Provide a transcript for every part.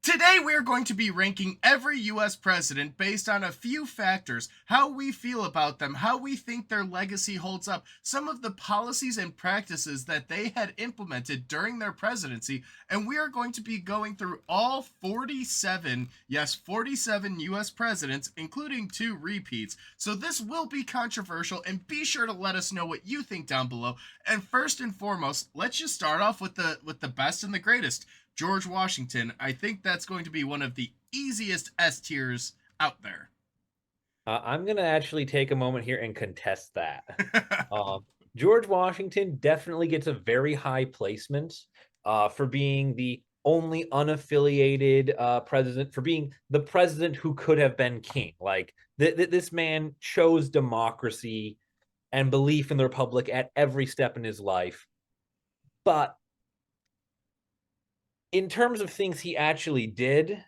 Today, we are going to be ranking every US president based on a few factors: how we feel about them, how we think their legacy holds up, some of the policies and practices that they had implemented during their presidency. And we are going to be going through all 47, yes, 47 US presidents, including two repeats. So this will be controversial, and be sure to let us know what you think down below. And first and foremost, let's just start off with the best and the greatest. George Washington. I think that's going to be one of the easiest S tiers out there. I'm going to actually take a moment here and contest that. Um, George Washington definitely gets a very high placement for being the only unaffiliated president, for being the president who could have been king. Like, this man chose democracy and belief in the republic at every step in his life. But in terms of things he actually did,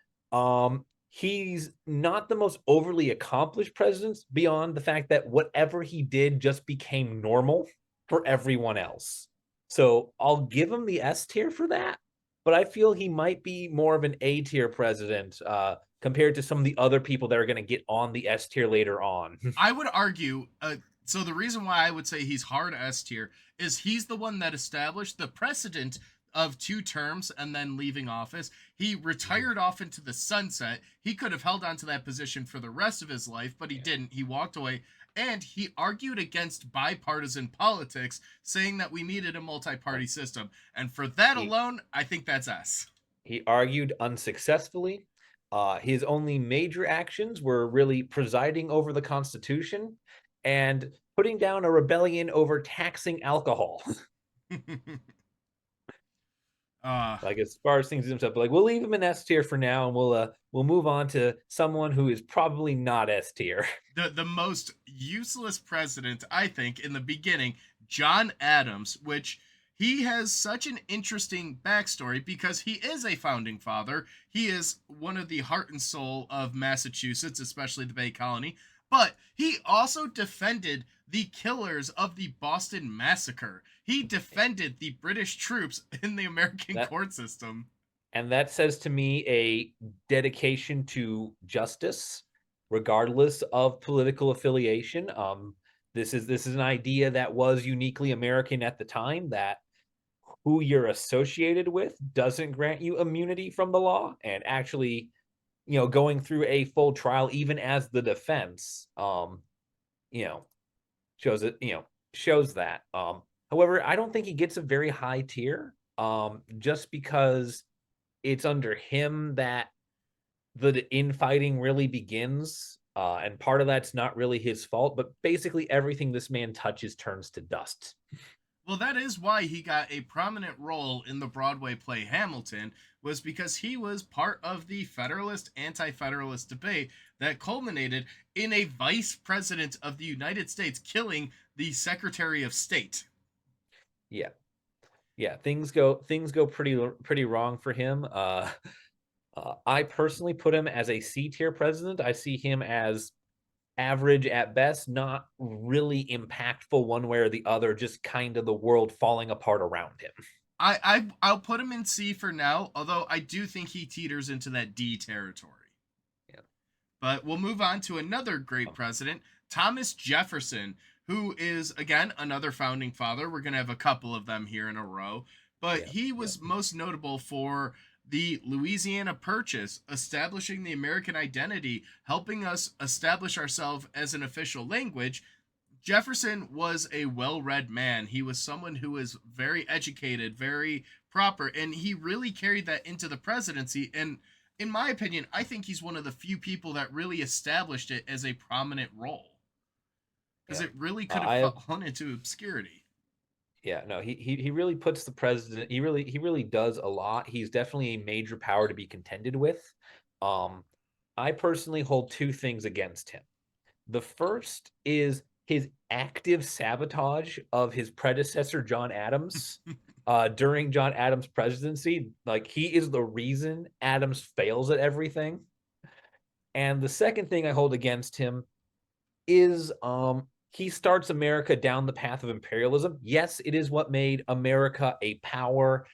he's not the most overly accomplished president beyond the fact that whatever he did just became normal for everyone else. So I'll give him the S tier for that, but I feel he might be more of an A tier president compared to some of the other people that are going to get on the S tier later on. I would argue. So the reason why I would say he's hard S tier is he's the one that established the precedent of two terms and then leaving office. He retired off into the sunset. He could have held on to that position for the rest of his life, but he Yeah. didn't. He walked away, and he argued against bipartisan politics, saying that we needed a multi-party system. And for that He alone, I think that's S. He argued unsuccessfully. His only major actions were really presiding over the Constitution and putting down a rebellion over taxing alcohol. uh Like, as far as things himself, like, we'll leave him in S tier for now, and we'll move on to someone who is probably not S tier. the most useless president, I think, in the beginning, John Adams, which he has such an interesting backstory because he is a founding father. He is one of the heart and soul of Massachusetts, especially the Bay Colony. But he also defended the killers of the Boston Massacre. He defended the British troops in the American That court system. and that says to me a dedication to justice, regardless of political affiliation. This is an idea that was uniquely American at the time, that who you're associated with doesn't grant you immunity from the law, and actually, going through a full trial even as the defense, you know shows it, shows that. However, I don't think he gets a very high tier, just because it's under him that the infighting really begins, and part of that's not really his fault, but basically everything this man touches turns to dust. Well, that is why he got a prominent role in the Broadway play Hamilton, was because he was part of the Federalist anti-Federalist debate that culminated in a vice president of the United States killing the Secretary of State. Yeah, yeah, things go pretty wrong for him. I personally put him as a C tier president. I see him as average at best, not really impactful one way or the other, just kind of the world falling apart around him. I'll put him in C for now, although I do think he teeters into that D territory. Yeah. But we'll move on to another great president, Thomas Jefferson, who is, again, another founding father. We're going to have a couple of them here in a row. But Yeah. he Yeah. was most notable for the Louisiana Purchase, establishing the American identity, helping us establish ourselves as an official language. Jefferson was a well read man. He was someone who was very educated, very proper, and he really carried that into the presidency. And in my opinion, I think he's one of the few people that really established it as a prominent role because Yeah. it really could have I have fallen into obscurity. Yeah, no, he really puts the president. He really does a lot. He's definitely a major power to be contended with. Um, I personally hold two things against him. The first is his active sabotage of his predecessor, John Adams, during John Adams' presidency. Like, he is the reason Adams fails at everything. And the second thing I hold against him is, he starts America down the path of imperialism. Yes, it is what made America a power,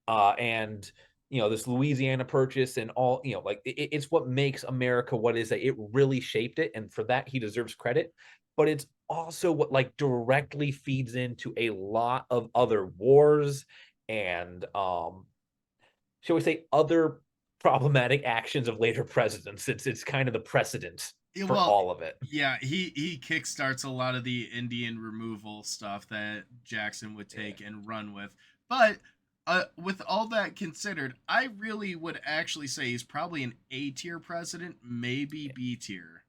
and this Louisiana Purchase and all, like it's what makes America what it is. That it really shaped it, and for that he deserves credit. But it's also what like directly feeds into a lot of other wars and shall we say other problematic actions of later presidents. It's kind of the precedent Yeah, for well, all of it. yeah, he kickstarts a lot of the Indian removal stuff that Jackson would Yeah. take and run with. But with all that considered, I really would actually say he's probably an A tier president, maybe B tier.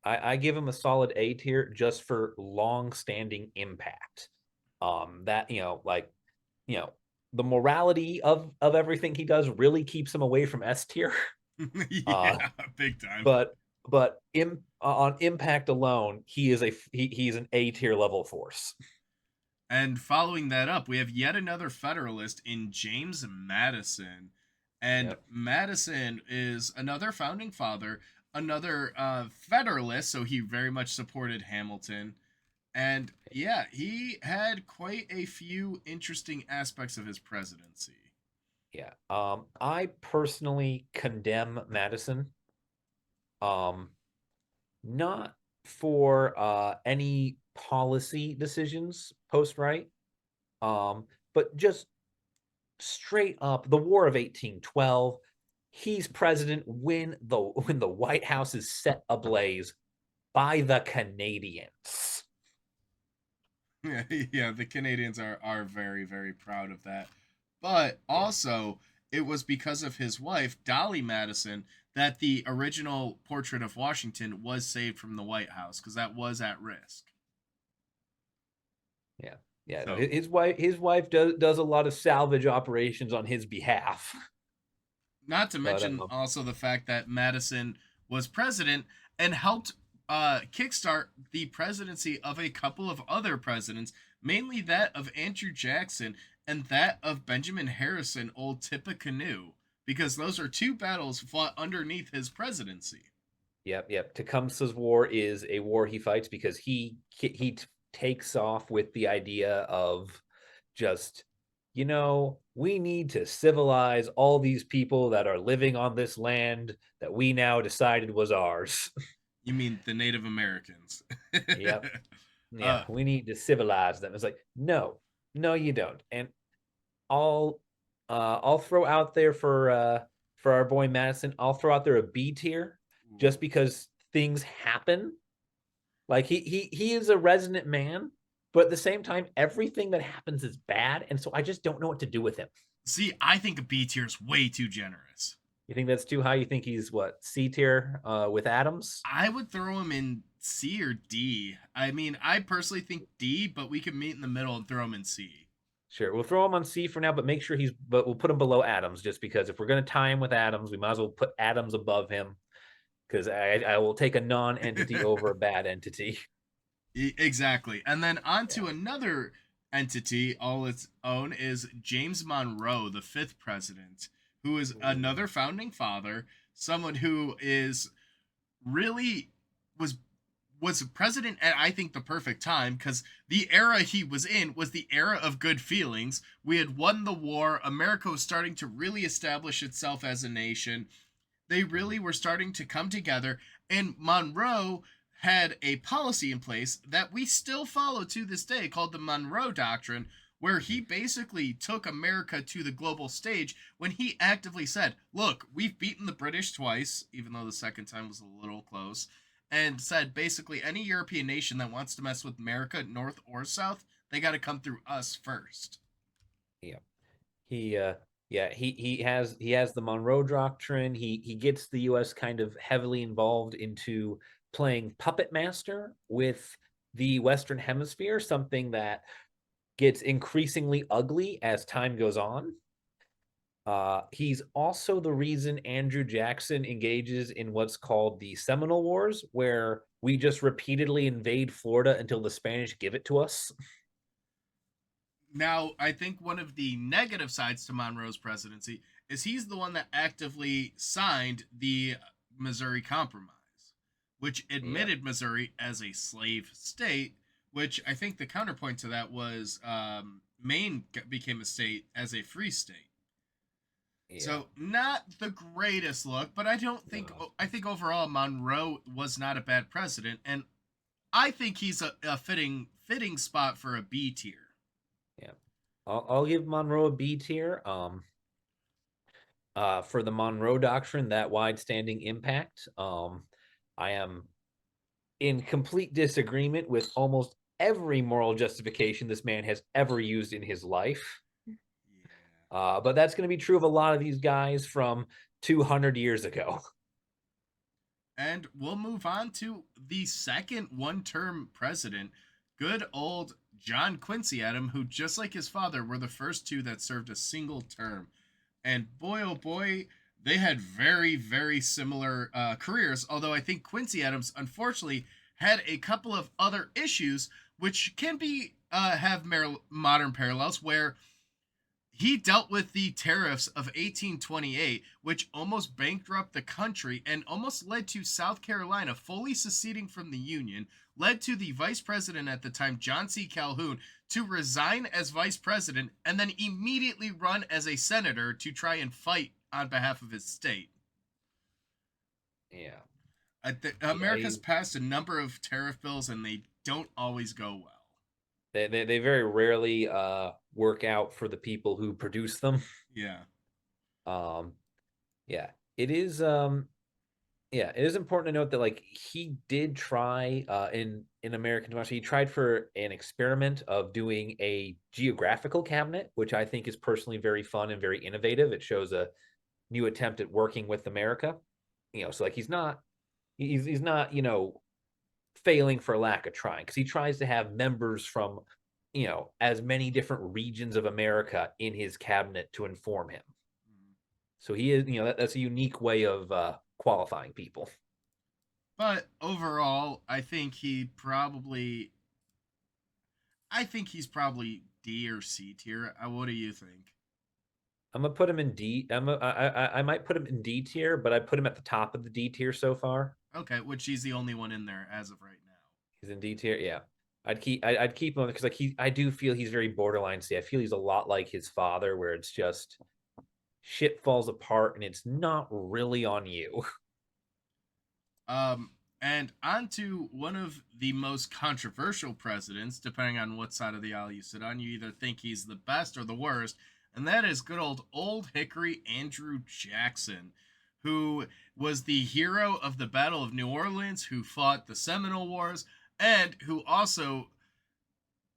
I give him a solid A tier just for long-standing impact. That like you know, the morality of everything he does really keeps him away from S tier. Uh, Yeah, big time. but on impact alone, he's an A tier level force. And following that up, we have yet another Federalist in James Madison. And Yep. Madison is another founding father, another Federalist, so he very much supported Hamilton. And yeah, he had quite a few interesting aspects of his presidency. Yeah. I personally condemn Madison. Um, not for any policy decisions post right. But just straight up the War of 1812. He's president when the White House is set ablaze by the Canadians. Yeah, yeah, the Canadians are very very proud of that. But Yeah. also, it was because of his wife, Dolly Madison, that the original portrait of Washington was saved from the White House because that was at risk. Yeah. Yeah, no, So, his wife does a lot of salvage operations on his behalf. not to But mention also the fact that Madison was president and helped kickstart the presidency of a couple of other presidents, mainly that of Andrew Jackson and that of Benjamin Harrison, old Tippecanoe, because those are two battles fought underneath his presidency. yep. Tecumseh's War is a war he fights because he takes off with the idea of just we need to civilize all these people that are living on this land that we now decided was ours. You mean the Native Americans? Yep. uh, Yeah, we need to civilize them. It's like, no, no, you don't. And I'll I'll throw out there for our boy Madison, I'll throw out there a B tier just because things happen. Like he is a resident man, but at the same time, everything that happens is bad, and so I just don't know what to do with him. See, I think a B tier is way too generous. You think that's too high? You think he's what, C tier with Adams? I would throw him in C or D. I mean, I personally think D, but we could meet in the middle and throw him in C. Sure, we'll throw him on C for now, but make sure but we'll put him below Adams just because if we're going to tie him with Adams, we might as well put Adams above him because I will take a non-entity over a bad entity. Exactly. And then on Yeah. to another entity all its own is James Monroe, the fifth president, who is Ooh. another founding father, someone who is really was was president at I think the perfect time because the era he was in was the era of good feelings. We had won the war. America was starting to really establish itself as a nation. They really were starting to come together, and Monroe had a policy in place that we still follow to this day called the Monroe Doctrine, where he basically took America to the global stage when he actively said, look, we've beaten the British twice, even though the second time was a little close, and said basically any European nation that wants to mess with America, North or South, they got to come through us first. Yeah. He yeah, he has the Monroe Doctrine. He gets the US kind of heavily involved into playing puppet master with the Western Hemisphere, something that gets increasingly ugly as time goes on. He's also the reason Andrew Jackson engages in what's called the Seminole Wars, where we just repeatedly invade Florida until the Spanish give it to us. Now, I think one of the negative sides to Monroe's presidency is he's the one that actively signed the Missouri Compromise, which Yep. admitted Missouri as a slave state. Which I think the counterpoint to that was Maine became a state as a free state. Yeah. So not the greatest look, but No. I think overall Monroe was not a bad president, and I think he's a fitting spot for a B tier. Yeah. I'll give Monroe a B tier. For the Monroe Doctrine, that wide-standing impact, I am in complete disagreement with almost every moral justification this man has ever used in his life. Yeah. But that's going to be true of a lot of these guys from 200 years ago. And we'll move on to the second one-term president, good old John Quincy Adams, who just like his father were the first two that served a single term. And boy, oh boy, they had very similar careers. Although I think Quincy Adams, unfortunately, had a couple of other issues which can be have modern parallels, where he dealt with the tariffs of 1828, which almost bankrupted the country and almost led to South Carolina fully seceding from the Union, led to the vice president at the time, John C. Calhoun, to resign as vice president and then immediately run as a senator to try and fight on behalf of his state. Yeah. Yeah, America's passed a number of tariff bills and they don't always go well. they very rarely work out for the people who produce them. Yeah. Um, yeah, it is. Yeah, it is important to note that like he did try in American democracy, he tried for an experiment of doing a geographical cabinet, which I think is personally very fun and very innovative. It shows a new attempt at working with America. So like he's not failing for lack of trying, because he tries to have members from as many different regions of America in his cabinet to inform him. So he is, that's a unique way of qualifying people. But overall, I think he's probably D or C tier. What do you think? I'm gonna put him in D. I might put him in D tier, but I put him at the top of the D tier so far. Okay, which he's the only one in there as of right now. He's in D tier, yeah. I'd keep him because like I do feel he's very borderline C. I feel he's a lot like his father, where it's just shit falls apart and it's not really on you. Um, and on to one of the most controversial presidents, depending on what side of the aisle you sit on. You either think he's the best or the worst, and that is good old Hickory Andrew Jackson, who was the hero of the Battle of New Orleans, who fought the Seminole Wars, and who also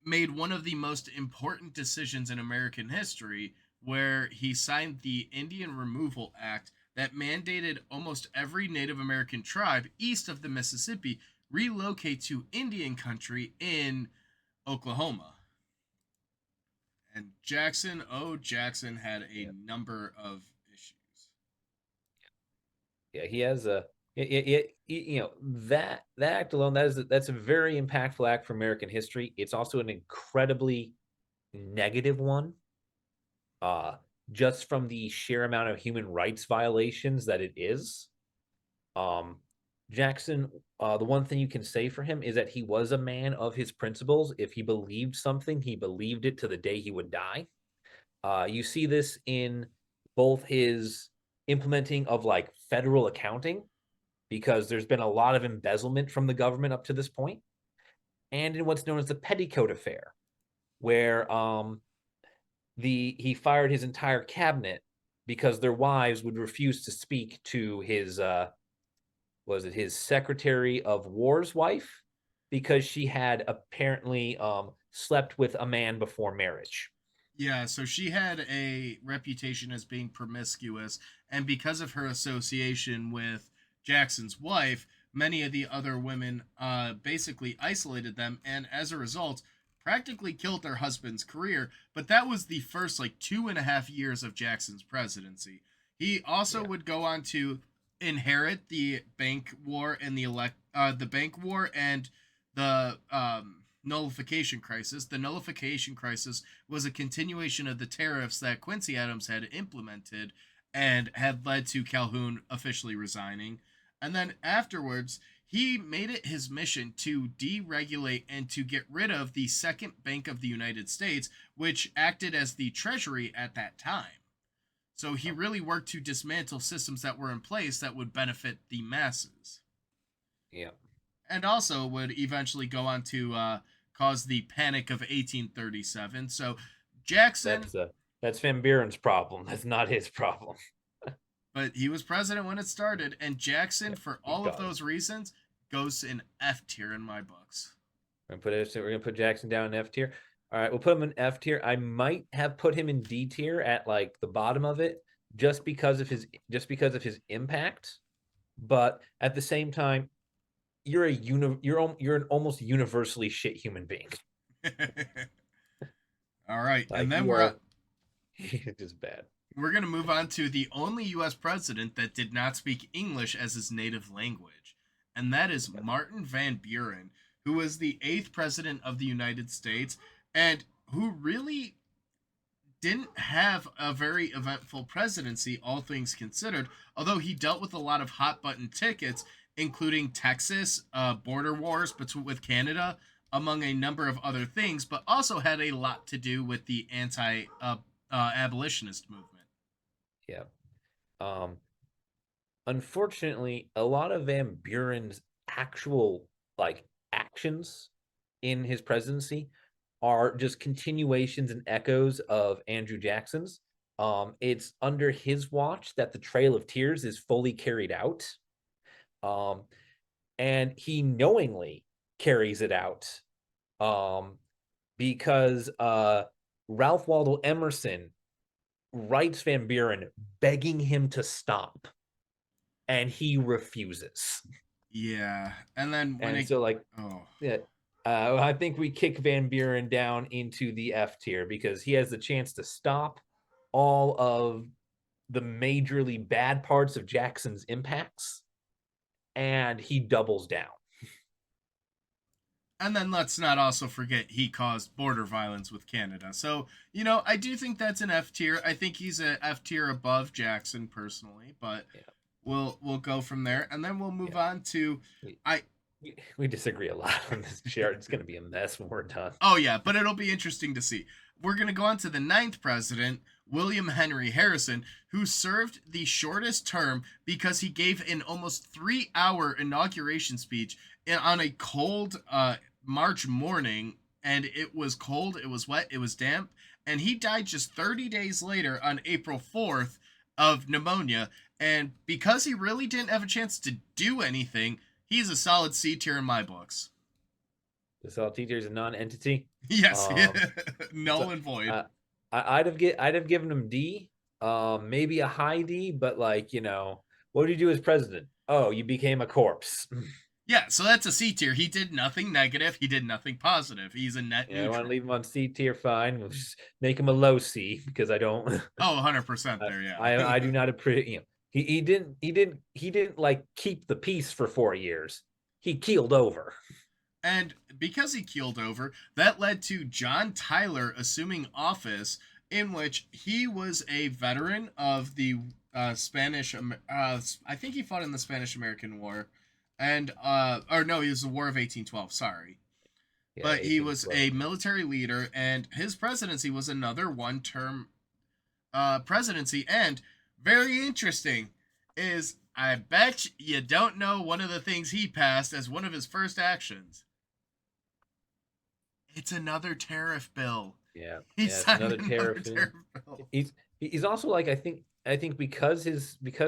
made one of the most important decisions in American history, where he signed the Indian Removal Act that mandated almost every Native American tribe east of the Mississippi relocate to Indian country in Oklahoma. And Jackson had a Yeah, number of issues. yeah, he has a that act alone, that's a very impactful act for American history. It's also an incredibly negative one, uh, just from the sheer amount of human rights violations that it is. Um, Jackson, the one thing you can say for him is that he was a man of his principles. If he believed something, he believed it to the day he would die. You see this in both his implementing of like federal accounting, because there's been a lot of embezzlement from the government up to this point, and in what's known as the petticoat affair, where he fired his entire cabinet because their wives would refuse to speak to his was it his Secretary of War's wife, because she had apparently slept with a man before marriage. Yeah, so she had a reputation as being promiscuous, and because of her association with Jackson's wife, many of the other women basically isolated them, and as a result, practically killed their husband's career. But that was the first like 2.5 years of Jackson's presidency. He also Yeah, would go on to inherit the bank war and the bank war and the nullification crisis. The nullification crisis was a continuation of the tariffs that Quincy Adams had implemented and had led to Calhoun officially resigning. And then afterwards, he made it his mission to deregulate and to get rid of the Second Bank of the United States, which acted as the Treasury at that time. So he really worked to dismantle systems that were in place that would benefit the masses. Yeah. And also would eventually go on to cause the Panic of 1837. So Jackson, That's Van Buren's problem. That's not his problem. but he was president when it started, and Jackson, Yeah, for he all of does. those reasons, goes in F tier in my books. We're gonna put Jackson down in F tier. All right, we'll put him in F tier. I might have put him in D tier at like the bottom of it, just because of his impact. But at the same time, you're an almost universally shit human being. All right, and Like then you are just bad. we're going to move on to the only U.S. president that did not speak English as his native language, and that is Martin Van Buren, who was the eighth president of the United States and who really didn't have a very eventful presidency, all things considered, although he dealt with a lot of hot button tickets, including Texas, border wars between, with Canada, among a number of other things, but also had a lot to do with the anti abolitionist movement. Yeah. Um, Unfortunately, a lot of Van Buren's actual like actions in his presidency are just continuations and echoes of Andrew Jackson's. It's under his watch that the Trail of Tears is fully carried out. Um, and he knowingly carries it out. Because Ralph Waldo Emerson writes Van Buren begging him to stop, and he refuses. Yeah, and then when And it, so, like, oh, yeah, I think we kick Van Buren down into the F tier because he has the chance to stop all of the majorly bad parts of Jackson's impacts, and he doubles down. and then let's not also forget he caused border violence with Canada. So, I do think that's an F tier. I think he's a F tier above Jackson personally, but Yeah, we'll go from there, and then we'll move yeah. on to We, I. we disagree a lot on this chart. It's going to be a mess when we're done. Oh yeah, but it'll be interesting to see. We're gonna go on to the ninth president, William Henry Harrison, who served the shortest term because he gave an almost 3 hour inauguration speech on a cold March morning, and it was cold, it was wet, it was damp, and he died just 30 days later on April 4th of pneumonia. And because he really didn't have a chance to do anything, he's a solid C tier in my books. The Solid Teacher is a non-entity. Yes, Um, null so and void. I'd have given him D, maybe a high D, but like what did you do as president? Oh, you became a corpse. Yeah, so that's a C tier. He did nothing negative. He did nothing positive. He's a net Yeah, I want to neutral. leave him on C tier. Fine, we'll just make him a low C because I don't. Oh, 100% there, yeah. I do not appreciate. He didn't like keep the peace for 4 years. He keeled over. And because he keeled over, that led to John Tyler assuming office, in which he was a veteran of the Spanish. I think he fought in the Spanish American War, and or no, he was the War of 1812. Sorry, Yeah, but he was 1812. a military leader, and his presidency was another one-term presidency. And very interesting is I bet you don't know one of the things he passed as one of his first actions. It's another tariff bill. Yeah, He yeah, it's signed another another tariff. tariff bill. He's also like I think because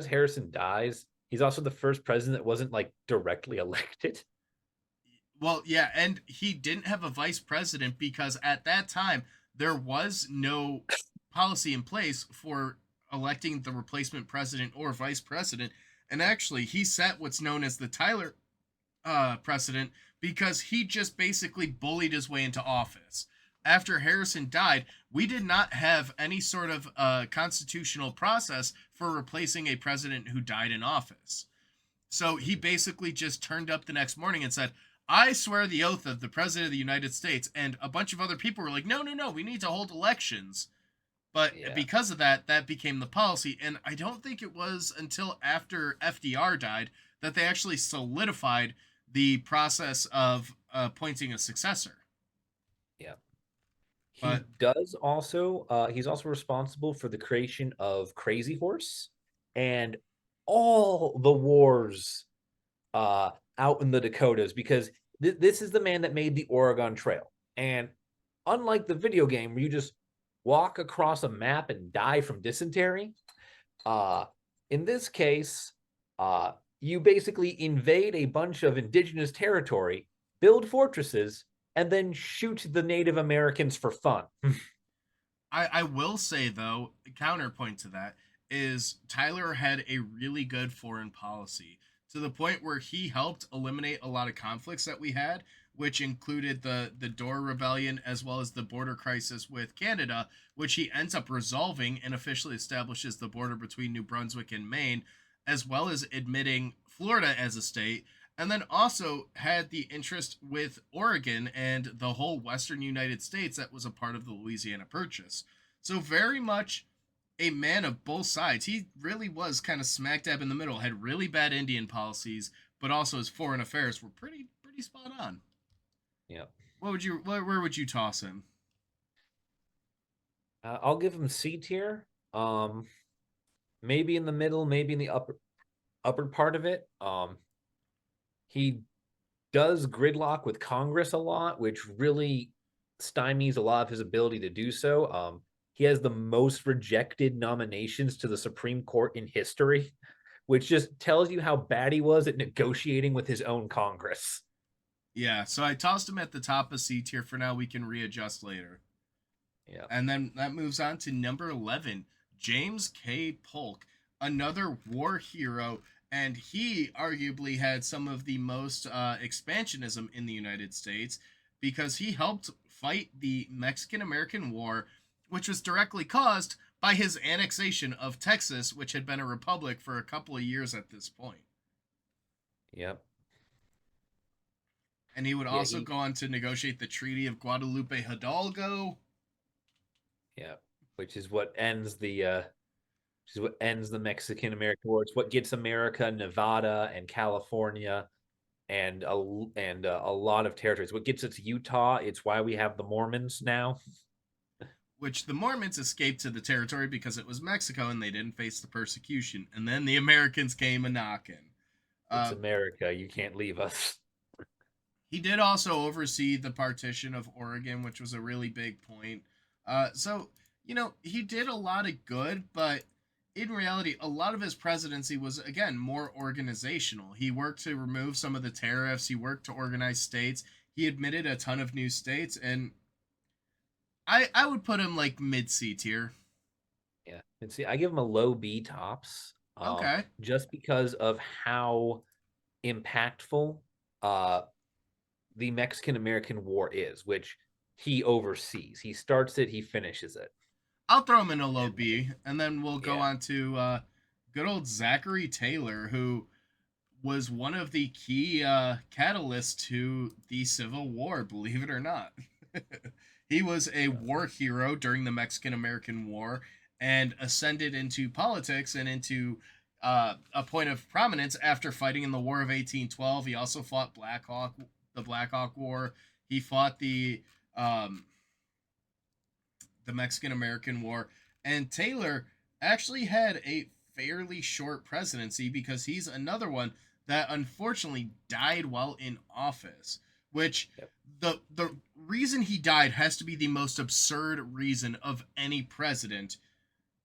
Harrison dies, he's also the first president that wasn't like directly elected. Well, yeah, and he didn't have a vice president because at that time there was no policy in place for electing the replacement president or vice president. And actually, he set what's known as the Tyler precedent because he just basically bullied his way into office. After Harrison died, we did not have any sort of constitutional process for replacing a president who died in office. So he basically just turned up the next morning and said, I swear the oath of the President of the United States. And a bunch of other people were like, no, no, no, we need to hold elections. But Yeah, because of that, that became the policy. And I don't think it was until after FDR died that they actually solidified the process of appointing a successor. yeah. He But does also he's also responsible for the creation of Crazy Horse and all the wars out in the Dakotas, because this is the man that made the Oregon Trail. And unlike the video game where you just walk across a map and die from dysentery, uh, in this case, uh, you basically invade a bunch of indigenous territory, build fortresses, and then shoot the Native Americans for fun. I will say though, counterpoint to that is Tyler had a really good foreign policy to the point where he helped eliminate a lot of conflicts that we had, which included the Dorr Rebellion as well as the border crisis with Canada, which he ends up resolving and officially establishes the border between New Brunswick and Maine, as well as admitting Florida as a state, and then also had the interest with Oregon and the whole western United States that was a part of the Louisiana Purchase. So very much a man of both sides. He really was kind of smack dab in the middle, had really bad Indian policies, but also his foreign affairs were pretty spot on. Yeah. Where would you toss him? I'll give him C tier. Maybe in the middle, maybe in the upper part of it. He does gridlock with Congress a lot, which really stymies a lot of his ability to do so. He has the most rejected nominations to the Supreme Court in history, which just tells you how bad he was at negotiating with his own Congress. Yeah, so I tossed him at the top of C tier for now. We can readjust later. Yeah. And then that moves on to number 11, James K. Polk, another war hero. And he arguably had some of the most expansionism in the United States because he helped fight the Mexican American War, which was directly caused by his annexation of Texas, which had been a republic for a couple of years at this point. Yep. And he would Yeah, also go on to negotiate the Treaty of Guadalupe Hidalgo. yeah, which is what ends the Mexican American War. It's what gets America, Nevada, and California, and a lot of territories. What gets it to Utah? It's why we have the Mormons now. Which the Mormons escaped to the territory because it was Mexico and they didn't face the persecution. And then the Americans came a knocking. It's Uh, America. You can't leave us. he did also oversee the partition of Oregon, which was a really big point. So, he did a lot of good, but in reality, a lot of his presidency was, again, more organizational. He worked to remove some of the tariffs, he worked to organize states, he admitted a ton of new states, and I would put him like mid C tier. Yeah, and see, I give him a low B tops, Okay. just because of how impactful uh the Mexican American War is, which he oversees. He starts it, he finishes it. I'll throw him in a low And B, and then we'll go yeah, on to good old Zachary Taylor, who was one of the key catalysts to the Civil War, believe it or not. He was a yeah, war hero during the Mexican American War and ascended into politics and into a point of prominence after fighting in the War of 1812. He also fought the Black Hawk War. He fought um, the Mexican American War. And Taylor actually had a fairly short presidency because he's another one that unfortunately died while in office, which yep, the reason he died has to be the most absurd reason of any president.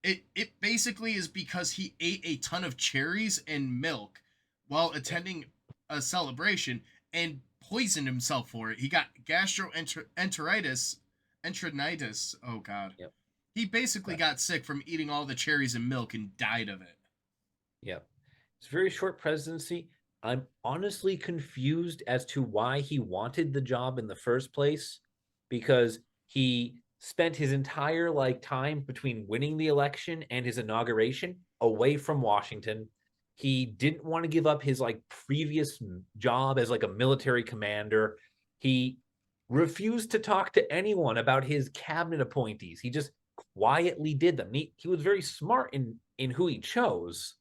It basically is because he ate a ton of cherries and milk while yep, attending a celebration and poisoned himself for it. He got enteritis. Oh god. yep. He basically Right. got sick from eating all the cherries and milk and died of it. Yeah. It's a very short presidency. I'm honestly confused as to why he wanted the job in the first place, because he spent his entire time between winning the election and his inauguration away from Washington. He didn't want to give up his previous job as a military commander. He refused to talk to anyone about his cabinet appointees. He just quietly did them. He was very smart in who he chose,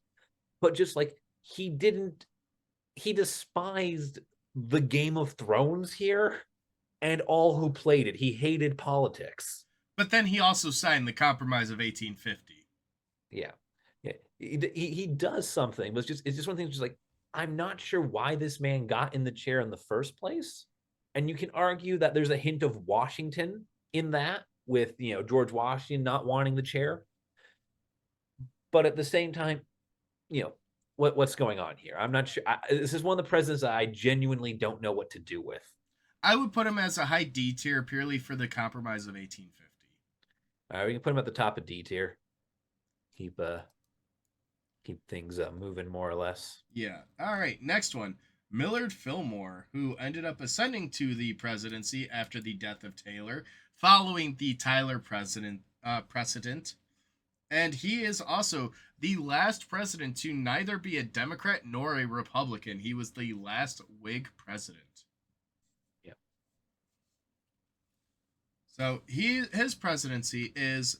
but just he didn't he despised the Game of Thrones here and all who played it. He hated politics. But then he also signed the Compromise of 1850. Yeah, yeah. He does something, but it's just one thing. Just like, I'm not sure why this man got in the chair in the first place, and you can argue that there's a hint of Washington in that, with George Washington not wanting the chair, but at the same time, you know what's going on here. I'm not sure. This is one of the presidents that I genuinely don't know what to do with. I would put him as a high D tier purely for the Compromise of 1850. All right, we can put him at the top of D tier. Keep things moving more or less. Yeah. All right. Next one. Millard Fillmore, who ended up ascending to the presidency after the death of Taylor, following the Tyler precedent. And he is also the last president to neither be a Democrat nor a Republican. He was the last Whig president. Yeah. So his presidency is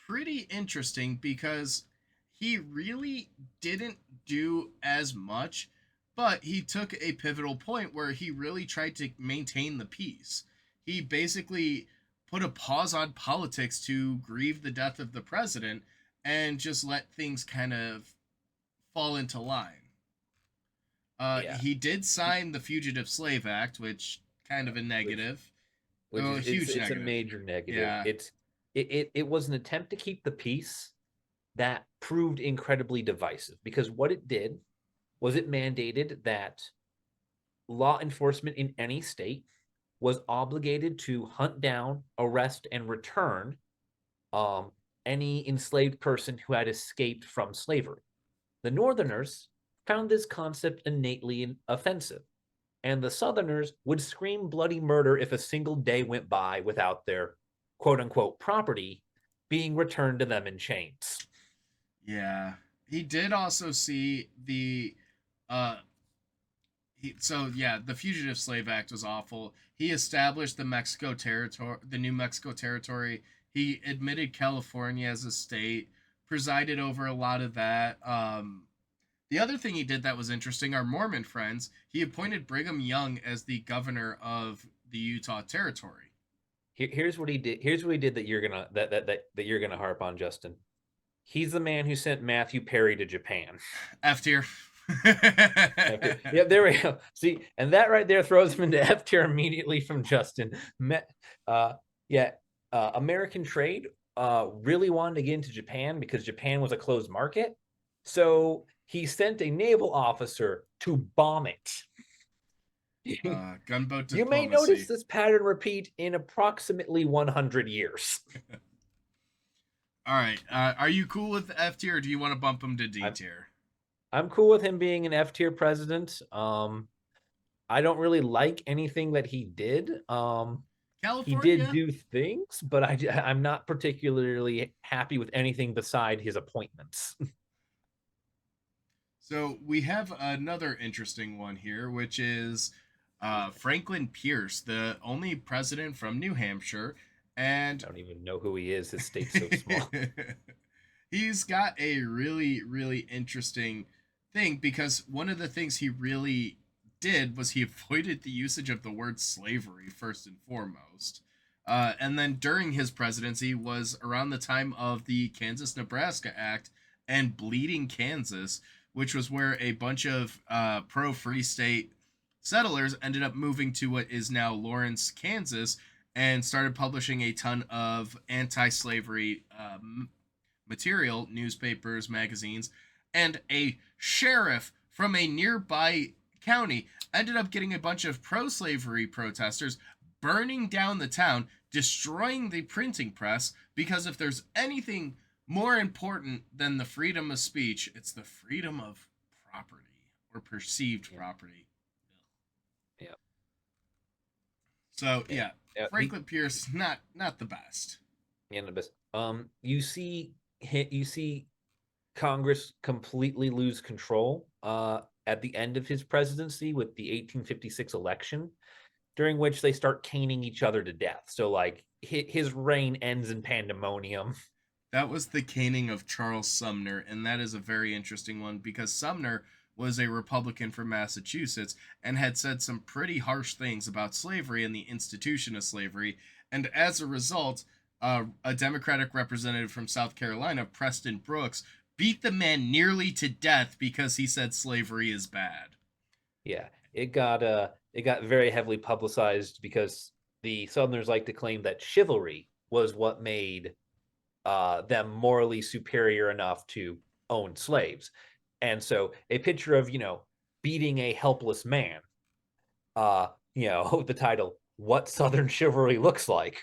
pretty interesting because he really didn't do as much, but he took a pivotal point where he really tried to maintain the peace. He basically put a pause on politics to grieve the death of the president and just let things kind of fall into line. Yeah. He did sign the Fugitive Slave Act, which kind of a negative. Which Oh, is huge it's a negative. major negative. Yeah. It was an attempt to keep the peace that proved incredibly divisive, because what it did was it mandated that law enforcement in any state was obligated to hunt down, arrest, and return any enslaved person who had escaped from slavery. The Northerners found this concept innately offensive, and the Southerners would scream bloody murder if a single day went by without their quote unquote property being returned to them in chains. Yeah. He did also see the uh the Fugitive Slave Act was awful. He established the New Mexico territory. He admitted California as a state, presided over a lot of that. The other thing he did that was interesting, our Mormon friends, he appointed Brigham Young as the governor of the Utah territory. Here's what he did. Here's what he did that you're gonna harp on, Justin. He's the man who sent Matthew Perry to Japan. F tier. Yeah, there we go. See, and that right there throws him into F tier immediately from Justin. American trade really wanted to get into Japan because Japan was a closed market. So he sent a naval officer to bomb it. Gunboat diplomacy. You may notice this pattern repeat in approximately 100 years. All right. Are you cool with F tier, or do you want to bump him to D tier? I'm cool with him being an F tier president. I don't really like anything that he did. He did do things, but I'm not particularly happy with anything beside his appointments. So we have another interesting one here, which is Franklin Pierce, the only president from New Hampshire. And I don't even know who he is. His state's so small. He's got a really, really interesting thing, because one of the things he really did was he avoided the usage of the word slavery first and foremost. And then during his presidency was around the time of the Kansas-Nebraska Act and Bleeding Kansas, which was where a bunch of pro-free state settlers ended up moving to what is now Lawrence, Kansas, and started publishing a ton of anti-slavery material, newspapers, magazines, and a sheriff from a nearby county ended up getting a bunch of pro-slavery protesters, burning down the town, destroying the printing press, because if there's anything more important than the freedom of speech, it's the freedom of property, or perceived property. Yeah. So Franklin Pierce, not the best. Yeah, the best. You see Congress completely lose control at the end of his presidency with the 1856 election, during which they start caning each other to death. So like his reign ends in pandemonium. That was the caning of Charles Sumner, and that is a very interesting one, because Sumner was a Republican from Massachusetts and had said some pretty harsh things about slavery and the institution of slavery, and as a result, a Democratic representative from South Carolina, Preston Brooks, beat the man nearly to death because he said slavery is bad. Yeah, it got very heavily publicized because the Southerners like to claim that chivalry was what made them morally superior enough to own slaves. And so a picture of, beating a helpless man, the title, What Southern Chivalry Looks Like,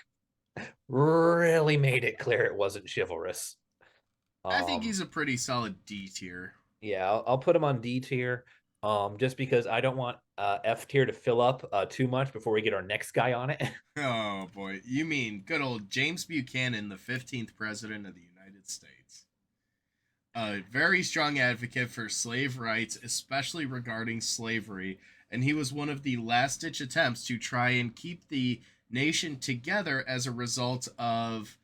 really made it clear it wasn't chivalrous. I think Um, he's a pretty solid D tier. yeah, I'll put him on D tier, just because I don't want F tier to fill up too much before we get our next guy on it. Oh boy, you mean good old James Buchanan, the 15th president of the United States. A very strong advocate for slave rights, especially regarding slavery, and he was one of the last ditch attempts to try and keep the nation together as a result of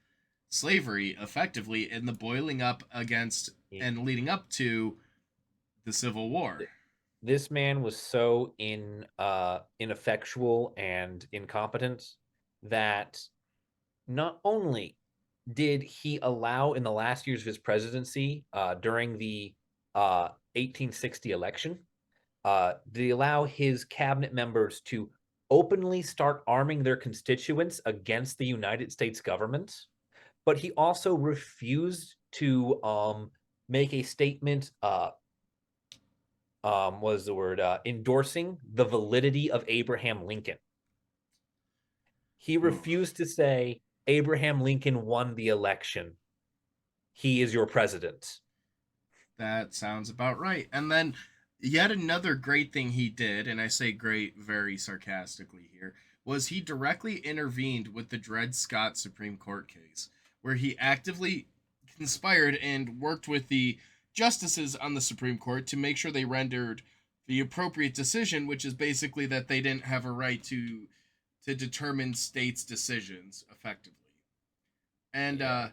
slavery, effectively, in the boiling up against and leading up to the Civil War. This man was so ineffectual and incompetent that not only did he allow in the last years of his presidency, during the 1860 election, did he allow his cabinet members to openly start arming their constituents against the United States government, but he also refused to make a statement, was the word, endorsing the validity of Abraham Lincoln. He Ooh, refused to say Abraham Lincoln won the election. He is your president. that sounds about right. And then yet another great thing he did, and I say great very sarcastically here, was he directly intervened with the Dred Scott Supreme Court case, where he actively conspired and worked with the justices on the Supreme Court to make sure they rendered the appropriate decision, which is basically that they didn't have a right to determine states' decisions effectively. And Yeah.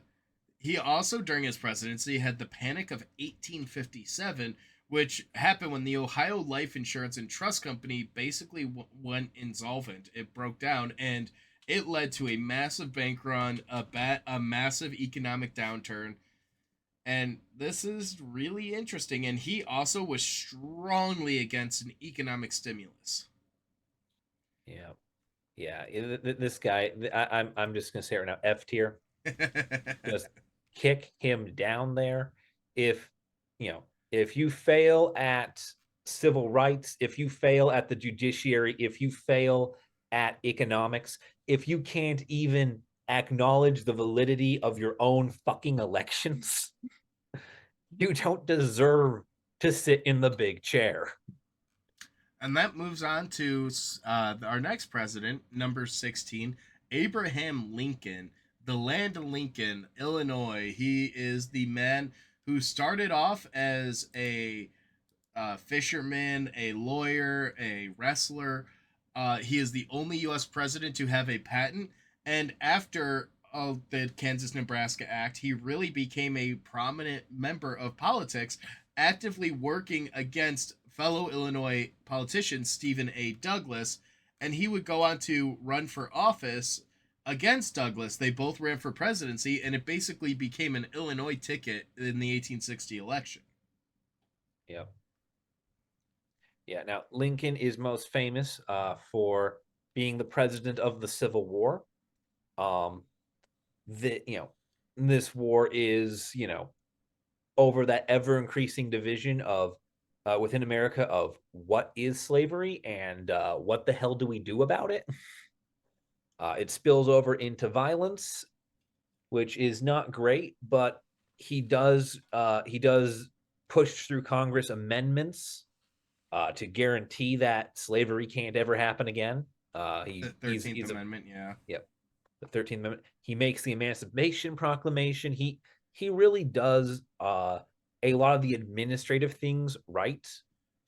he also, during his presidency, had the Panic of 1857, which happened when the Ohio Life Insurance and Trust Company basically went insolvent. It broke down, and it led to a massive bank run, a massive economic downturn. And this is really interesting. And he also was strongly against an economic stimulus. Yeah. Yeah. This guy, I'm just gonna say it right now, F tier. Just kick him down there. If if you fail at civil rights, if you fail at the judiciary, if you fail at economics, if you can't even acknowledge the validity of your own fucking elections, you don't deserve to sit in the big chair. And that moves on to our next president, number 16, Abraham Lincoln, the land of Lincoln, Illinois. He is the man who started off as a fisherman, a lawyer, a wrestler. He is the only U.S. president to have a patent. And after the Kansas Nebraska Act, he really became a prominent member of politics, actively working against fellow Illinois politician Stephen A. Douglas. And he would go on to run for office against Douglas. They both ran for presidency, and it basically became an Illinois ticket in the 1860 election. Yeah. Yeah. Now, Lincoln is most famous for being the president of the Civil War. Um, this war is, over that ever increasing division of within America of what is slavery and what the hell do we do about it. It spills over into violence, which is not great, but he does push through Congress amendments to guarantee that slavery can't ever happen again. The He's 13th he's a Amendment, yeah. Yep, the 13th Amendment. He makes the Emancipation Proclamation. He really does a lot of the administrative things right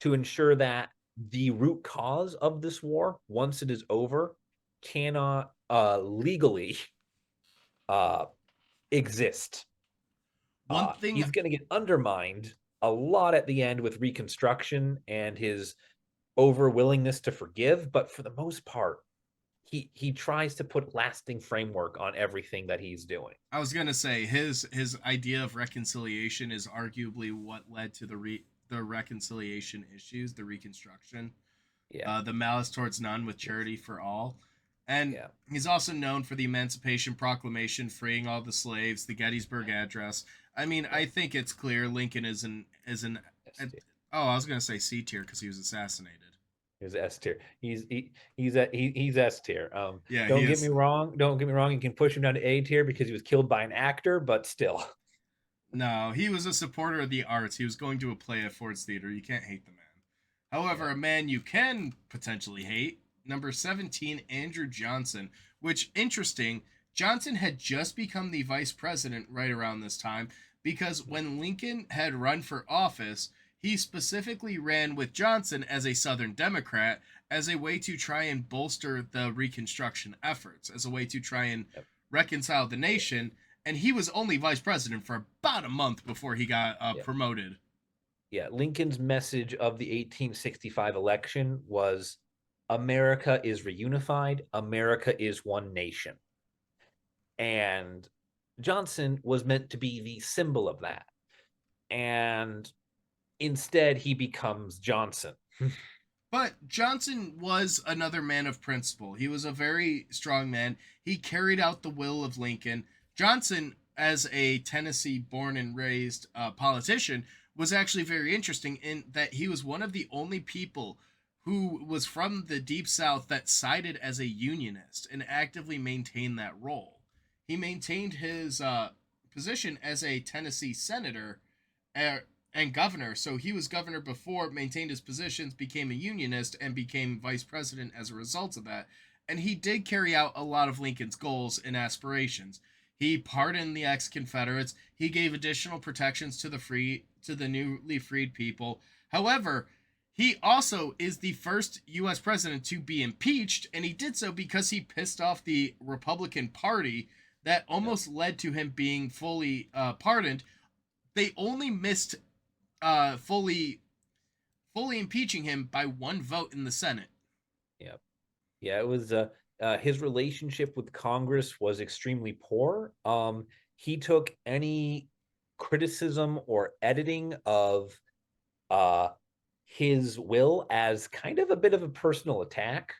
to ensure that the root cause of this war, once it is over, cannot legally uh, exist. One thing, He's going to get undermined a lot at the end with Reconstruction and his over willingness to forgive, but for the most part, he tries to put lasting framework on everything that he's doing. I was gonna say his idea of reconciliation is arguably what led to the reconciliation issues, the Reconstruction, Yeah. the Malice Towards None with Yes. Charity for All, and Yeah. he's also known for the Emancipation Proclamation, freeing all the slaves, the Gettysburg Address. I mean, Yeah. I think it's clear Lincoln S tier. oh, I was gonna say C tier because he was assassinated. He's S tier. He's S tier. Yeah, he Don't get me is. wrong. Don't get me wrong. You can push him down to A tier because he was killed by an actor, but still. No, he was a supporter of the arts. He was going to a play at Ford's Theater. You can't hate the man. However, Yeah. a man you can potentially hate, number 17, Andrew Johnson, which, interesting, Johnson had just become the vice president right around this time because when Lincoln had run for office, he specifically ran with Johnson as a Southern Democrat as a way to try and bolster the Reconstruction efforts, as a way to try and Yep. reconcile the nation. And he was only vice president for about a month before he got Yeah. promoted. Yeah. Lincoln's message of the 1865 election was America is reunified, America is one nation. And Johnson was meant to be the symbol of that. And instead, he becomes Johnson. But Johnson was another man of principle. He was a very strong man. He carried out the will of Lincoln. Johnson, as a Tennessee born and raised politician, was actually very interesting in that he was one of the only people who was from the Deep South that sided as a Unionist and actively maintained that role. He maintained his position as a Tennessee senator uh, and governor. So he was governor before, maintained his positions, became a Unionist, and became vice president as a result of that. And he did carry out a lot of Lincoln's goals and aspirations. He pardoned the ex-Confederates. He gave additional protections to the newly freed people. However, he also is the first U.S. president to be impeached, and he did so because he pissed off the Republican Party. That almost led to him being fully pardoned. They only missed fully impeaching him by one vote in the Senate. Yeah. Yeah, it was his relationship with Congress was extremely poor. He took any criticism or editing of uh his will as kind of a bit of a personal attack.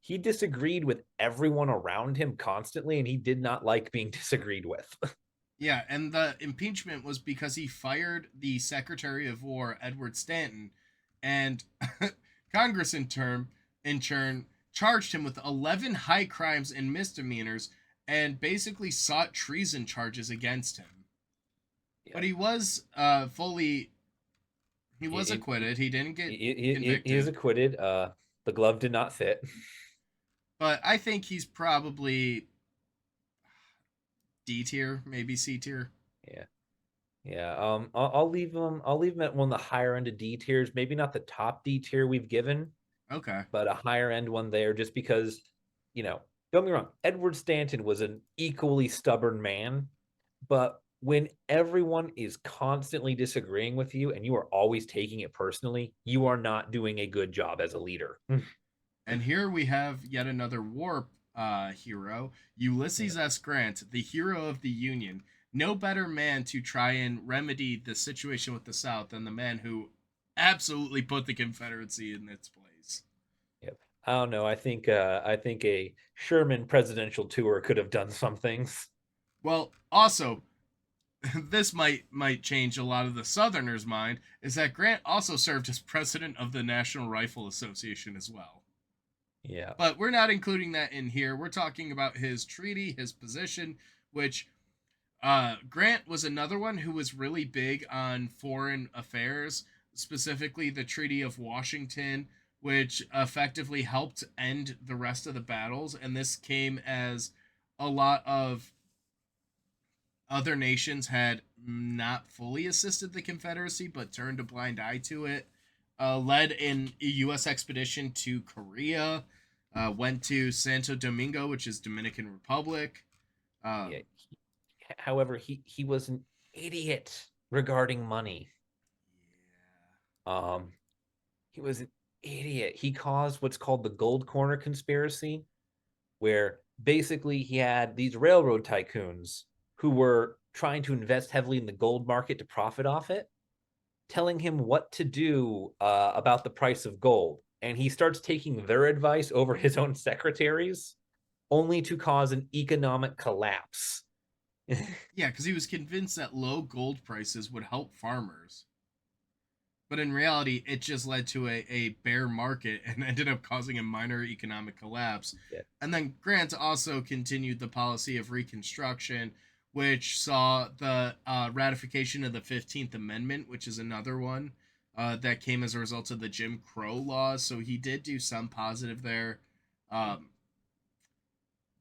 He disagreed with everyone around him constantly, and he did not like being disagreed with. Yeah, and the impeachment was because he fired the Secretary of War, Edward Stanton, and Congress in turn charged him with 11 high crimes and misdemeanors and basically sought treason charges against him. Yeah. But he was acquitted. He didn't get He is convicted. acquitted. The glove did not fit. But I think he's probably D tier, maybe C tier. Yeah. Yeah, I'll leave him. I'll leave him at one of the higher end of D tiers. Maybe not the top D tier we've given, Okay. but a higher end one there, just because, you know, don't get me wrong, Edward Stanton was an equally stubborn man, but when everyone is constantly disagreeing with you and you are always taking it personally, you are not doing a good job as a leader. And here we have yet another war hero, Ulysses S. Grant, the hero of the Union. No better man to try and remedy the situation with the South than the man who absolutely put the Confederacy in its place. Yep. I don't know. I think a Sherman presidential tour could have done some things. Well, also, this might change a lot of the Southerners' mind, is that Grant also served as president of the National Rifle Association as well. Yeah. But we're not including that in here. We're talking about his treaty, his position, which Grant was another one who was really big on foreign affairs, specifically the Treaty of Washington, which effectively helped end the rest of the battles. And this came as a lot of other nations had not fully assisted the Confederacy, but turned a blind eye to it. Led in a U.S. expedition to Korea, went to Santo Domingo, which is Dominican Republic. Yeah. However, he was an idiot regarding money. He was an idiot. He caused what's called the Gold Corner conspiracy, where basically he had these railroad tycoons who were trying to invest heavily in the gold market to profit off it, telling him what to do about the price of gold. And he starts taking their advice over his own secretaries, only to cause an economic collapse. Yeah, because he was convinced that low gold prices would help farmers. But in reality, it just led to a bear market and ended up causing a minor economic collapse. Yeah. And then Grant also continued the policy of Reconstruction, which saw the ratification of the 15th Amendment, which is another one that came as a result of the Jim Crow laws. So he did do some positive there. Um,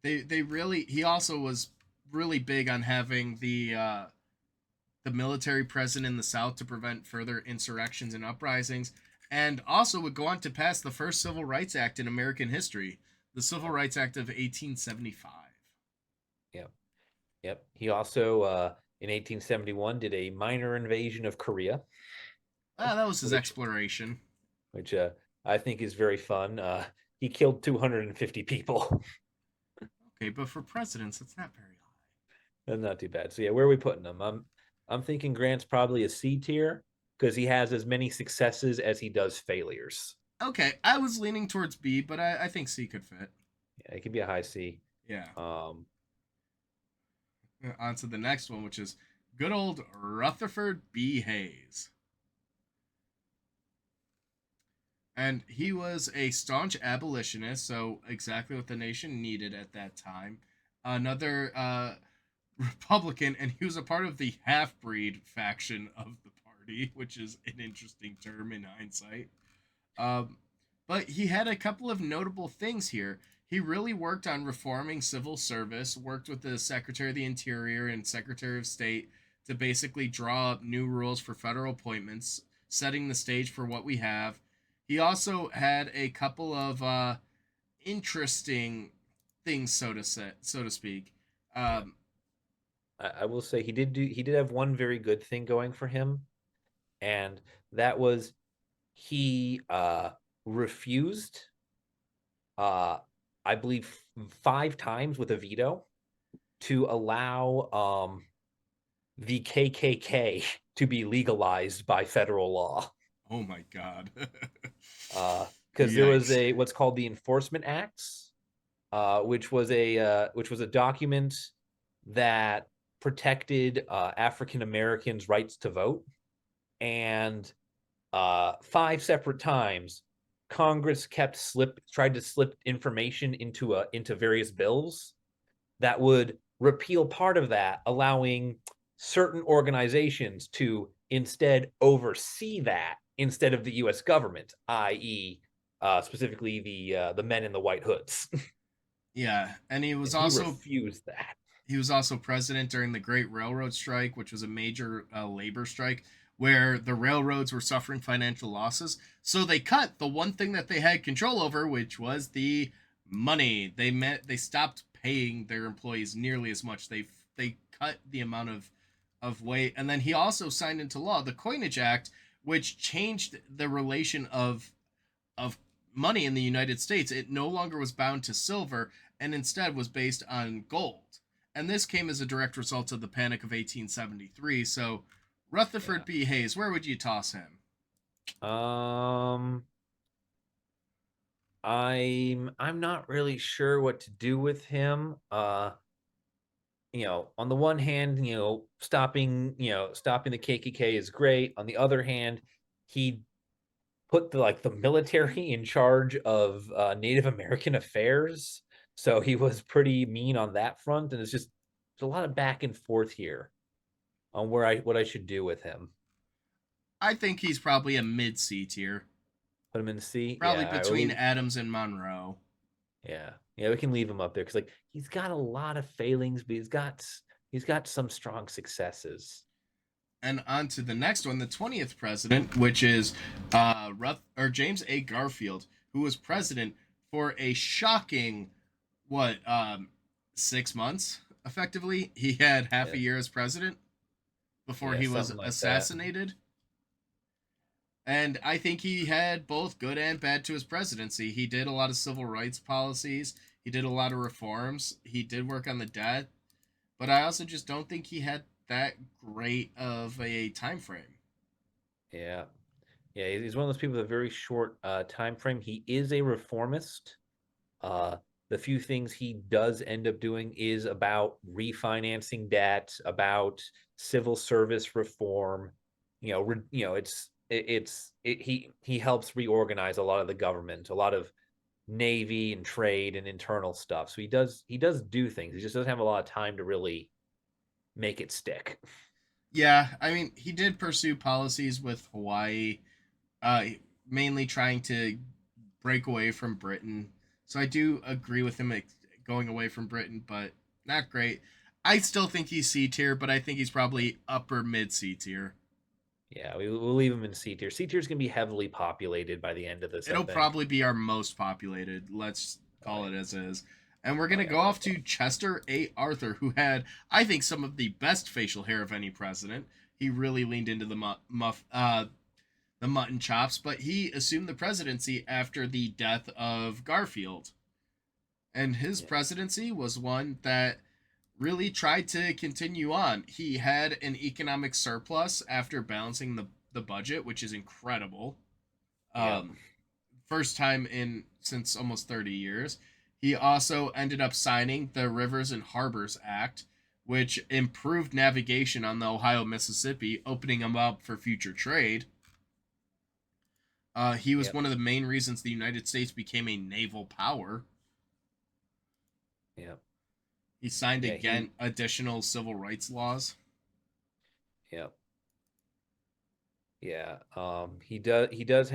they really, he also was really big on having the military present in the South to prevent further insurrections and uprisings, and also would go on to pass the first Civil Rights Act in American history, the Civil Rights Act of 1875. Yep. Yep. He also, in 1871, did a minor invasion of Korea, Ah, that was his which exploration. which I think is very fun. He killed 250 people. Okay, but for presidents, that's not very high. That's not too bad. So yeah, where are we putting him? I'm thinking Grant's probably a C tier because he has as many successes as he does failures. Okay, I was leaning towards B, but I think C could fit. Yeah, he could be a high C. Yeah. Um, On to the next one, which is good old Rutherford B. Hayes. And he was a staunch abolitionist, so exactly what the nation needed at that time. Another Republican, and he was a part of the half breed faction of the party, which is an interesting term in hindsight. Um, but he had a couple of notable things here. He really worked on reforming civil service, worked with the Secretary of the Interior and Secretary of State to basically draw up new rules for federal appointments, setting the stage for what we have. He also had a couple of interesting things, so to speak. Um, I will say he did have one very good thing going for him, and that was he refused uh I believe 5 times with a veto to allow the KKK to be legalized by federal law. oh my God. Because there was Yikes. a what's called the Enforcement Acts, which was a document that protected African Americans' rights to vote, and 5 separate times Congress tried to slip information into various bills that would repeal part of that, allowing certain organizations to instead oversee that instead of the U.S. government, i.e., specifically the men in the white hoods. Yeah, and And he refused that. he was also president during the Great Railroad Strike, which was a major labor strike where the railroads were suffering financial losses. So they cut the one thing that they had control over, which was the money. They stopped paying their employees nearly as much. They cut the amount of weight, and then he also signed into law the Coinage Act, which changed the relation of money in the United States. It no longer was bound to silver and instead was based on gold. And this came as a direct result of the Panic of 1873. So, Rutherford Yeah. B. Hayes, where would you toss him? Um, I'm not really sure what to do with him. On the one hand, stopping the KKK is great. On the other hand, he put the military in charge of Native American affairs, so he was pretty mean on that front, and there's a lot of back and forth here on what I should do with him. I think he's probably a mid C tier, Put him in C. probably between Adams and Monroe. Yeah, we can leave him up there because he's got a lot of failings, but he's got some strong successes. And on to the next one, the 20th president, which is James A. Garfield, who was president for a shocking, what, 6 months, effectively. He had half a Yeah, year as president before yeah, he was something like that. assassinated. And I think he had both good and bad to his presidency. He did a lot of civil rights policies. He did a lot of reforms. He did work on the debt, but I also just don't think he had that great of a time frame. Yeah. Yeah, he's one of those people with a very short time frame. He is a reformist. Uh, the few things he does end up doing is about refinancing debt, about civil service reform. He helps reorganize a lot of the government, a lot of navy and trade and internal stuff. So he does do things. He just doesn't have a lot of time to really make it stick. Yeah, I mean, he did pursue policies with Hawaii, uh, mainly trying to break away from Britain. So I do agree with him going away from Britain, but not great. I still think he's C tier, but I think he's probably upper mid C tier. Yeah, we'll leave him in C tier. C tier is going to be heavily populated by the end of this, I It'll think. probably be our most populated. Let's Oh call yeah, it as is. And we're oh gonna yeah, go by off far. to Chester A. Arthur, who had, I think, some of the best facial hair of any president. He really leaned into the mutton chops, but he assumed the presidency after the death of Garfield. And his Yeah, presidency was one that really tried to continue on. He had an economic surplus after balancing the budget, which is incredible. yeah, Um, First time in since almost 30 years. He also ended up signing the Rivers and Harbors Act, which improved navigation on the Ohio Mississippi, opening them up for future trade. He was yeah, one of the main reasons the United States became a naval power. yeah, He signed yeah. again additional civil rights laws. Yeah, yeah. He does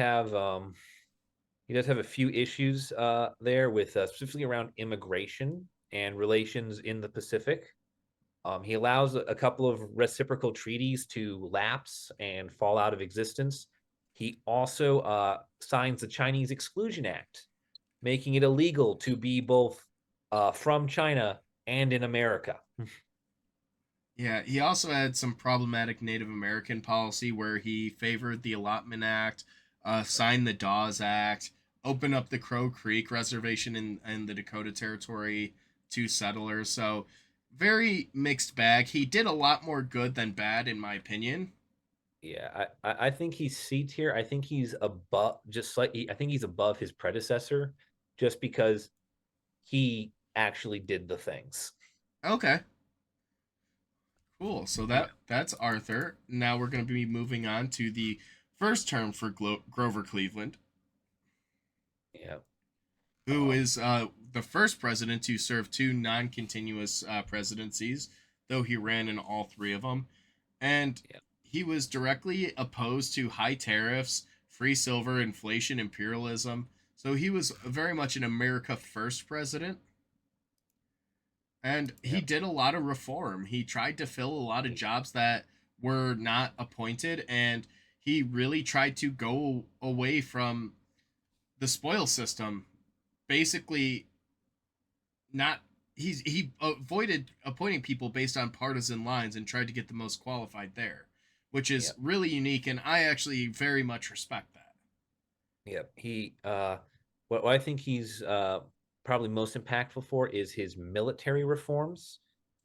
have a few issues there with specifically around immigration and relations in the Pacific. He allows a couple of reciprocal treaties to lapse and fall out of existence. He also signs the Chinese Exclusion Act, making it illegal to be both from China and in America. Yeah, he also had some problematic Native American policy where he favored the Allotment Act, signed the Dawes Act, opened up the Crow Creek Reservation in the Dakota Territory to settlers. So, very mixed bag. He did a lot more good than bad, in my opinion. Yeah, I think he's C tier. I think he's above, just slightly. I think he's above his predecessor, just because he actually did the things. Okay, cool. So Yeah, that's Arthur. Now we're going to be moving on to the first term for Grover Cleveland, yeah, who um, is the first president to serve two non-continuous presidencies, though he ran in all three of them, and yeah, he was directly opposed to high tariffs, free silver, inflation, imperialism. So he was very much an America First president, and he yeah. did a lot of reform. He tried to fill a lot of He, jobs that were not appointed, and he really tried to go away from the spoil system, basically not he avoided appointing people based on partisan lines and tried to get the most qualified there, which yeah, is really unique, and I actually very much respect that. yeah. What I think he's probably most impactful for is his military reforms.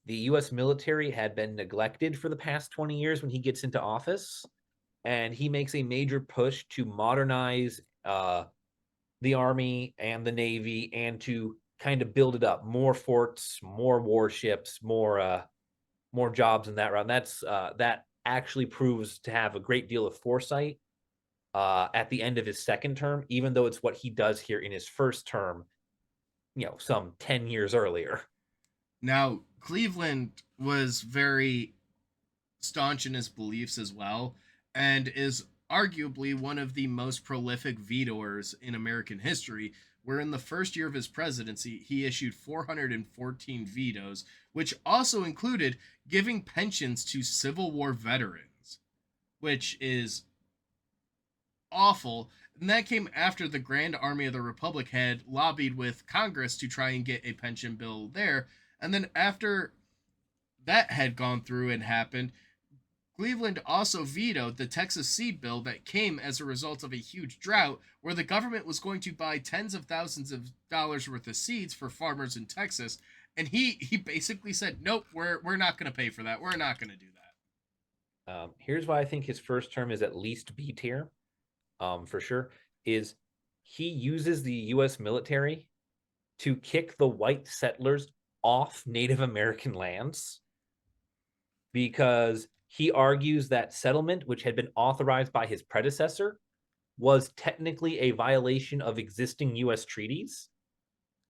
The U.S. military had been neglected for the past 20 years when he gets into office, and he makes a major push to modernize the army and the navy and to kind of build it up, more forts, more warships, more jobs in that round. That actually proves to have a great deal of foresight at the end of his second term, even though it's what he does here in his first term, some 10 years earlier. Now, Cleveland was very staunch in his beliefs as well, and is arguably one of the most prolific vetoers in American history. Where in the first year of his presidency, he issued 414 vetoes, which also included giving pensions to Civil War veterans, which is awful. And that came after the Grand Army of the Republic had lobbied with Congress to try and get a pension bill there. And then after that had gone through and happened, Cleveland also vetoed the Texas seed bill that came as a result of a huge drought, where the government was going to buy tens of thousands of dollars worth of seeds for farmers in Texas. And he basically said, nope, we're not going to pay for that. We're not going to do that. Here's why I think his first term is at least B tier, for sure, is he uses the U.S. military to kick the white settlers off Native American lands because he argues that settlement, which had been authorized by his predecessor, was technically a violation of existing U.S. treaties.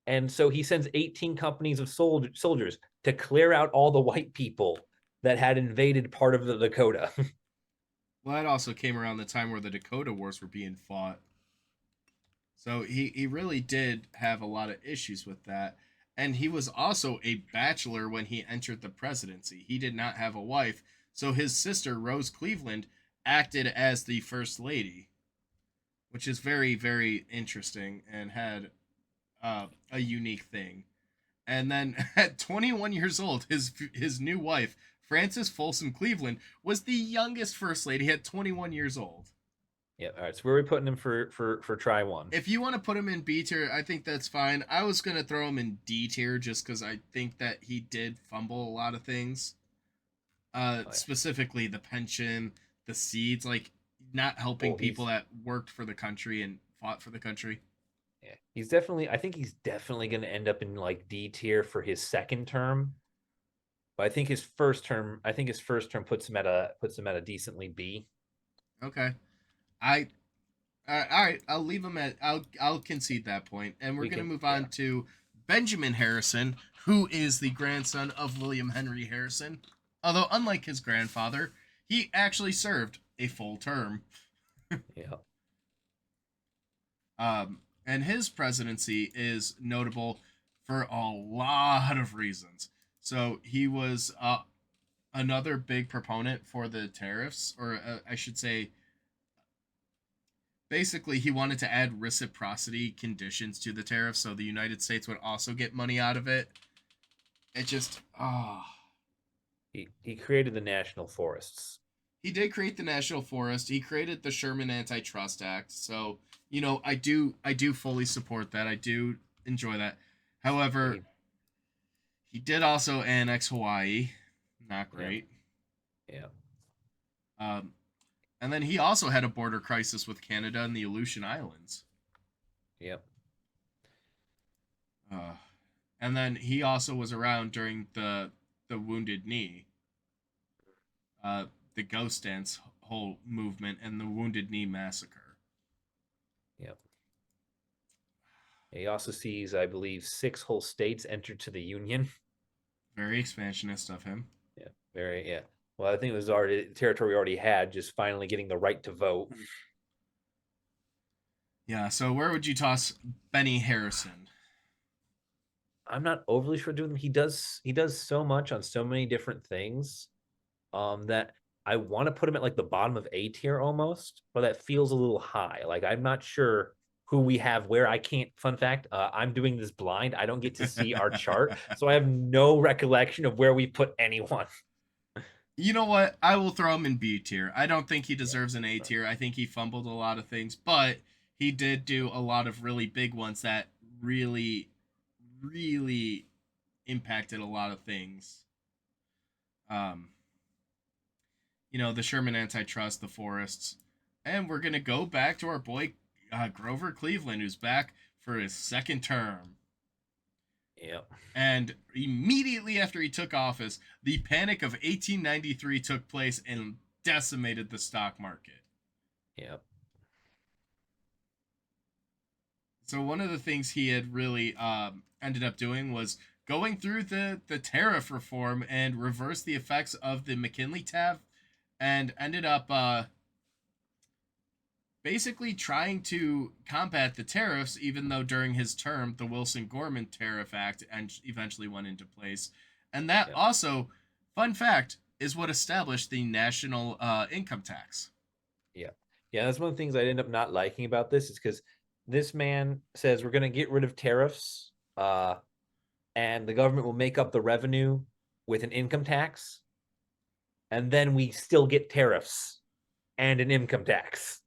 And so he sends 18 companies of soldiers to clear out all the white people that had invaded part of the Dakota. Well, that also came around the time where the Dakota Wars were being fought. So he really did have a lot of issues with that. And he was also a bachelor when he entered the presidency. He did not have a wife. So his sister, Rose Cleveland, acted as the first lady, which is very, very interesting and had a unique thing. And then at 21 years old, his new wife, Frances Folsom Cleveland, was the youngest first lady at 21 years old. Yeah, all right. So where are we putting him for try one? If you want to put him in B tier, I think that's fine. I was gonna throw him in D tier just because I think that he did fumble a lot of things. Specifically the pension, the seeds, like not helping people that worked for the country and fought for the country. Yeah, he's definitely. I think he's definitely going to end up in like D tier for his second term. But I think his first term. I think his first term puts him at a decently B. Okay, I. All right, I'll leave him at. I'll concede that point, and we're gonna move on to Benjamin Harrison, who is the grandson of William Henry Harrison. Although, unlike his grandfather, he actually served a full term. Yeah. And his presidency is notable for a lot of reasons. So he was another big proponent for the tariffs, or I should say, basically, he wanted to add reciprocity conditions to the tariffs so the United States would also get money out of it. It just, He created the national forests. He did create the national forest. He created the Sherman Antitrust Act. So, you know, I do fully support that. I do enjoy that. However, he did also annex Hawaii. Not great. Yeah. And then he also had a border crisis with Canada and the Aleutian Islands. Yep. And then he also was around during the Wounded Knee, the Ghost Dance whole movement, and the Wounded Knee massacre. Yep. He also sees, I believe, 6 whole states entered to the Union. Very expansionist of him. Yeah. Very. Yeah. Well, I think it was already territory we already had, just finally getting the right to vote. Yeah. So where would you toss Benny Harrison? I'm not overly sure doing. He does so much on so many different things, that I want to put him at like the bottom of A tier almost, but that feels a little high. Like I'm not sure who we have where. I can't. Fun fact: I'm doing this blind. I don't get to see our chart, so I have no recollection of where we put anyone. You know what? I will throw him in B tier. I don't think he deserves an A tier. I think he fumbled a lot of things, but he did do a lot of really big ones that really, really impacted a lot of things. You know, the Sherman Antitrust, the forests. And we're going to go back to our boy Grover Cleveland, who's back for his second term. Yep. And immediately after he took office, the Panic of 1893 took place and decimated the stock market. Yep. So one of the things he had really ended up doing was going through the tariff reform and reverse the effects of the McKinley tariff, and ended up basically trying to combat the tariffs, even though during his term, the Wilson-Gorman Tariff Act eventually went into place. And that also, fun fact, is what established the national income tax. Yeah. Yeah, that's one of the things I end up not liking about this, is because this man says we're going to get rid of tariffs, and the government will make up the revenue with an income tax. and then we still get tariffs and an income tax.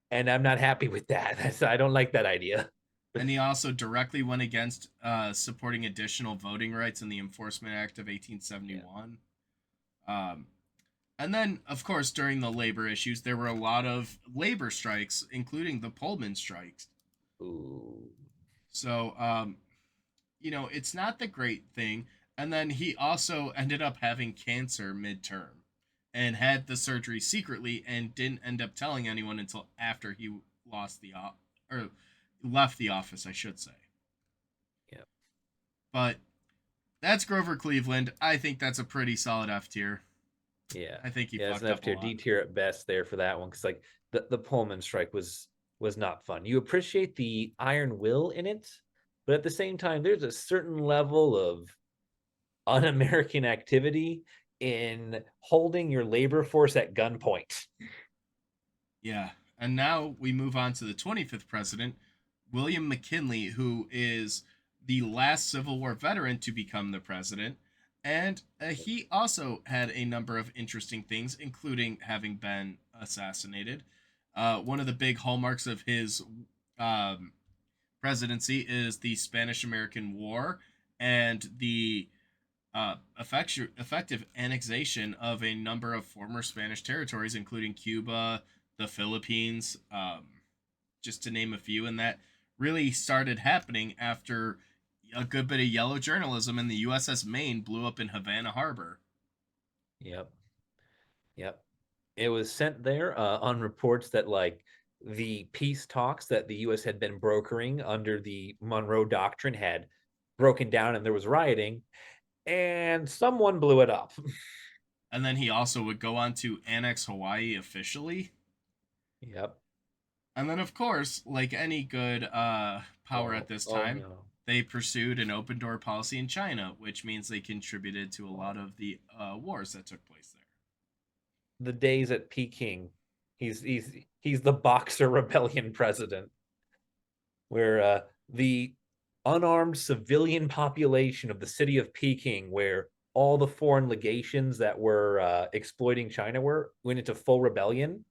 And I'm not happy with that. I don't like that idea. And he also directly went against supporting additional voting rights in the Enforcement Act of 1871. Um, and then, of course, during the labor issues, there were a lot of labor strikes, including the Pullman strikes. Ooh. So, it's not the great thing. And then he also ended up having cancer midterm and had the surgery secretly and didn't end up telling anyone until after he lost the or left the office, I should say. Yeah. But that's Grover Cleveland. I think that's a pretty solid F tier. Yeah. I think he it's fucked an up F tier, a lot. D tier at best there for that one, because like the Pullman strike was not fun. You appreciate the iron will in it, but at the same time, there's a certain level of un-American activity in holding your labor force at gunpoint. Yeah. And now we move on to the 25th president, William McKinley, who is the last Civil War veteran to become the president. And he also had a number of interesting things, including having been assassinated. One of the big hallmarks of his um, presidency is the Spanish American War and the effective annexation of a number of former Spanish territories, including Cuba, the Philippines, just to name a few. And that really started happening after a good bit of yellow journalism and the USS Maine blew up in Havana Harbor. Yep. Yep. It was sent there on reports that like the peace talks that the U.S. had been brokering under the Monroe Doctrine had broken down and there was rioting, and someone blew it up. And then he also would go on to annex Hawaii officially. Yep. And then, of course, like any good power at this Oh time, no. they pursued an open door policy in China, which means they contributed to a lot of the wars that took place there. The days at Peking. He's the Boxer Rebellion president, where the unarmed civilian population of the city of Peking, where all the foreign legations that were exploiting China went into full rebellion,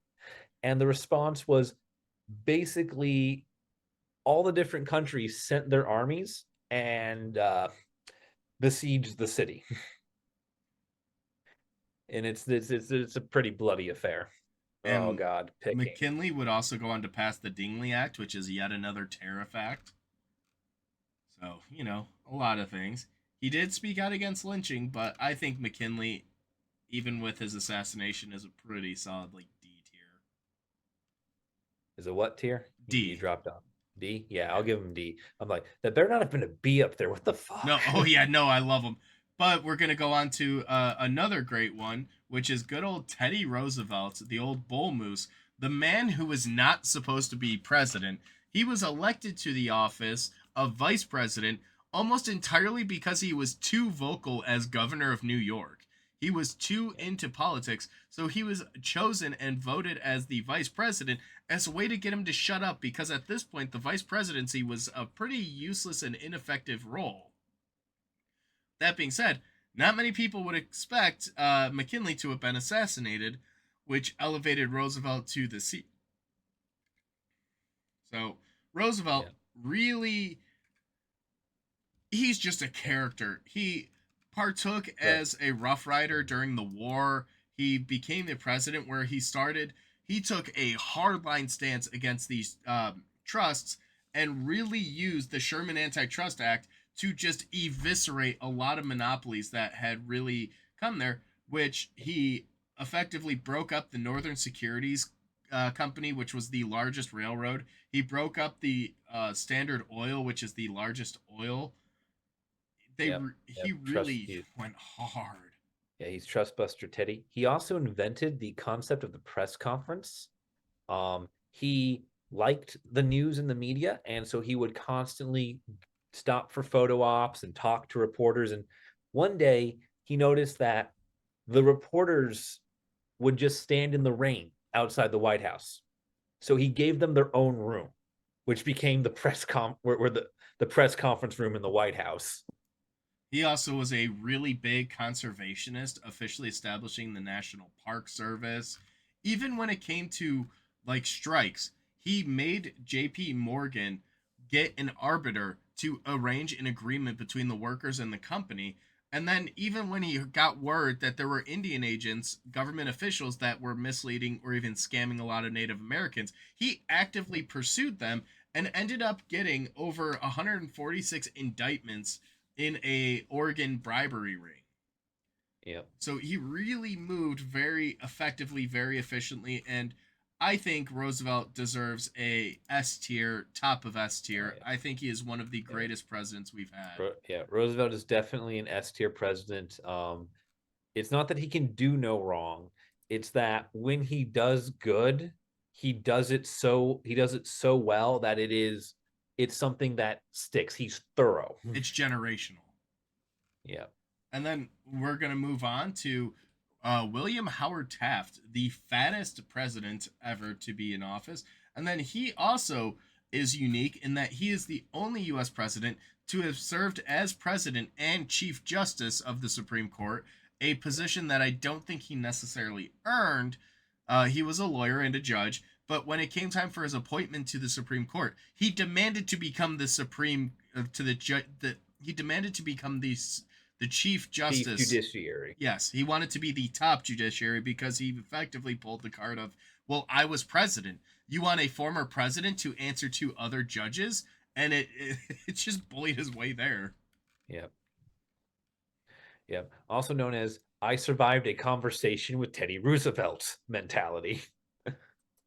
and the response was basically all the different countries sent their armies and besieged the city. And it's a pretty bloody affair. Oh And God, Peking. McKinley would also go on to pass the Dingley Act, which is yet another tariff act. So, a lot of things. He did speak out against lynching, but I think McKinley, even with his assassination, is a pretty solid like D tier. Is it what tier? D. You dropped on D? Yeah, I'll give him D. I'm like, that better not have been a B up there. What the fuck? No, oh yeah, no, I love him. But we're gonna go on to another great one, which is good old Teddy Roosevelt, the old bull moose, the man who was not supposed to be president. He was elected to the office of vice president almost entirely because he was too vocal as governor of New York. He was too into politics, so he was chosen and voted as the vice president as a way to get him to shut up because at this point the vice presidency was a pretty useless and ineffective role. That being said, not many people would expect McKinley to have been assassinated, which elevated Roosevelt to the seat. So Roosevelt really, he's just a character. He partook as a Rough Rider during the war. He became the president where he started. He took a hardline stance against these trusts and really used the Sherman Antitrust Act to just eviscerate a lot of monopolies that had really come there, which he effectively broke up the Northern Securities Company, which was the largest railroad. He broke up the Standard Oil, which is the largest oil. He really went hard. Yeah, he's Trustbuster Teddy. He also invented the concept of the press conference. He liked the news and the media, and so he would constantly stop for photo ops and talk to reporters. And one day he noticed that the reporters would just stand in the rain outside the White House. So he gave them their own room, which became the press the press conference room in the White House. He also was a really big conservationist, officially establishing the National Park Service. Even when it came to like strikes, he made JP Morgan get an arbiter to arrange an agreement between the workers and the company. And then, even when he got word that there were Indian agents, government officials that were misleading or even scamming a lot of Native Americans, he actively pursued them and ended up getting over 146 indictments in a Oregon bribery ring. Yeah. So he really moved very effectively, very efficiently, and I think Roosevelt deserves a S tier, top of S Oh tier. yeah. I think he is one of the Yeah. greatest presidents we've had. Yeah. Roosevelt is definitely an S tier president. It's not that he can do no wrong. It's that when he does good, he does it so well that it's something that sticks. He's thorough. It's generational. Yeah. And then we're going to move on to William Howard Taft, the fattest president ever to be in office. And then he also is unique in that he is the only U.S. president to have served as president and chief justice of the Supreme Court, a position that I don't think he necessarily earned. He was a lawyer and a judge, but when it came time for his appointment to the Supreme Court, he demanded to become the Supreme to the judge. He demanded to become the chief Chief justice. judiciary. Yes, he wanted to be the top judiciary because he effectively pulled the card of, well, I was president. You want a former president to answer to other judges, and it just bullied his way there. Yeah. Yeah. Also known as I survived a conversation with Teddy Roosevelt mentality.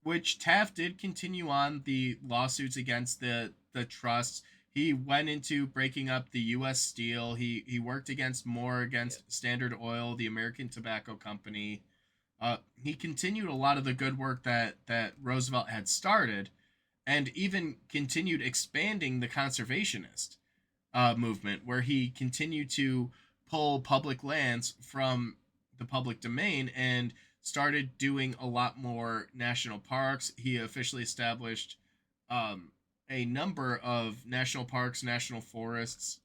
Which Taft did continue on the lawsuits against the trusts. He went into breaking up the U.S. Steel. He worked against more Yeah. against Standard Oil, the American Tobacco Company. He continued a lot of the good work that Roosevelt had started, and even continued expanding the conservationist movement, where he continued to pull public lands from the public domain and started doing a lot more national parks. He officially established a number of national parks, national forests,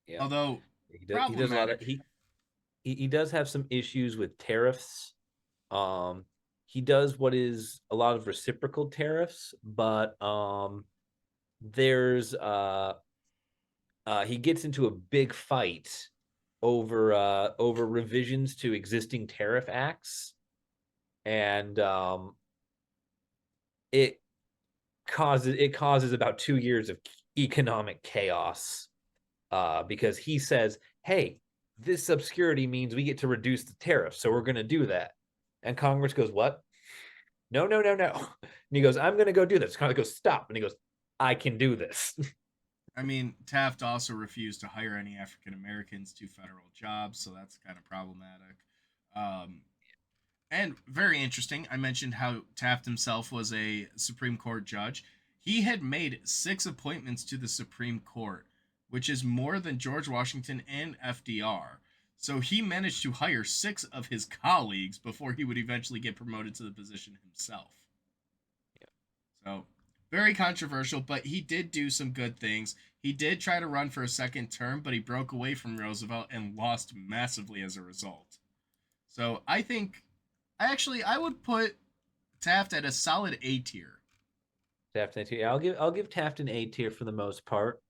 Yeah. although He does a lot of problematic. he does have some issues with tariffs. Um, he does what is a lot of reciprocal tariffs, but there's he gets into a big fight over revisions to existing tariff acts, and it causes about 2 years of economic chaos because he says, "Hey, this obscurity means we get to reduce the tariff, so we're going to do that." And Congress goes, "What? No, no, no, no." And he goes, "I'm going to go do this." Congress goes, "Stop." And he goes, "I can do this." I mean, Taft also refused to hire any African Americans to federal jobs, so that's kind of problematic. Um, And very interesting, I mentioned how Taft himself was a Supreme Court judge. He had made 6 appointments to the Supreme Court, which is more than George Washington and FDR. So he managed to hire 6 of his colleagues before he would eventually get promoted to the position himself. So very controversial, but he did do some good things. He did try to run for a second term, but he broke away from Roosevelt and lost massively as a result. So I would put Taft at a solid A tier. Taft A tier. I'll give Taft an A tier for the most part.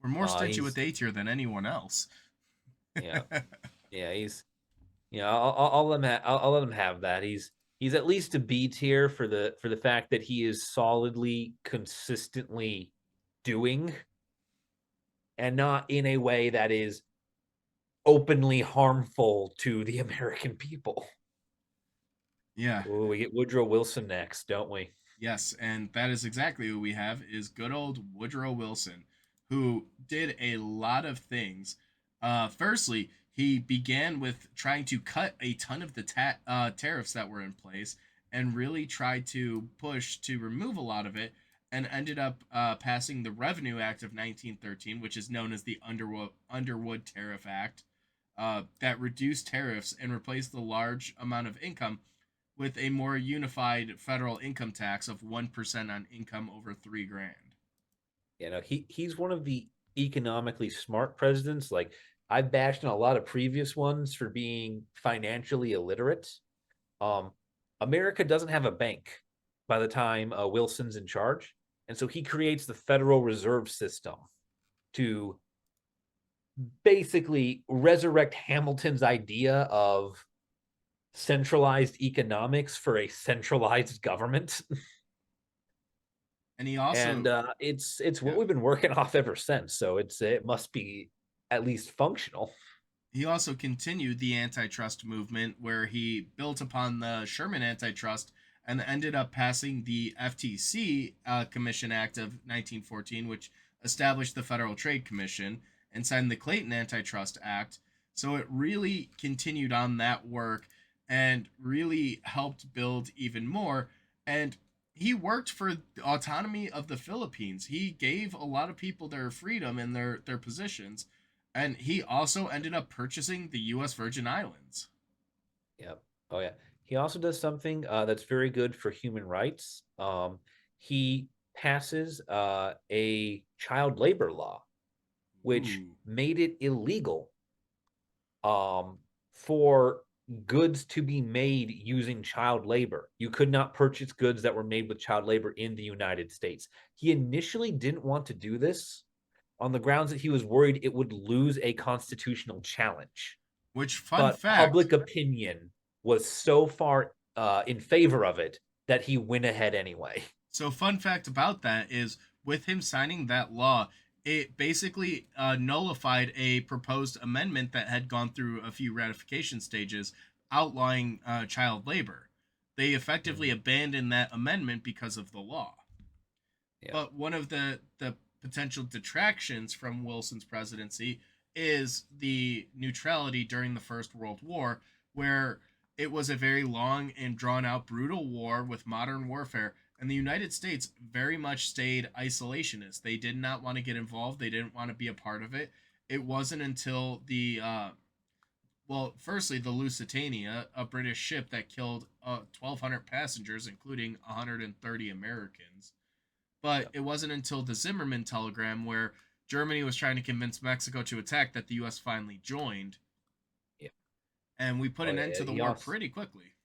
We're more stingy with He's A tier than anyone else. yeah yeah he's I'll let him I'll let him have that. He's at least a B tier for the fact that he is solidly consistently doing, and not in a way that is openly harmful to the American people. Yeah. Ooh, we get Woodrow Wilson next, don't we? Yes, and that is exactly who we have is good old Woodrow Wilson, who did a lot of things. Firstly, he began with trying to cut a ton of the tariffs that were in place and really tried to push to remove a lot of it, and ended up passing the Revenue Act of 1913, which is known as the Underwood Tariff Act, that reduced tariffs and replaced the large amount of income with a more unified federal income tax of 1% on income over 3 grand. He's one of the economically smart presidents. Like I've bashed on a lot of previous ones for being financially illiterate. Um, America doesn't have a bank by the time Wilson's in charge, and so he creates the Federal Reserve System to basically resurrect Hamilton's idea of centralized economics for a centralized government. And he And also, it's what yeah, we've been working off ever since. So it must be at least functional. he also continued the antitrust movement where he built upon the Sherman antitrust and ended up passing the FTC Commission Act of 1914, which established the Federal Trade Commission, and signed the Clayton Antitrust Act. So it really continued on that work and really helped build even more. And he worked for the autonomy of the Philippines. He gave a lot of people their freedom and their positions, and he also ended up purchasing the U.S. Virgin Islands. Yep. Oh yeah. He also does something that's very good for human rights. He passes a child labor law, which Ooh. made it illegal for goods to be made using child labor. You could not purchase goods that were made with child labor in the United States. He initially didn't want to do this on the grounds that he was worried it would lose a constitutional challenge. Which, fun But fact, public opinion was so far in favor of it that he went ahead anyway. so fun fact about that is with him signing that law, it basically nullified a proposed amendment that had gone through a few ratification stages outlawing child labor. They effectively Mm, abandoned that amendment because of the law. yeah. But one of the potential detractions from Wilson's presidency is the neutrality during the First World War, where it was a very long and drawn out brutal war with modern warfare, and the United States very much stayed isolationist. They did not want to get involved. They didn't want to be a part of it. It wasn't until the well, firstly, the Lusitania, a British ship that killed 1,200 passengers, including 130 Americans. But Yep. it wasn't until the Zimmerman telegram, where Germany was trying to convince Mexico to attack, that the U.S. finally joined, Yeah. and we put Oh an yeah. end to the He war also pretty quickly.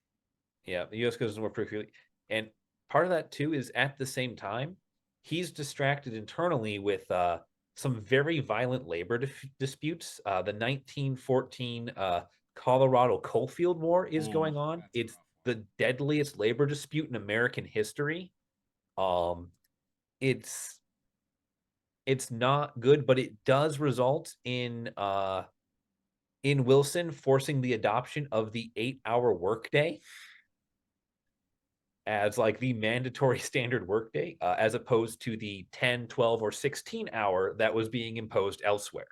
yeah, the US goes more pretty freely. And part of that too is at the same time, he's distracted internally with some very violent labor disputes. The 1914 Colorado Coalfield War is Oh, going on. that's a It's rough the deadliest labor dispute in American history. Um, it's it's not good, but it does result in Wilson forcing the adoption of the 8-hour workday as like the mandatory standard workday, as opposed to the 10, 12, or 16-hour that was being imposed elsewhere.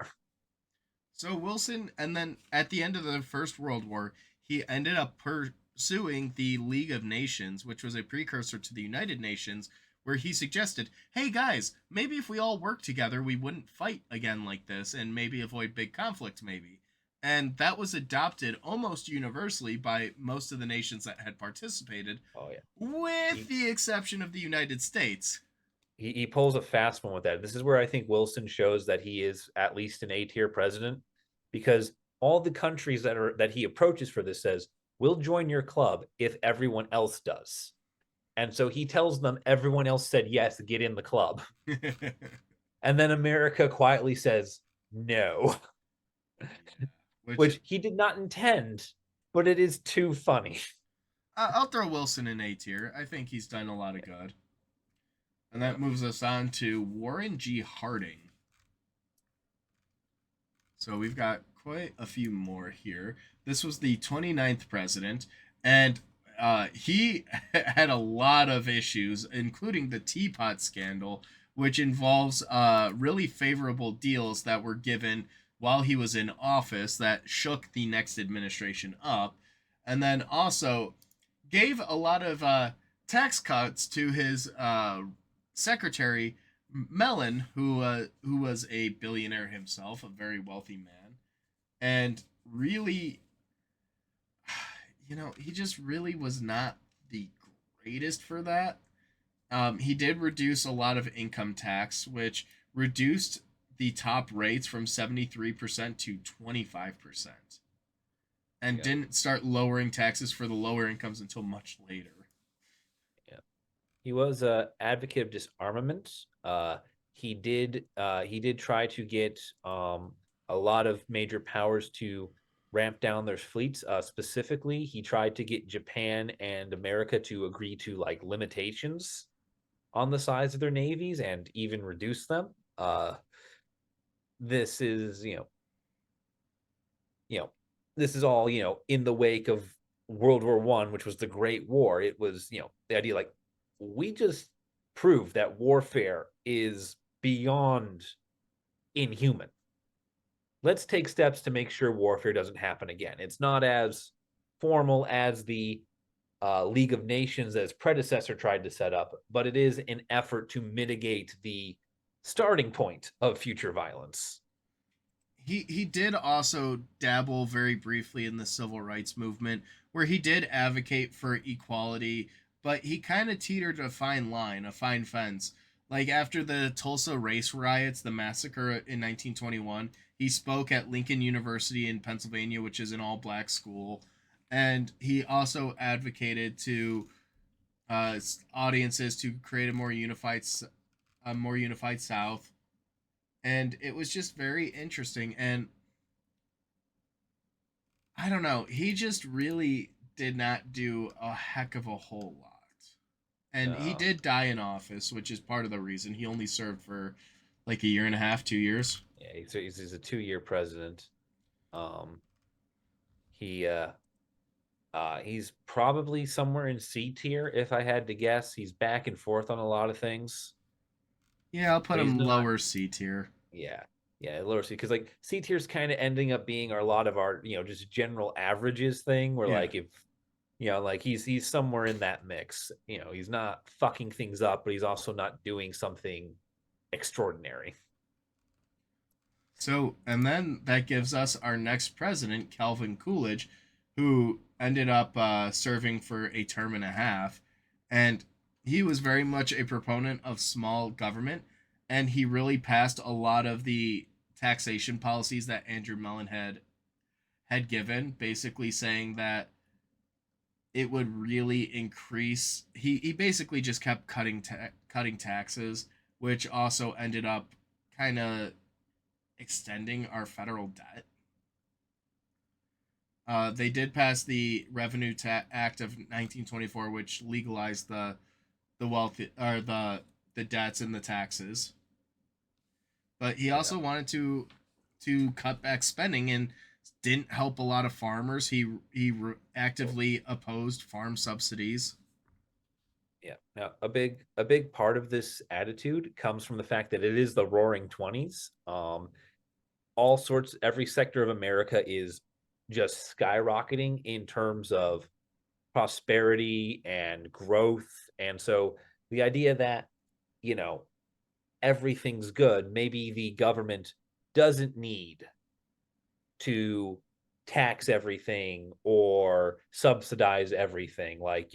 So Wilson, and then at the end of the First World War, he ended up pursuing the League of Nations, which was a precursor to the United Nations, where he suggested, hey guys, maybe if we all work together, we wouldn't fight again like this and maybe avoid big conflict, maybe. And that was adopted almost universally by most of the nations that had participated, Oh yeah. with He, the exception of the United States. he pulls a fast one with that. This is where I think Wilson shows that he is at least an A-tier president, because all the countries that he approaches for this says, we'll join your club if everyone else does. And so he tells them everyone else said yes, get in the club. And then America quietly says no, Yeah. Which, which he did not intend, but it is too funny. I'll throw Wilson in A tier. I think he's done a lot of good. And that moves us on to Warren G. Harding. So we've got quite a few more here. This was the 29th president, and he had a lot of issues, including the teapot scandal, which involves really favorable deals that were given while he was in office that shook the next administration up, and then also gave a lot of tax cuts to his secretary Mellon, who was a billionaire himself, a very wealthy man, and really, he just really was not the greatest for that. He did reduce a lot of income tax, which reduced the top rates from 73% to 25%, and Yeah. didn't start lowering taxes for the lower incomes until much later. Yeah. He was a advocate of disarmament. He did try to get a lot of major powers to ramp down their fleets. Specifically, he tried to get Japan and America to agree to like limitations on the size of their navies and even reduce them. This is you know this is all in the wake of World War One, which was the Great War. It was the idea like we just proved that warfare is beyond inhuman. Let's take steps to make sure warfare doesn't happen again. It's not as formal as the League of Nations as predecessor tried to set up, but it is an effort to mitigate the starting point of future violence. He did also dabble very briefly in the civil rights movement, where he did advocate for equality, but he kind of teetered a fine line, a fine fence. Like after the Tulsa race riots, the massacre in 1921, he spoke at Lincoln University in Pennsylvania, which is an all black school, and he also advocated to audiences to create a more unified South, and it was just very interesting. And I don't know, he just really did not do a heck of a whole lot. And he Uh, did die in office, which is part of the reason he only served for like a year and a half, 2 years. yeah, he's a 2 year president. Um, he he's probably somewhere in C tier if I had to guess. He's back and forth on a lot of things, Yeah, I'll put but he's him not. lower C tier. Yeah, yeah, lower C because like C tier is kind of ending up being a lot of our just general averages thing. Where Yeah. like if like he's somewhere in that mix. He's not fucking things up, but he's also not doing something extraordinary. So, and then that gives us our next president, Calvin Coolidge, who ended up serving for a term and a half. And he was very much a proponent of small government. And he really passed a lot of the taxation policies that Andrew Mellon had given, basically saying that it would really increase. He basically just kept cutting taxes, which also ended up kind of extending our federal debt. They did pass the Act of 1924, which legalized the wealth or the debts and the taxes. But he Yeah, also wanted to cut back spending and didn't help a lot of farmers. He actively opposed farm subsidies. yeah. Now, a big part of this attitude comes from the fact that it is the Roaring Twenties. All sorts, every sector of America is just skyrocketing in terms of prosperity and growth, and so the idea that you know everything's good, maybe the government doesn't need to tax everything or subsidize everything. Like,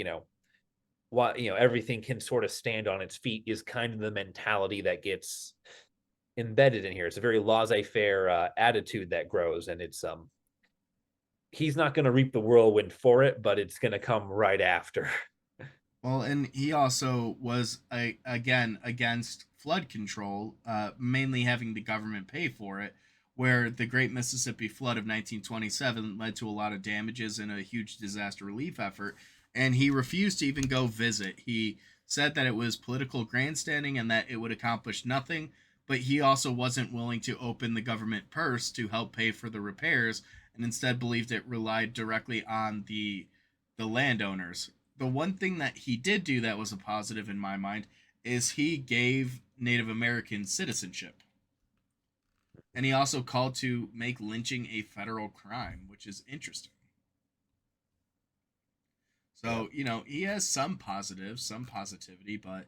what everything can sort of stand on its feet is kind of the mentality that gets embedded in here. It's a very laissez-faire attitude that grows, and it's he's not going to reap the whirlwind for it, but it's going to come right after. Well, and he also was again against flood control, mainly having the government pay for it, where the Great Mississippi Flood of 1927 led to a lot of damages and a huge disaster relief effort. And he refused to even go visit. He said that it was political grandstanding and that it would accomplish nothing. But he also wasn't willing to open the government purse to help pay for the repairs, and instead believed it relied directly on the landowners. The one thing that he did do that was a positive in my mind is he gave Native American citizenship. And he also called to make lynching a federal crime, which is interesting. Yeah, So, he has some positives, some positivity, but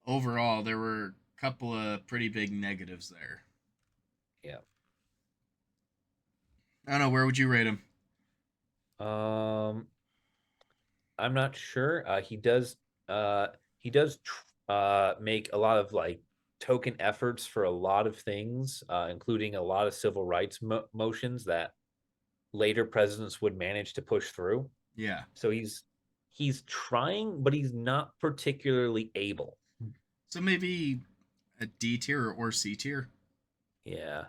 overall, there were a couple of pretty big negatives there. yeah. I don't know, where would you rate him? um I'm not sure. He does make a lot of like token efforts for a lot of things, including a lot of civil rights motions that later presidents would manage to push through. Yeah. So he's trying, but he's not particularly able. So maybe a D tier or C tier. Yeah.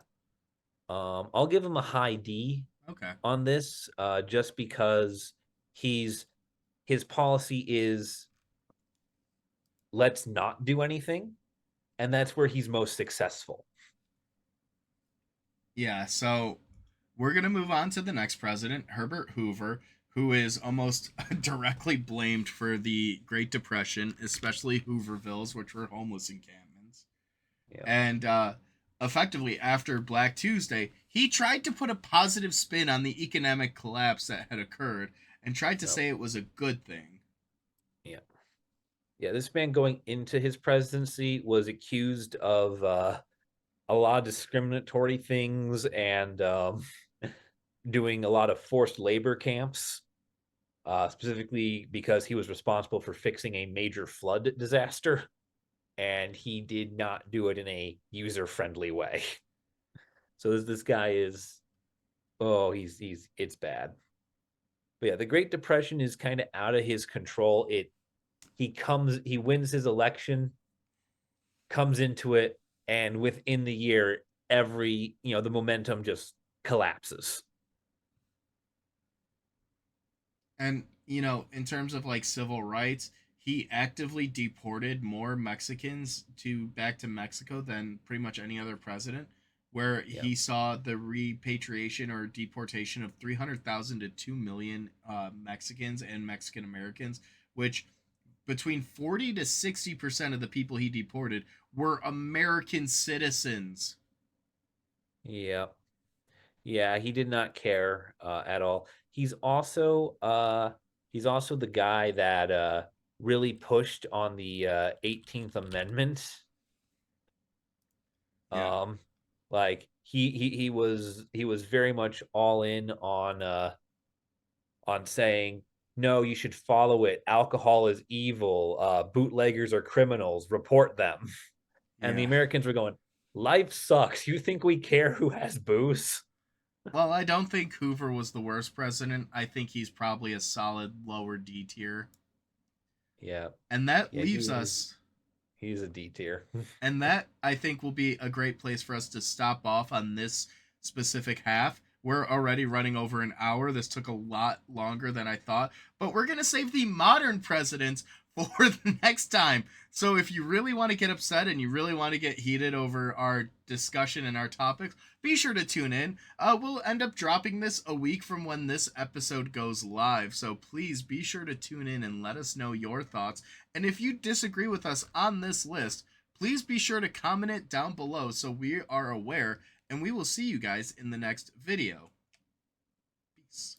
I'll give him a high D Okay. on this, just because he's his policy is let's not do anything, and that's where he's most successful. Yeah. So we're gonna move on to the next president, Herbert Hoover, who is almost directly blamed for the Great Depression, especially Hoovervilles, which were homeless encampments. Yeah. And effectively, after Black Tuesday, he tried to put a positive spin on the economic collapse that had occurred and tried to No. say it was a good thing. Yeah. Yeah, this man going into his presidency was accused of a lot of discriminatory things and doing a lot of forced labor camps, specifically because he was responsible for fixing a major flood disaster, and he did not do it in a user-friendly way. So this guy is, oh, he's it's bad. But yeah, the Great Depression is kind of out of his control. He wins his election, comes into it, and within the year, the momentum just collapses. And, in terms of like civil rights, he actively deported more Mexicans to back to Mexico than pretty much any other president, where Yeah. he saw the repatriation or deportation of 300,000 to 2 million Mexicans and Mexican Americans, which between 40 to 60% of the people he deported were American citizens. Yeah. Yeah, he did not care at all. He's also the guy that really pushed on the 18th Amendment. Yeah. Like he was very much all in on saying no, you should follow it. Alcohol is evil. Bootleggers are criminals. Report them. And the Yeah. Americans were going, life sucks. You think we care who has booze? Well, I don't think Hoover was the worst president. I think he's probably a solid lower D tier. Yeah, And that yeah, leaves us, he's a D tier. and that I think will be a great place for us to stop off on this specific half. We're already running over an hour. This took a lot longer than I thought, but we're going to save the modern presidents for the next time. So if you really want to get upset and you really want to get heated over our discussion and our topics, be sure to tune in. We'll end up dropping this a week from when this episode goes live. So please be sure to tune in and let us know your thoughts. And if you disagree with us on this list, please be sure to comment it down below so we are aware. And we will see you guys in the next video. Peace.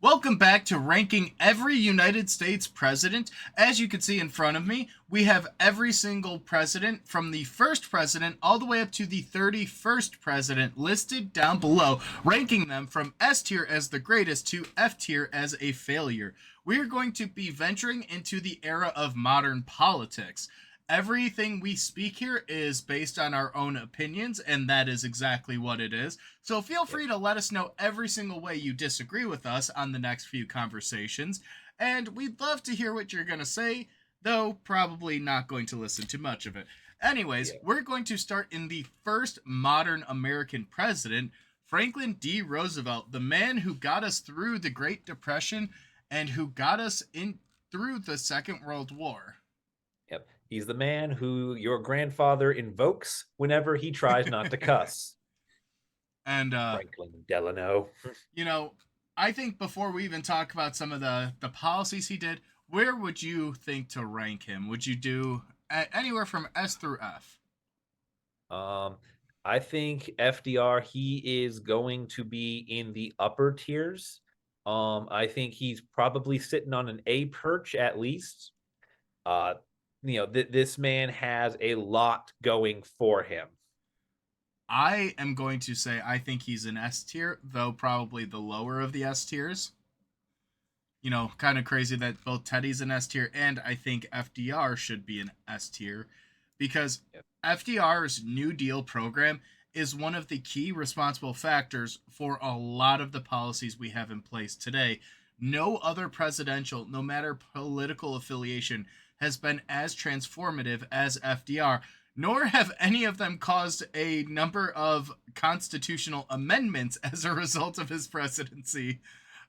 Welcome back to ranking every United States president. As you can see in front of me, we have every single president from the first president all the way up to the 31st president listed down below, ranking them from S tier as the greatest to F tier as a failure. We are going to be venturing into the era of modern politics. Everything we speak here is based on our own opinions, and that is exactly what it is. So feel free to let us know every single way you disagree with us on the next few conversations, and we'd love to hear what you're going to say, though probably not going to listen to much of it. Anyways, we're going to start in the first modern American president, Franklin D. Roosevelt, the man who got us through the Great Depression and who got us in through the Second World War. Yep. He's the man who your grandfather invokes whenever he tries not to cuss. And Franklin Delano. I think before we even talk about some of the policies he did, where would you think to rank him? Would you do anywhere from S through F? I think FDR, he is going to be in the upper tiers. I think he's probably sitting on an A perch at least. This man has a lot going for him. I am going to say I think he's an S tier, though probably the lower of the S tiers. Kind of crazy that both Teddy's an S tier and I think FDR should be an S tier because Yep. FDR's New Deal program is one of the key responsible factors for a lot of the policies we have in place today. No other presidential, no matter political affiliation, has been as transformative as FDR, nor have any of them caused a number of constitutional amendments as a result of his presidency.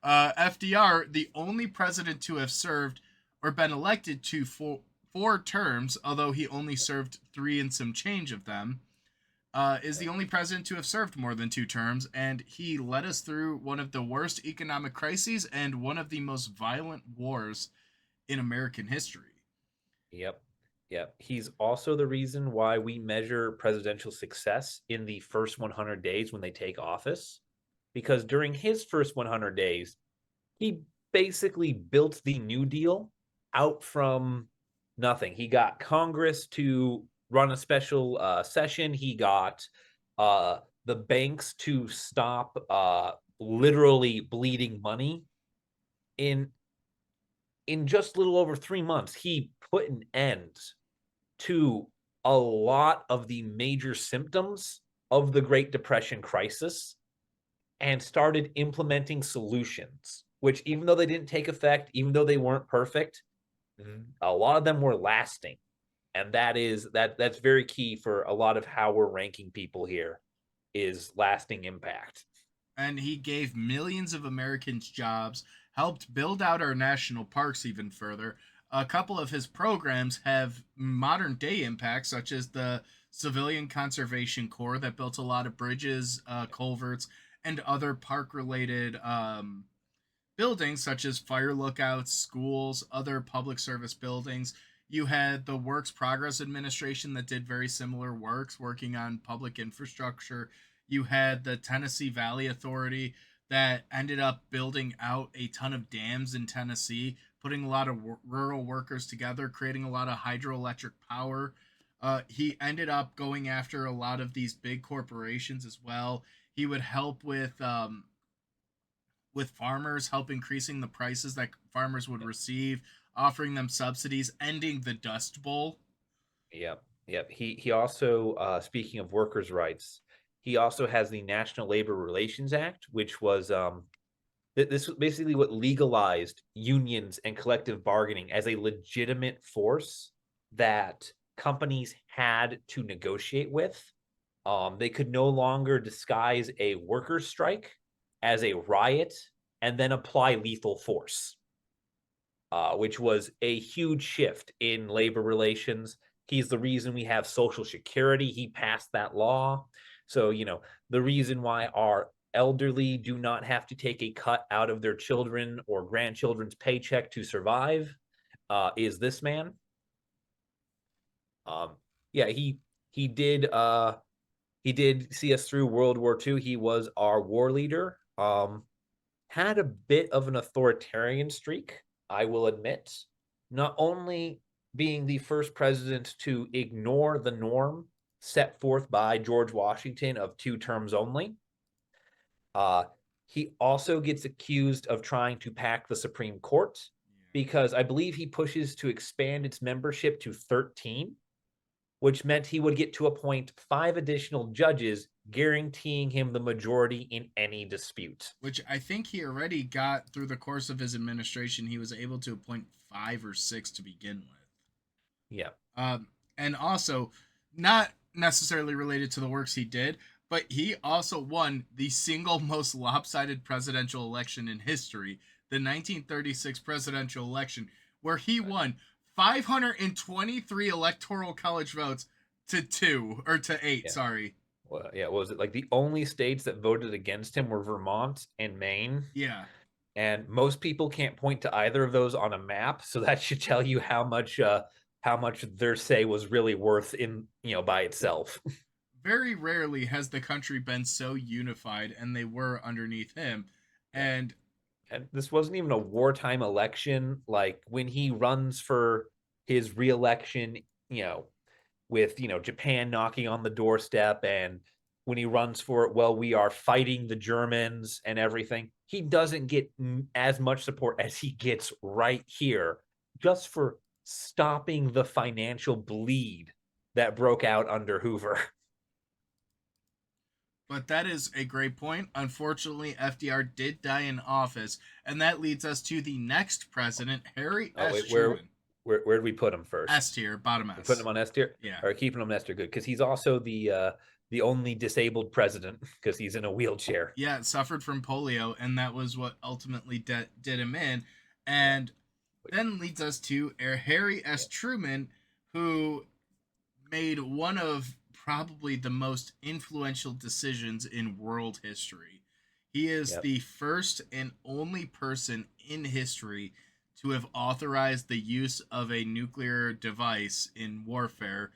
FDR, the only president to have served or been elected to four terms, although he only served three and some change of them, is the only president to have served more than two terms, and he led us through one of the worst economic crises and one of the most violent wars in American history. Yep. Yep. He's also the reason why we measure presidential success in the first 100 days when they take office. Because during his first 100 days, he basically built the New Deal out from nothing. He got Congress to run a special session. He got the banks to stop literally bleeding money in just a little over 3 months. He put an end to a lot of the major symptoms of the Great Depression crisis and started implementing solutions, which, even though they didn't take effect, even though they weren't perfect, a lot of them were lasting. And that's very key for a lot of how we're ranking people here, is lasting impact. And he gave millions of Americans jobs, helped build out our national parks even further. A couple of his programs have modern day impacts, such as the Civilian Conservation Corps that built a lot of bridges, culverts, and other park related buildings, such as fire lookouts, schools, other public service buildings. You had the Works Progress Administration that did very similar works, working on public infrastructure. You had the Tennessee Valley Authority that ended up building out a ton of dams in Tennessee, putting a lot of rural workers together, creating a lot of hydroelectric power. He ended up going after a lot of these big corporations as well. He would help with farmers, help increasing the prices that farmers would receive, offering them subsidies, ending the Dust Bowl. Yep. Yep. He also, speaking of workers' rights, he also has the National Labor Relations Act, which was this was basically what legalized unions and collective bargaining as a legitimate force that companies had to negotiate with. They could no longer disguise a workers' strike as a riot and then apply lethal force, which was a huge shift in labor relations. He's the reason we have Social Security. He passed that law. So, the reason why our elderly do not have to take a cut out of their children or grandchildren's paycheck to survive is this man. Yeah, he did see us through World War II. He was our war leader. Had a bit of an authoritarian streak, I will admit. Not only being the first president to ignore the norm set forth by George Washington of 2 terms only, he also gets accused of trying to pack the Supreme Court, because I believe he pushes to expand its membership to 13, which meant he would get to appoint 5 additional judges, guaranteeing him the majority in any dispute. Which I think he already got through the course of his administration. He was able to appoint 5 or 6 to begin with. Yeah. And also, not necessarily related to the works he did, but he also won the single most lopsided presidential election in history, the 1936 presidential election, where he won 523 electoral college votes to 2 or to 8, Yeah. sorry. Well, yeah, was it like the only states that voted against him were Vermont and Maine? Yeah. And most people can't point to either of those on a map, so that should tell you how much their say was really worth in, by itself. Very rarely has the country been so unified, and they were underneath him. And And this wasn't even a wartime election. Like, when he runs for his reelection, with Japan knocking on the doorstep, and when he runs for it, well, we are fighting the Germans and everything, he doesn't get as much support as he gets right here, just for stopping the financial bleed that broke out under Hoover. But that is a great point. Unfortunately, FDR did die in office, and that leads us to the next president, Harry Oh S. wait, where Truman. where did we put him S first? tier, bottom We're putting S. him on S tier, Yeah. or keeping him on S tier? Good, because he's also the only disabled president because he's in a wheelchair. Yeah, suffered from polio, and that was what ultimately did him in. Yeah. And then leads us to Harry S. Yeah. Truman, who made one of probably the most influential decisions in world history. He is Yep. the first and only person in history to have authorized the use of a nuclear device in warfare,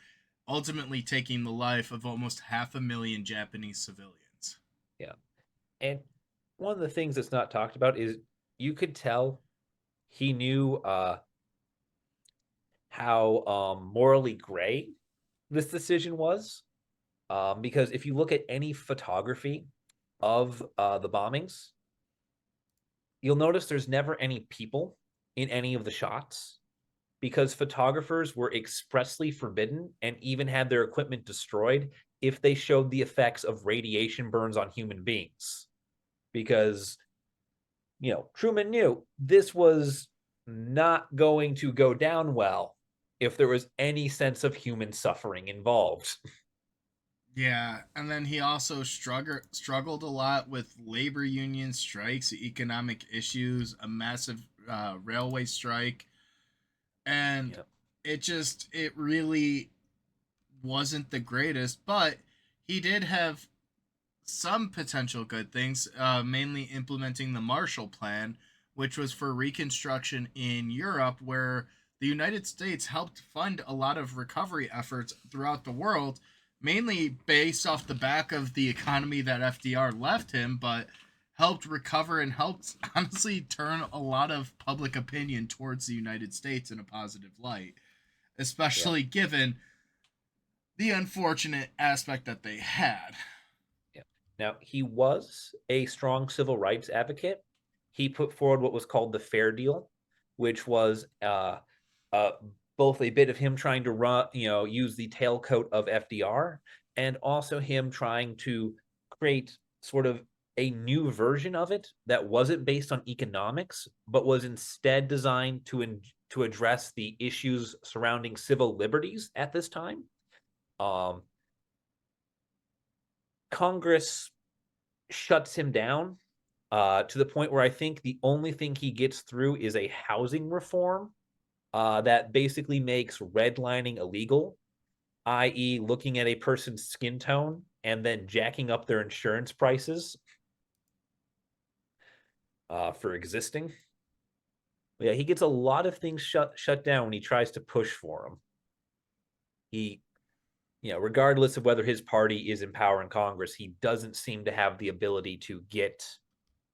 ultimately taking the life of almost 500,000 Japanese civilians. Yeah. And one of the things that's not talked about is you could tell he knew how morally gray this decision was. Because if you look at any photography of the bombings, you'll notice there's never any people in any of the shots because photographers were expressly forbidden and even had their equipment destroyed if they showed the effects of radiation burns on human beings. Because, Truman knew this was not going to go down well if there was any sense of human suffering involved. Yeah, and then he also struggled a lot with labor union strikes, economic issues, a massive railway strike, and Yeah. it really wasn't the greatest. But he did have some potential good things, mainly implementing the Marshall Plan, which was for reconstruction in Europe, where the United States helped fund a lot of recovery efforts throughout the world, mainly based off the back of the economy that FDR left him, but helped recover and helped honestly turn a lot of public opinion towards the United States in a positive light, Yeah. especially given the unfortunate aspect that they had. Yeah. Now, he was a strong civil rights advocate. He put forward what was called the Fair Deal, which was uh, both a bit of him trying to use the tailcoat of FDR, and also him trying to create sort of a new version of it that wasn't based on economics, but was instead designed to address the issues surrounding civil liberties at this time. Um, Congress shuts him down to the point where I think the only thing he gets through is a housing reform that basically makes redlining illegal, i.e., looking at a person's skin tone and then jacking up their insurance prices for existing. Yeah, he gets a lot of things shut down when he tries to push for them. He, regardless of whether his party is in power in Congress, he doesn't seem to have the ability to get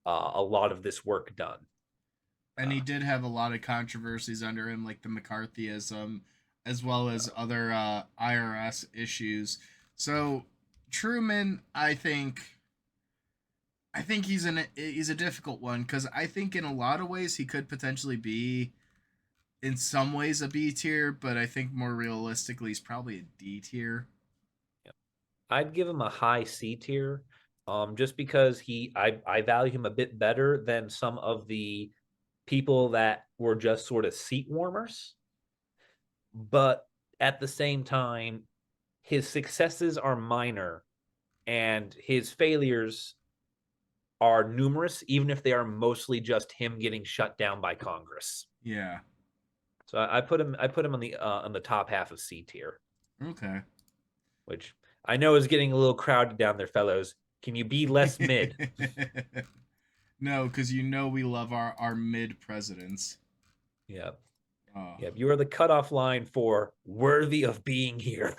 a lot of this work done. And he did have a lot of controversies under him, like the McCarthyism, as well as other IRS issues. So Truman, I think he's a difficult one because I think in a lot of ways he could potentially be in some ways a B tier, but I think more realistically he's probably a D tier. I'd give him a high C tier, just because I value him a bit better than some of the people that were just sort of seat warmers. But at the same time, his successes are minor and his failures are numerous, even if they are mostly just him getting shut down by Congress. Yeah. So I put him on the top half of C tier, Okay. which I know is getting a little crowded down there, fellows. Can you be less mid? No, because we love our mid presidents. Yeah. Oh. Yeah. You are the cutoff line for worthy of being here.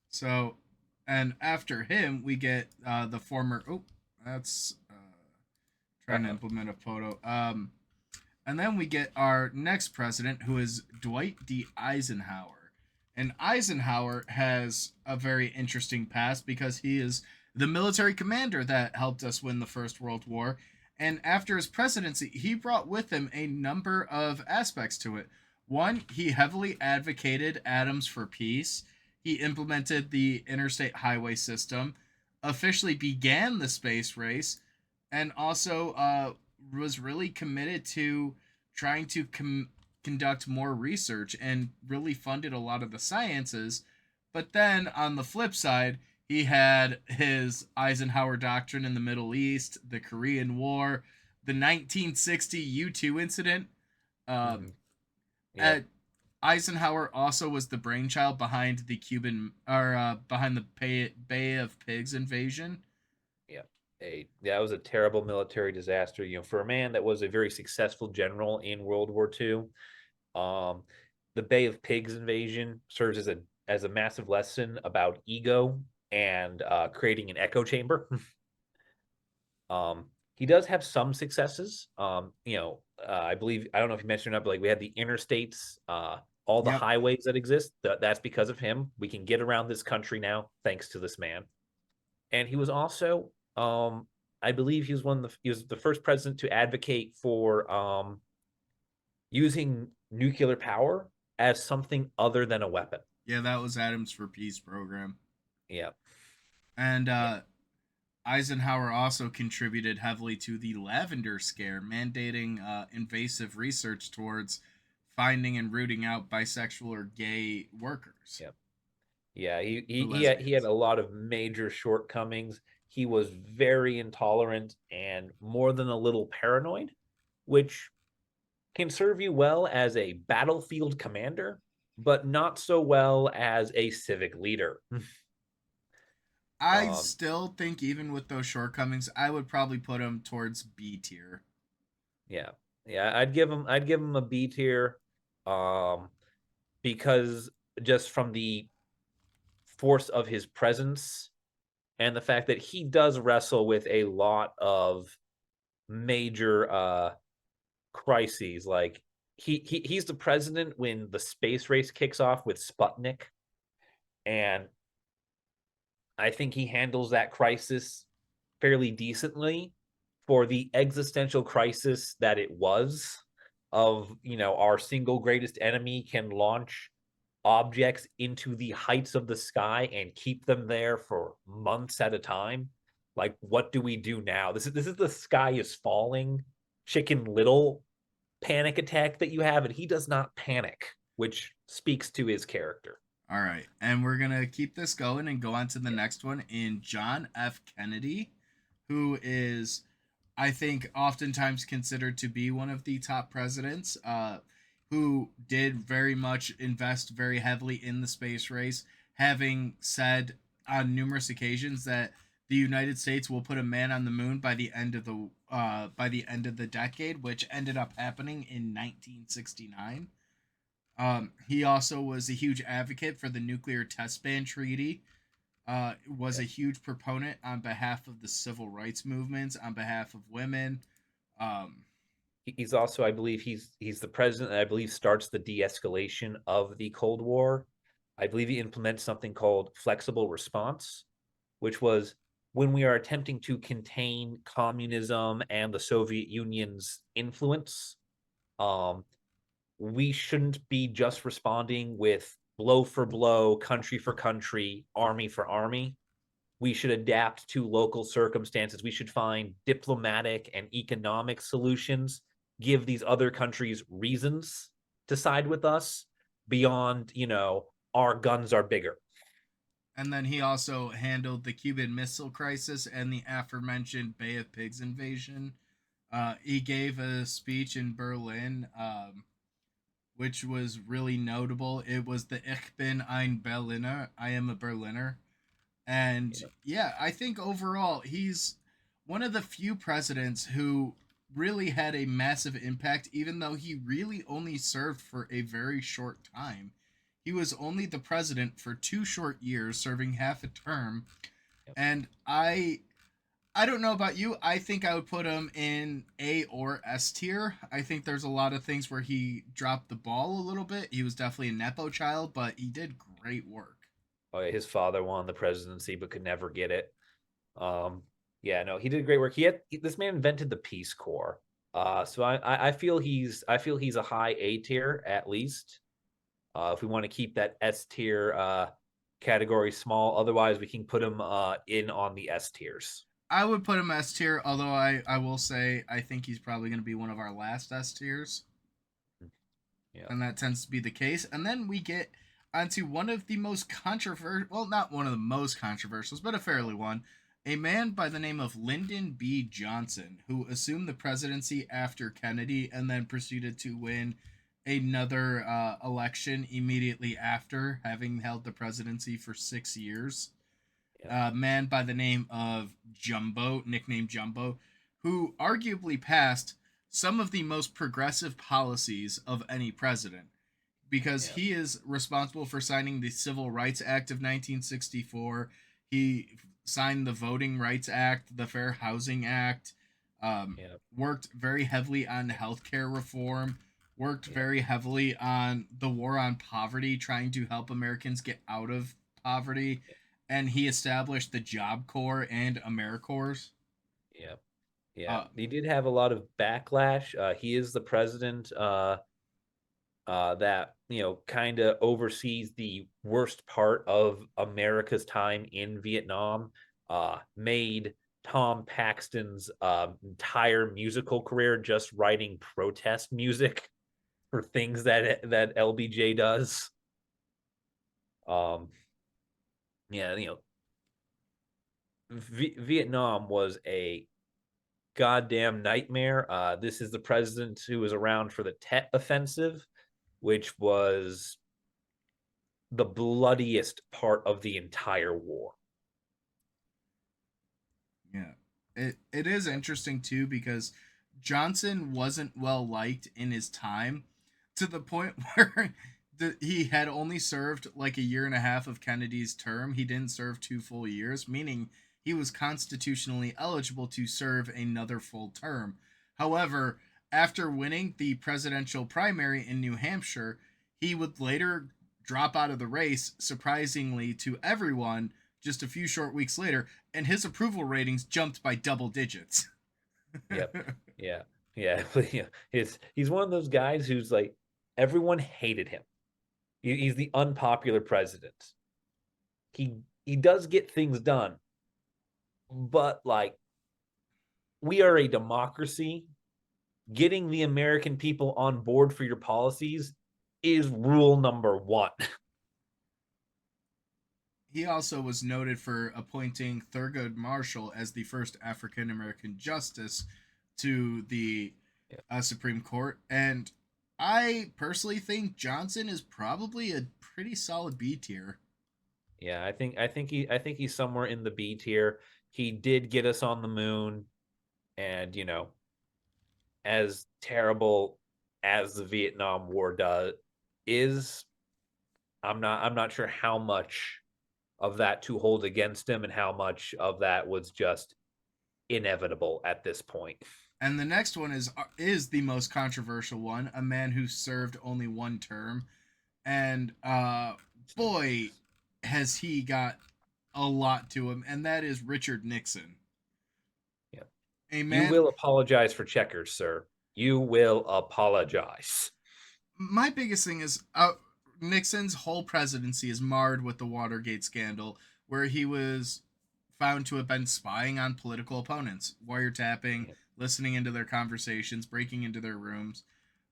So, and after him, we get the former. Oh, that's trying to Uh-oh. implement a photo. And then we get our next president, who is Dwight D. Eisenhower. And Eisenhower has a very interesting past because he is the military commander that helped us win the First World War. And after his presidency, he brought with him a number of aspects to it. One, he heavily advocated atoms for peace. He implemented the interstate highway system, officially began the space race, and also was really committed to trying to conduct more research and really funded a lot of the sciences. But then on the flip side, he had his Eisenhower Doctrine in the Middle East, the Korean War, the 1960 U-2 incident. Um, Mhm. Yep. at Eisenhower also was the brainchild behind the Cuban or behind the Bay of Pigs invasion. Yeah. That was a terrible military disaster. For a man that was a very successful general in World War II, um, the Bay of Pigs invasion serves as a massive lesson about ego and creating an echo chamber. He does have some successes. I believe I don't know if you mentioned it, but like we had the interstates, all the Yep. highways that exist. That's because of him. We can get around this country now thanks to this man. And he was also, I believe, he was the first president to advocate for using nuclear power as something other than a weapon. Yeah, that was Adams for Peace program. Yeah, And yeah, Eisenhower also contributed heavily to the lavender scare, mandating invasive research towards finding and rooting out bisexual or gay workers yeah. Yeah, or he had lesbians. a lot of major shortcomings. He was very intolerant and more than a little paranoid, which can serve you well as a battlefield commander, but not so well as a civic leader. I um, still think, even with those shortcomings, I would probably put him towards B tier. yeah, yeah, I'd give him a B tier, um, because just from the force of his presence and the fact that he does wrestle with a lot of major crises. Like he's the president when the space race kicks off with Sputnik, and I think he handles that crisis fairly decently for the existential crisis that it was of, our single greatest enemy can launch objects into the heights of the sky and keep them there for months at a time. Like, what do we do now? This is the sky is falling, Chicken Little panic attack that you have, and he does not panic, which speaks to his character. All right, and we're gonna keep this going and go on to the next one in John F. Kennedy, who is, I think, oftentimes considered to be one of the top presidents, who did very much invest very heavily in the space race, having said on numerous occasions that the United States will put a man on the moon by the end of the decade, which ended up happening in 1969. He also was a huge advocate for the nuclear test ban treaty. Was a Yep. huge proponent on behalf of the civil rights movements, on behalf of women. Um, He's also, I believe, he's the president that I believe starts the de-escalation of the Cold War. I believe he implements something called flexible response, which was when we are attempting to contain communism and the Soviet Union's influence. Um, we shouldn't be just responding with blow for blow, country for country, army for army. We should adapt to local circumstances. We should find diplomatic and economic solutions, give these other countries reasons to side with us beyond, our guns are bigger. and then he also handled the Cuban Missile Crisis and the aforementioned Bay of Pigs invasion. He gave a speech in Berlin, which was really notable. It was the Ich bin ein Berliner. I am a Berliner. And Yeah. yeah, I think overall he's one of the few presidents who really had a massive impact, even though he really only served for a very short time. He was only the president for 2 short years, serving half a term. Yep. And I don't know about you. I think I would put him in A or S tier. I think there's a lot of things where he dropped the ball a little bit. He was definitely a nepo child, but he did great work. His father won the presidency but could never get it. Um, Yeah, no, he did great work. This man invented the Peace Corps. So I feel he's a high A tier at least. If we want to keep that S tier category small, otherwise we can put him in on the S tiers. I would put him S tier, although I will say I think he's probably going to be one of our last S tiers, Yeah, and that tends to be the case. And then we get onto one of the most controversial, well, not one of the most controversial, but a fairly one. A man by the name of Lyndon B. Johnson, who assumed the presidency after Kennedy and then proceeded to win another election immediately after having held the presidency for 6 years. yeah, A man by the name of Jumbo, nicknamed Jumbo, who arguably passed some of the most progressive policies of any president because yeah, he is responsible for signing the Civil Rights Act of 1964. He signed the Voting Rights Act, the Fair Housing Act, yeah, worked very heavily on healthcare reform, worked yeah, very heavily on the war on poverty, trying to help Americans get out of poverty. And he established the Job Corps and AmeriCorps. yeah, yeah. Uh, He did have a lot of backlash. He is the president that kind of oversees the worst part of America's time in Vietnam. Made Tom Paxton's entire musical career just writing protest music for things that LBJ does. Um, yeah, Vietnam was a goddamn nightmare. This is the president who was around for the Tet Offensive, which was the bloodiest part of the entire war. yeah. It is interesting too because Johnson wasn't well liked in his time to the point where he had only served like a year and a half of Kennedy's term. He didn't serve 2 full years, meaning he was constitutionally eligible to serve another full term. However, after winning the presidential primary in New Hampshire, he would later drop out of the race, surprisingly to everyone, just a few short weeks later, and his approval ratings jumped by double digits. Yep. Yeah. Yeah. Yeah. He's one of those guys who's like everyone hated him. He's the unpopular president. He does get things done, but like we are a democracy. Getting the American people on board for your policies is rule number one. He also was noted for appointing Thurgood Marshall as the first African American justice to the Yeah. Supreme Court. And I personally think Johnson is probably a pretty solid B tier. Yeah, I think he's somewhere in the B tier. He did get us on the moon, and as terrible as the Vietnam War does is, I'm not sure how much of that to hold against him and how much of that was just inevitable at this point. And the next one is the most controversial one, a man who served only one term. And boy, has he got a lot to him, and that is Richard Nixon. Yeah. A You man, will apologize for checkers, sir. You will apologize. my biggest thing is Nixon's whole presidency is marred with the Watergate scandal, where he was found to have been spying on political opponents, wiretapping, Yeah. listening into their conversations, breaking into their rooms.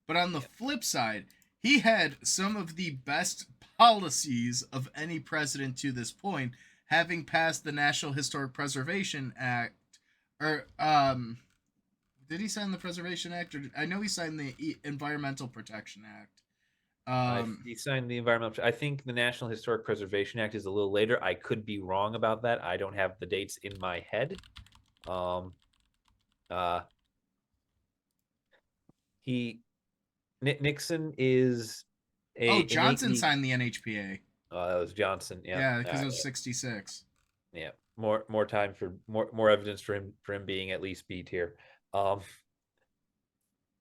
But on the Yeah. flip side, he had some of the best policies of any president to this point, having passed the National Historic Preservation Act. Or did he sign the Preservation Act? Or I know he signed the Environmental Protection Act. He signed the environmental. I think the National Historic Preservation Act is a little later. I could be wrong about that. I don't have the dates in my head. Um, uh, he Nixon is Oh, a Johnson innately. signed the NHPA. That was Johnson. Yeah, Yeah, because it was 66. yeah. More time for more evidence for him being at least B tier. Um,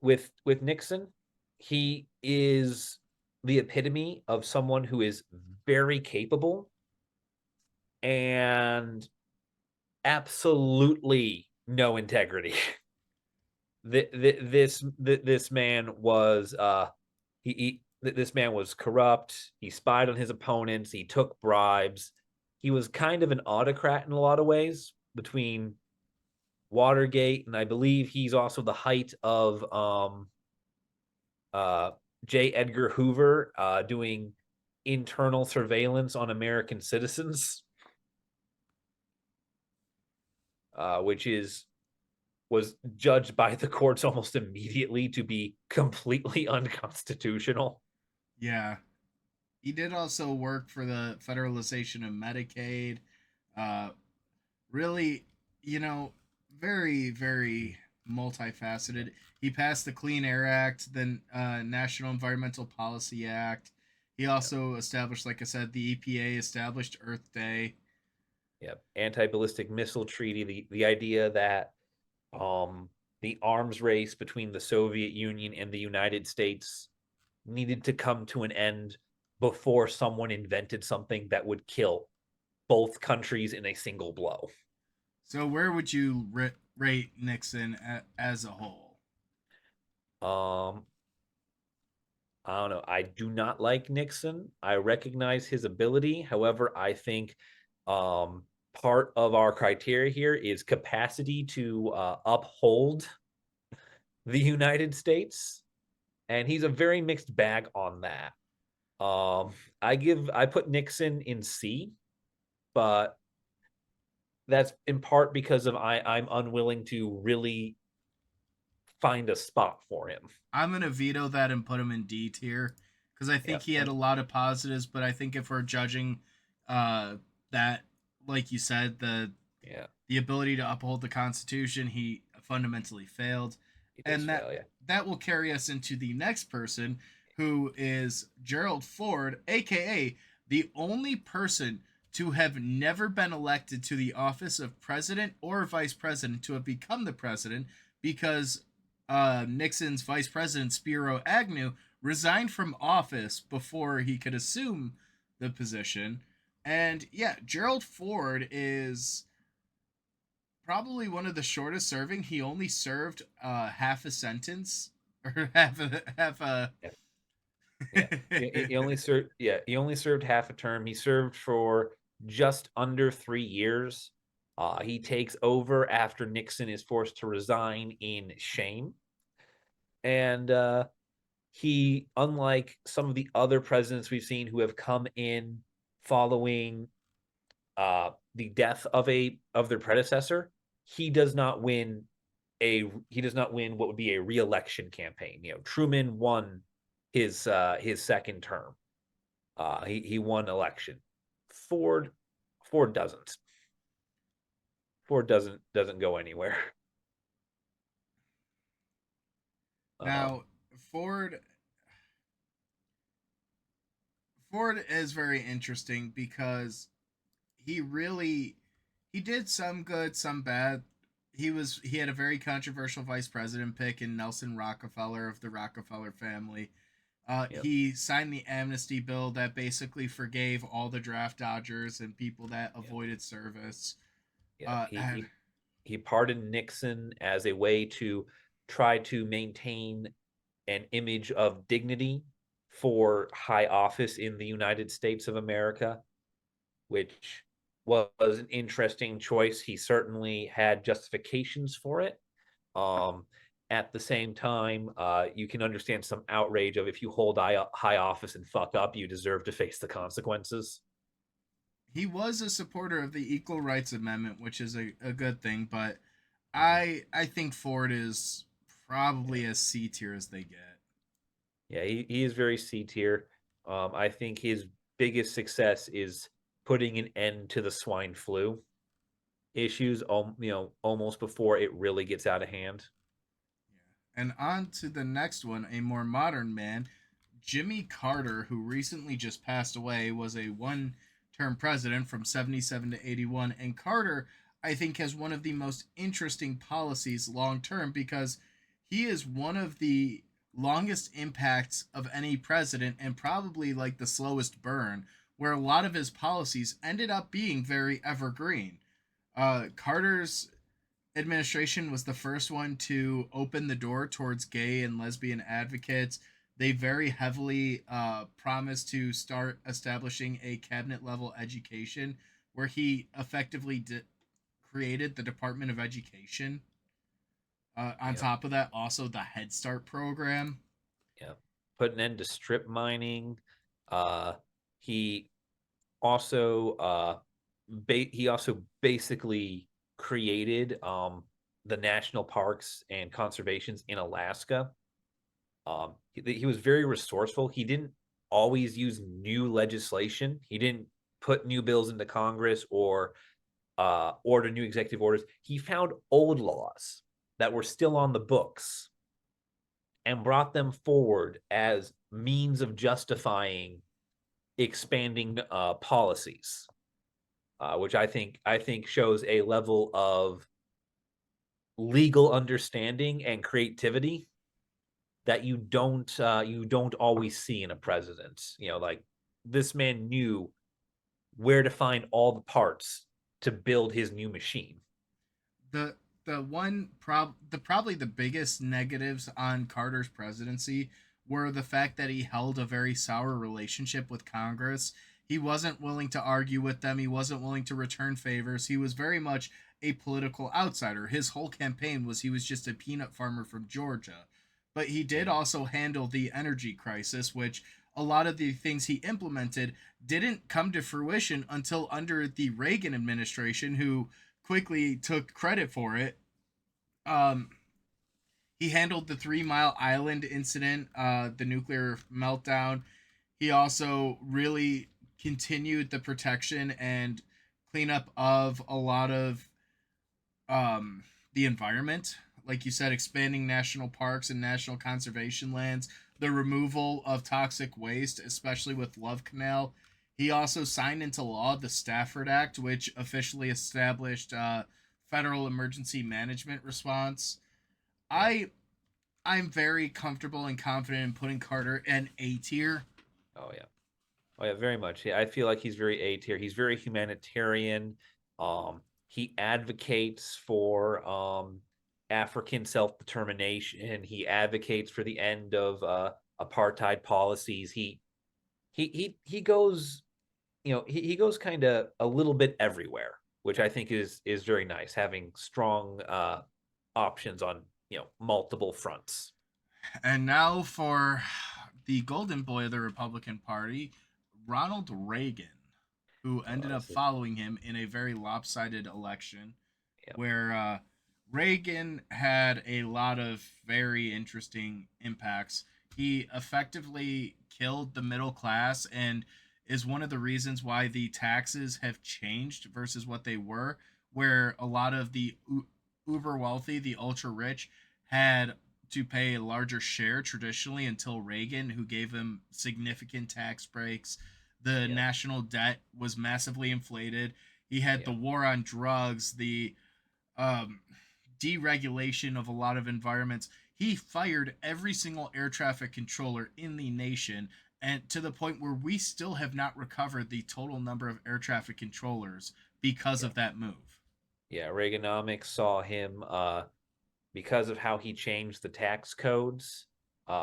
with Nixon, he is the epitome of someone who is very capable and absolutely no integrity. This man was this man was corrupt. He spied on his opponents. He took bribes. He was kind of an autocrat in a lot of ways between Watergate, and I believe he's also the height of uh, J. Edgar Hoover doing internal surveillance on American citizens, which was judged by the courts almost immediately to be completely unconstitutional. Yeah. He did also work for the federalization of Medicaid. Uh, really, you know, very, very multifaceted. He passed the Clean Air Act, the National Environmental Policy Act. He Yep. also established, like I said, the EPA established Earth Day. Yep. Anti-ballistic missile treaty, the idea that the arms race between the Soviet Union and the United States needed to come to an end before someone invented something that would kill both countries in a single blow. So, where would you rate Nixon as a whole? Um, I don't know. I do not like Nixon. I recognize his ability. However, I think um, part of our criteria here is capacity to uphold the United States, and he's a very mixed bag on that. I put Nixon in C, but that's in part because of I'm unwilling to really find a spot for him. I'm going to veto that and put him in D tier because I Yeah, think he had a lot of positives, but I think if we're judging uh, that, like you said, yeah, the ability to uphold the Constitution, he fundamentally failed, he does and fail. Yeah, that will carry us into the next person, who is Gerald Ford, aka the only person to have never been elected to the office of president or vice president to have become the president because Nixon's vice president Spiro Agnew resigned from office before he could assume the position. And yeah, Gerald Ford is probably one of the shortest serving. He only served half a sentence or half a. yeah, yeah. He only served. Yeah, he only served half a term. He served for just under 3 years. He takes over after Nixon is forced to resign in shame, and he, unlike some of the other presidents we've seen who have come in following the death of their predecessor, he does not win what would be a re-election campaign. Truman won his second term. He won election. Ford Ford doesn't. Ford doesn't go anywhere. Um, Now, Ford Ford is very interesting because he really he did some good, some bad. He had a very controversial vice president pick in Nelson Rockefeller of the Rockefeller family. yep, He signed the amnesty bill that basically forgave all the draft dodgers and people that yep, avoided service. yep. And He pardoned Nixon as a way to try to maintain an image of dignity for high office in the United States of America, which was an interesting choice. He certainly had justifications for it. Um, at the same time, you can understand some outrage of if you hold high office and fuck up, you deserve to face the consequences. he was a supporter of the Equal Rights Amendment, which is a good thing, but Mhm. I think Ford is Yeah, probably as C tier as they get. yeah, he is very C tier. I think his biggest success is putting an end to the swine flu issues, almost before it really gets out of hand. Yeah. And on to the next one, a more modern man, Jimmy Carter, who recently just passed away, was a one-term president from 77 to 81, and Carter I think has one of the most interesting policies long term because he is one of the longest impacts of any president and probably like the slowest burn, where a lot of his policies ended up being very evergreen. Carter's administration was the first one to open the door towards gay and lesbian advocates. They very heavily promised to start establishing a cabinet level education where he effectively created the Department of Education. On Yeah, top of that, also the Head Start program. yeah. Put an end to strip mining. Uh, he also he also basically created the national parks and conservations in Alaska. He was very resourceful. He didn't always use new legislation. He didn't put new bills into Congress or order new executive orders. He found old laws that were still on the books and brought them forward as means of justifying expanding policies, which I think shows a level of legal understanding and creativity that you don't always see in a president. Like this man knew where to find all the parts to build his new machine. the the probably the biggest negatives on Carter's presidency were the fact that he held a very sour relationship with Congress. He wasn't willing to argue with them. He wasn't willing to return favors. He was very much a political outsider. His whole campaign was he was just a peanut farmer from Georgia. But he did Yeah, also handle the energy crisis, which a lot of the things he implemented didn't come to fruition until under the Reagan administration, who quickly took credit for it. Um, he handled the 3 Mile Island incident, the nuclear meltdown. He also really continued the protection and cleanup of a lot of the environment. Like you said, expanding national parks and national conservation lands, the removal of toxic waste, especially with Love Canal. He also signed into law the Stafford Act, which officially established federal emergency management response. yeah. I I'm very comfortable and confident in putting Carter in A tier. Oh yeah. Oh yeah, very much. Yeah, I feel like he's very A tier. He's very humanitarian. He advocates for African self-determination. He advocates for the end of apartheid policies. He goes, he goes kind of a little bit everywhere, which I think is very nice, having strong options on multiple fronts. And now for the golden boy of the Republican Party, Ronald Reagan, who ended up following him in a very lopsided election Yeah, where Reagan had a lot of very interesting impacts. He effectively killed the middle class and is one of the reasons why the taxes have changed versus what they were, where a lot of the uber wealthy, the ultra rich, had to pay a larger share traditionally until Reagan, who gave him significant tax breaks. The yeah, national debt was massively inflated. He had the yeah. war on drugs, the um, deregulation of a lot of environments. He fired every single air traffic controller in the nation, and to the point where we still have not recovered the total number of air traffic controllers because Yeah. of that move. Yeah, Reaganomics saw him because of how he changed the tax codes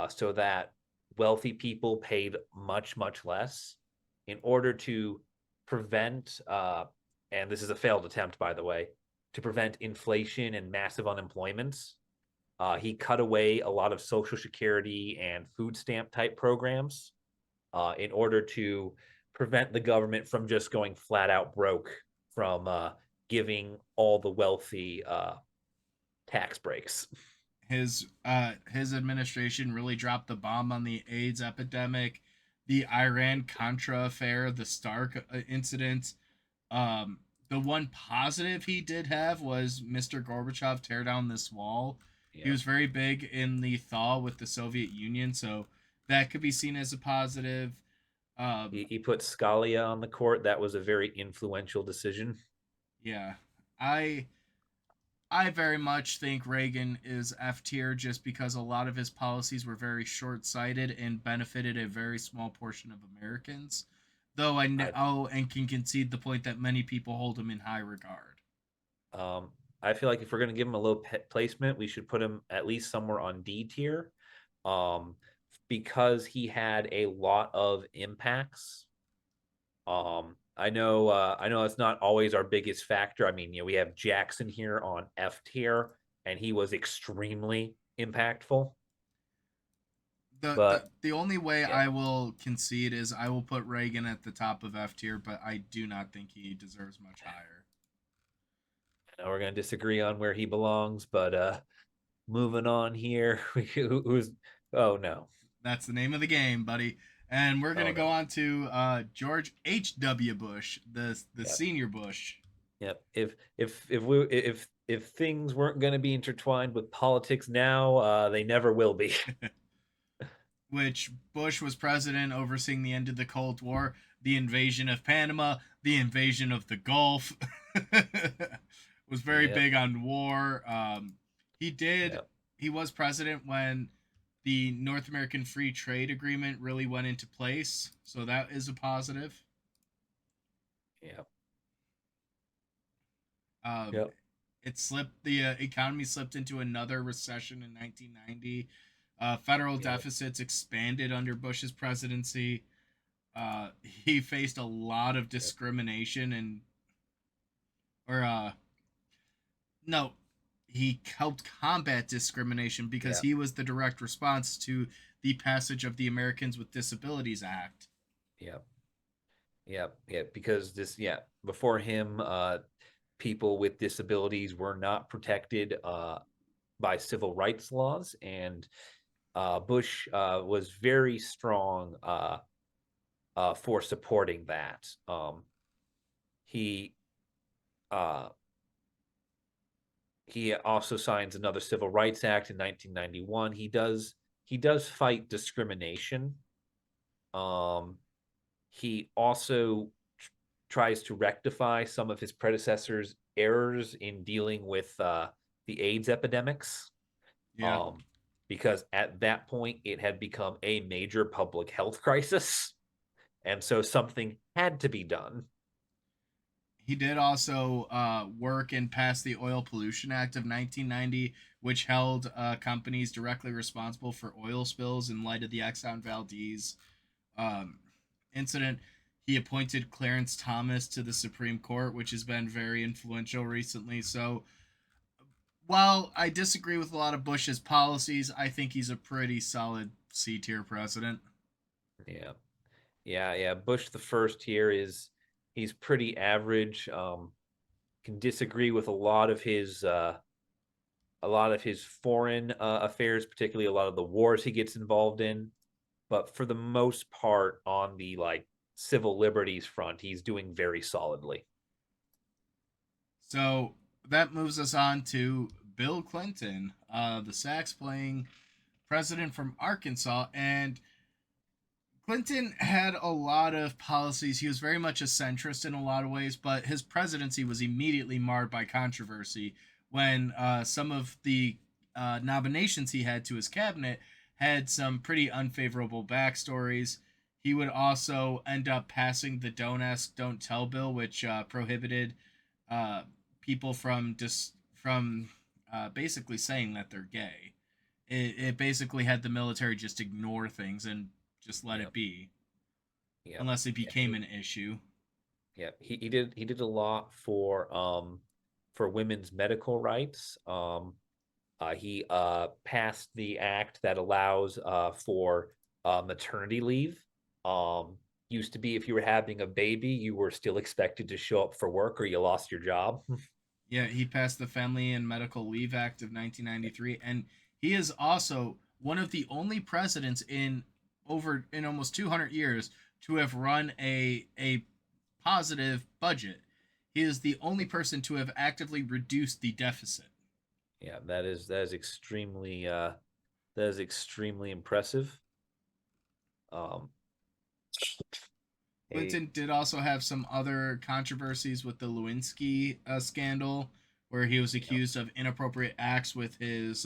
so that wealthy people paid much, much less in order to prevent, and this is a failed attempt, by the way, to prevent inflation and massive unemployment. He cut away a lot of Social Security and food stamp type programs in order to prevent the government from just going flat out broke from giving all the wealthy tax breaks. His administration really dropped the bomb on the AIDS epidemic, the Iran Contra affair, the Stark incident. The one positive he did have was Mr. Gorbachev tear down this wall. He Yeah. was very big in the thaw with the Soviet Union, so that could be seen as a positive. He, Um, he put Scalia on the court. That was a very influential decision. yeah, I I very much think Reagan is F tier just because a lot of his policies were very short sighted and benefited a very small portion of Americans. Though I I know and can concede the point that many people hold him in high regard. Um, I feel like if we're gonna give him a low placement, we should put him at least somewhere on D tier, um, because he had a lot of impacts. I know it's not always our biggest factor. I mean, we have Jackson here on F tier, and he was extremely impactful. The But the only way yeah, I will concede is I will put Reagan at the top of F tier, but I do not think he deserves much higher. I know we're gonna disagree on where he belongs, but moving on here, who's oh no, That's the name of the game, buddy. And we're oh gonna go no, on to George H.W. Bush, the yep, senior Bush, yep. If things weren't gonna be intertwined with politics now, they never will be. which Bush was president overseeing the end of the Cold War, the invasion of Panama, the invasion of the Gulf. Was very Yep, big on war. He did. yep, He was president when the North American Free Trade Agreement really went into place, so that is a positive. yep, Um, yep, it slipped. The economy slipped into another recession in 1990. Federal yep, deficits expanded under Bush's presidency. He faced a lot of yep, discrimination and or no, he helped combat discrimination because yep, he was the direct response to the passage of the Americans with Disabilities Act. yep, yep, yep. Because before him, people with disabilities were not protected by civil rights laws, and Bush was very strong for supporting that. He uh, he also signs another Civil Rights Act in 1991. He does fight discrimination. Um, he also tries to rectify some of his predecessors' errors in dealing with the AIDS epidemics. Yeah, Um, because at that point it had become a major public health crisis, and so something had to be done. he did also work and pass the Oil Pollution Act of 1990, which held companies directly responsible for oil spills in light of the Exxon Valdez um, incident. He appointed Clarence Thomas to the Supreme Court, which has been very influential recently. So, while I disagree with a lot of Bush's policies, I think he's a pretty solid C tier president. Yeah, yeah. Bush the first here is he's pretty average. Can disagree with a lot of his foreign affairs, particularly a lot of the wars he gets involved in. But for the most part, on the civil liberties front, he's doing very solidly. So that moves us on to Bill Clinton, the sax playing president from Arkansas. And Clinton had a lot of policies. He was very much a centrist in a lot of ways, but his presidency was immediately marred by controversy when some of the nominations he had to his cabinet had some pretty unfavorable backstories. He would also end up passing the Don't Ask, Don't Tell bill, which prohibited uh, people from basically saying that they're gay. It basically had the military just ignore things and just let it Yep, be yep, unless it yep. became an issue. Yep. He did a lot for women's medical rights. He passed the act that allows for maternity leave. Um, Used to be if you were having a baby, you were still expected to show up for work or you lost your job. Yeah, he passed the Family and Medical Leave Act of 1993, and he is also one of the only presidents in almost 200 years to have run a positive budget. He is the only person to have actively reduced the deficit. Yeah, that is extremely impressive. Um, a Clinton did also have some other controversies with the Lewinsky scandal, where he was yeah, accused of inappropriate acts with his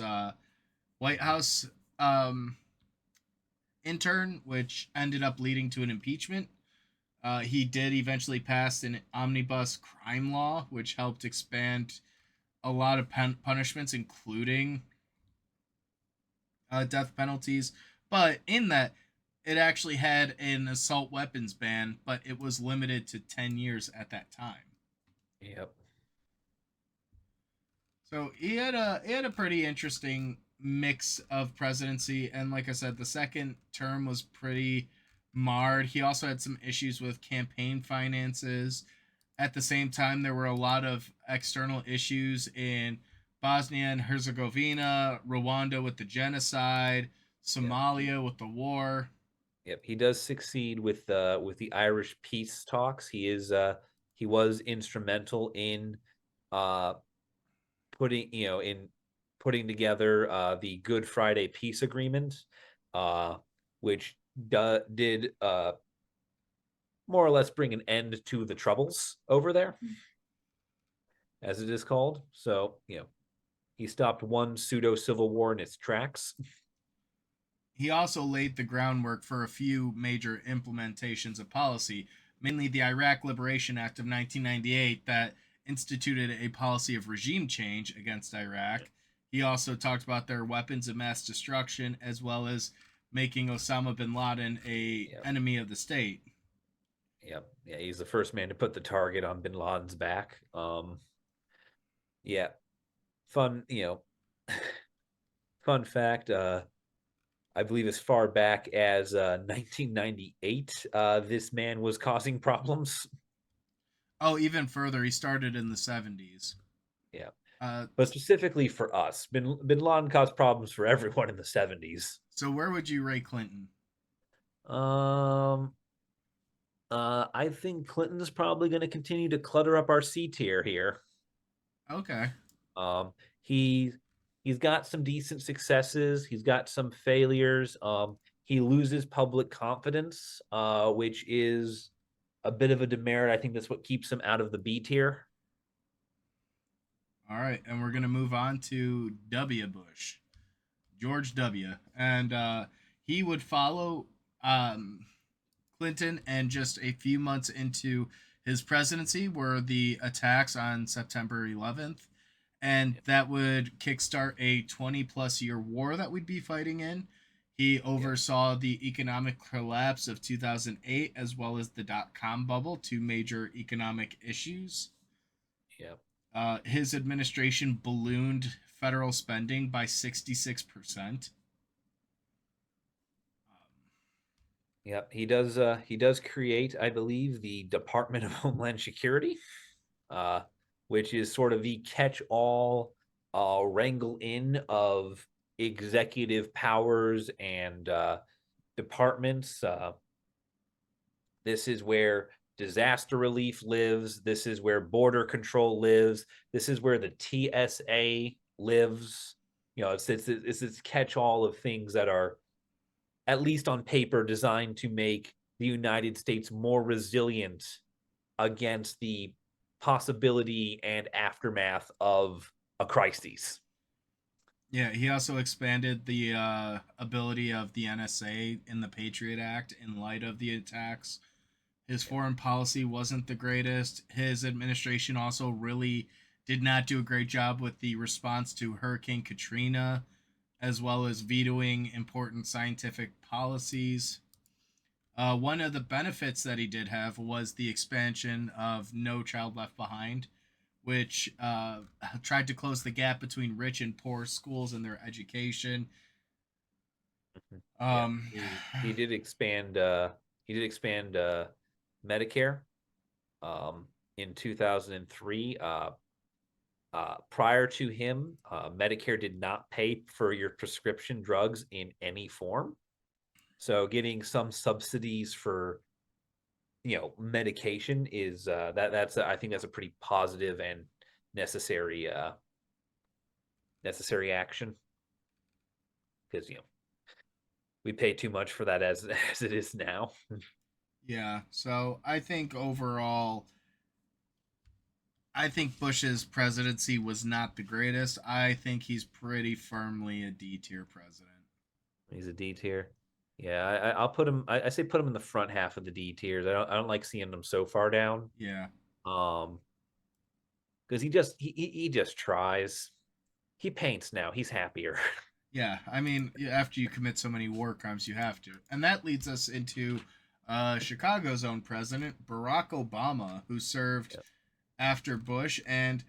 White House um, intern, which ended up leading to an impeachment. He did eventually pass an omnibus crime law, which helped expand a lot of punishments, including death penalties. But in that, it actually had an assault weapons ban, but it was limited to 10 years at that time. Yep. So he had a pretty interesting mix of presidency, and like I said, the second term was pretty marred. He also had some issues with campaign finances. At the same time, there were a lot of external issues in Bosnia and Herzegovina, Rwanda with the genocide, Yep. Somalia with the war. Yep. He does succeed with the Irish peace talks. He was instrumental in uh in putting together the Good Friday peace agreement, uh which did more or less bring an end to the troubles over there, as it is called. So, he stopped one pseudo civil war in its tracks. He also laid the groundwork for a few major implementations of policy, mainly the Iraq Liberation Act of 1998 that instituted a policy of regime change against Iraq. He also talked about their weapons of mass destruction as well as making Osama bin Laden a Yep. enemy of the state. Yep. Yeah, he's the first man to put the target on bin Laden's back. Yeah. Fun, fun fact, I believe as far back as 1998, this man was causing problems. Oh, even further, he started in the 70s. Yeah. Uh, But specifically for us, bin Laden caused problems for everyone in the 70s. so where would you rate Clinton? Um, I think Clinton's probably going to continue to clutter up our C tier here. Okay. Um, he he's got some decent successes. He's got some failures. He loses public confidence, which is a bit of a demerit. I think that's what keeps him out of the B tier. All right, and we're gonna move on to W. Bush, George W. And he would follow Clinton, and just a few months into his presidency were the attacks on September 11th, and that would kickstart a 20 plus year war that we'd be fighting in. He Yeah, oversaw the economic collapse of 2008 as well as the dot com bubble, two major economic issues. yeah, His administration ballooned federal spending by 66%. yeah. He does create, I believe, the Department of Homeland Security, uh, which is sort of the catch-all wrangle in of executive powers and departments. This is where disaster relief lives. This is where border control lives. This is where the TSA lives. It's this catch-all of things that are, at least on paper, designed to make the United States more resilient against the possibility and aftermath of a crisis. Yeah, he also expanded the ability of the NSA in the Patriot Act in light of the attacks. His Yeah, foreign policy wasn't the greatest. His administration also really did not do a great job with the response to Hurricane Katrina, as well as vetoing important scientific policies. One of the benefits that he did have was the expansion of No Child Left Behind, which tried to close the gap between rich and poor schools and their education. yeah. Um, He did expand. He did expand Medicare in 2003. Prior to him, Medicare did not pay for your prescription drugs in any form. So getting some subsidies for medication is that's I think that's a pretty positive and necessary necessary action, because we pay too much for that as as it is now. yeah, so I think overall, I think Bush's presidency was not the greatest. I think he's pretty firmly a D tier president. He's a D tier. Yeah, I'll put him. I say put him in the front half of the D tiers. I don't like seeing them so far down. Yeah. Um, because he just tries. He paints now. He's happier. Yeah, I mean, after you commit so many war crimes, you have to. And that leads us into Chicago's own president, Barack Obama, who served Yeah. after Bush and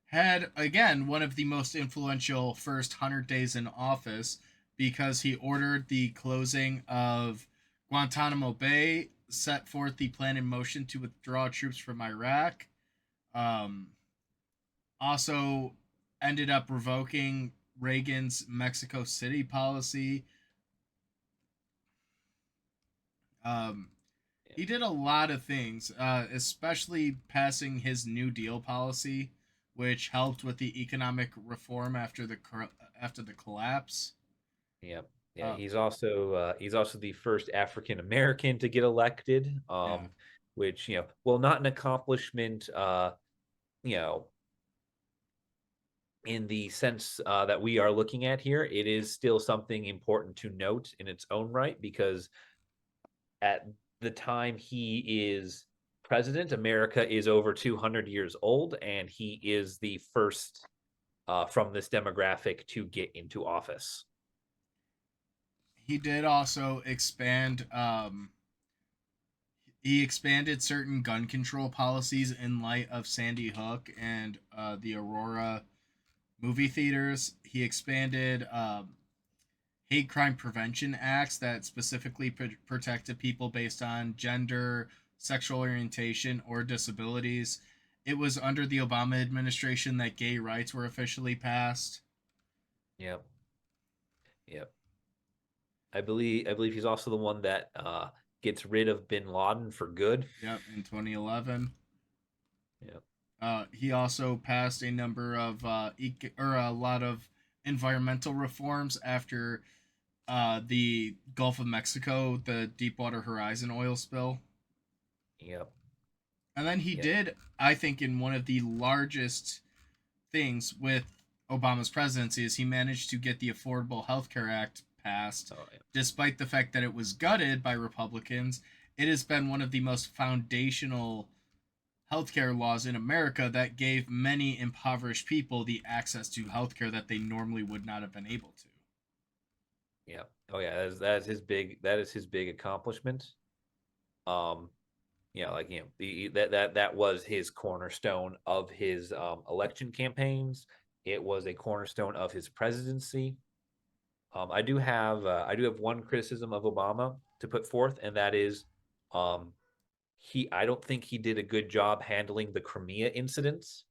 had, again, one of the most influential first 100 days in office because he ordered the closing of Guantanamo Bay, set forth the plan in motion to withdraw troops from Iraq, um, also ended up revoking Reagan's Mexico City policy. Um, Yeah. he did a lot of things, especially passing his New Deal policy, which helped with the economic reform after the collapse. Yeah. Yeah, Uh, he's also the first African American to get elected, yeah, which, well, not an accomplishment, you know, in the sense that we are looking at here. It is still something important to note in its own right because at the time he is president, America is over 200 years old, and he is the first from this demographic to get into office. he did also expand. He expanded certain gun control policies in light of Sandy Hook and the Aurora movie theaters. He expanded hate crime prevention acts that specifically protected people based on gender, sexual orientation, or disabilities. It was under the Obama administration that gay rights were officially passed. Yep. Yep. I believe he's also the one that gets rid of bin Laden for good. Yep, in 2011. Yep. He also passed a number of or a lot of environmental reforms after the Gulf of Mexico, the Deepwater Horizon oil spill. Yep. And then he Yep. did, I think, in one of the largest things with Obama's presidency, is he managed to get the Affordable Health Care Act passed, Oh, yeah. despite the fact that it was gutted by Republicans. It has been one of the most foundational healthcare laws in America that gave many impoverished people the access to healthcare that they normally would not have been able to. Yeah. Oh yeah, that is his big accomplishment. Um, that was his cornerstone of his election campaigns. It was a cornerstone of his presidency. I do have one criticism of Obama to put forth, and that is, um, I don't think he did a good job handling the Crimea incidents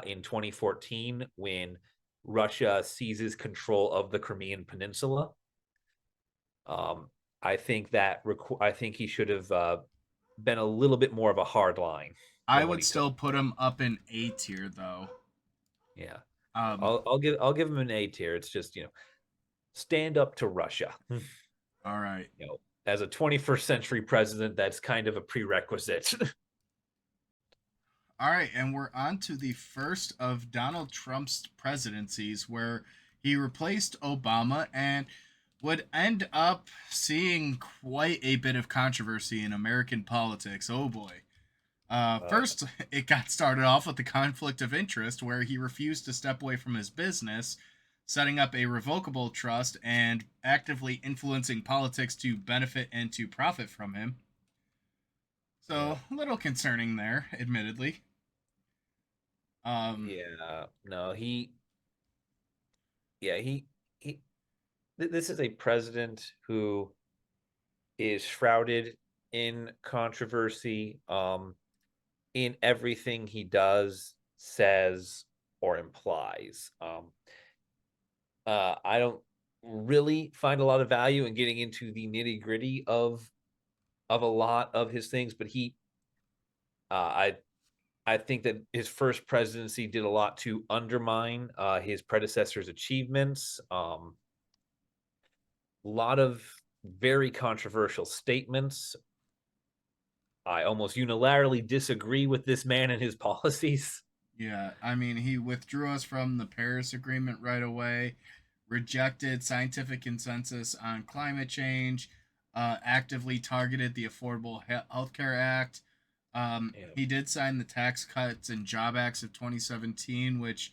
in 2014 when Russia seizes control of the Crimean Peninsula. Um, I think he should have been a little bit more of a hard line I than what would he took. still put him up in A tier, though. Yeah, Um, I'll give him an A tier. It's just stand up to Russia. all right. As a 21st century president, that's kind of a prerequisite. All right, and we're on to the first of Donald Trump's presidencies where he replaced Obama and would end up seeing quite a bit of controversy in American politics. Oh boy. uh, First, it got started off with the conflict of interest where he refused to step away from his business, setting up a revocable trust and actively influencing politics to benefit and to profit from him. yeah, So, a little concerning there, admittedly. Um, yeah. No, he. This is a president who is shrouded in controversy. In everything he does, says, or implies. I don't really find a lot of value in getting into the nitty gritty of a lot of his things, but uh, I I think that his first presidency did a lot to undermine his predecessor's achievements. A lot of very controversial statements. I almost unilaterally disagree with this man and his policies. yeah, I mean, he withdrew us from the Paris Agreement right away, rejected scientific consensus on climate change, actively targeted the Affordable Health Care Act, Yeah. He did sign the Tax Cuts and Job Acts of 2017, which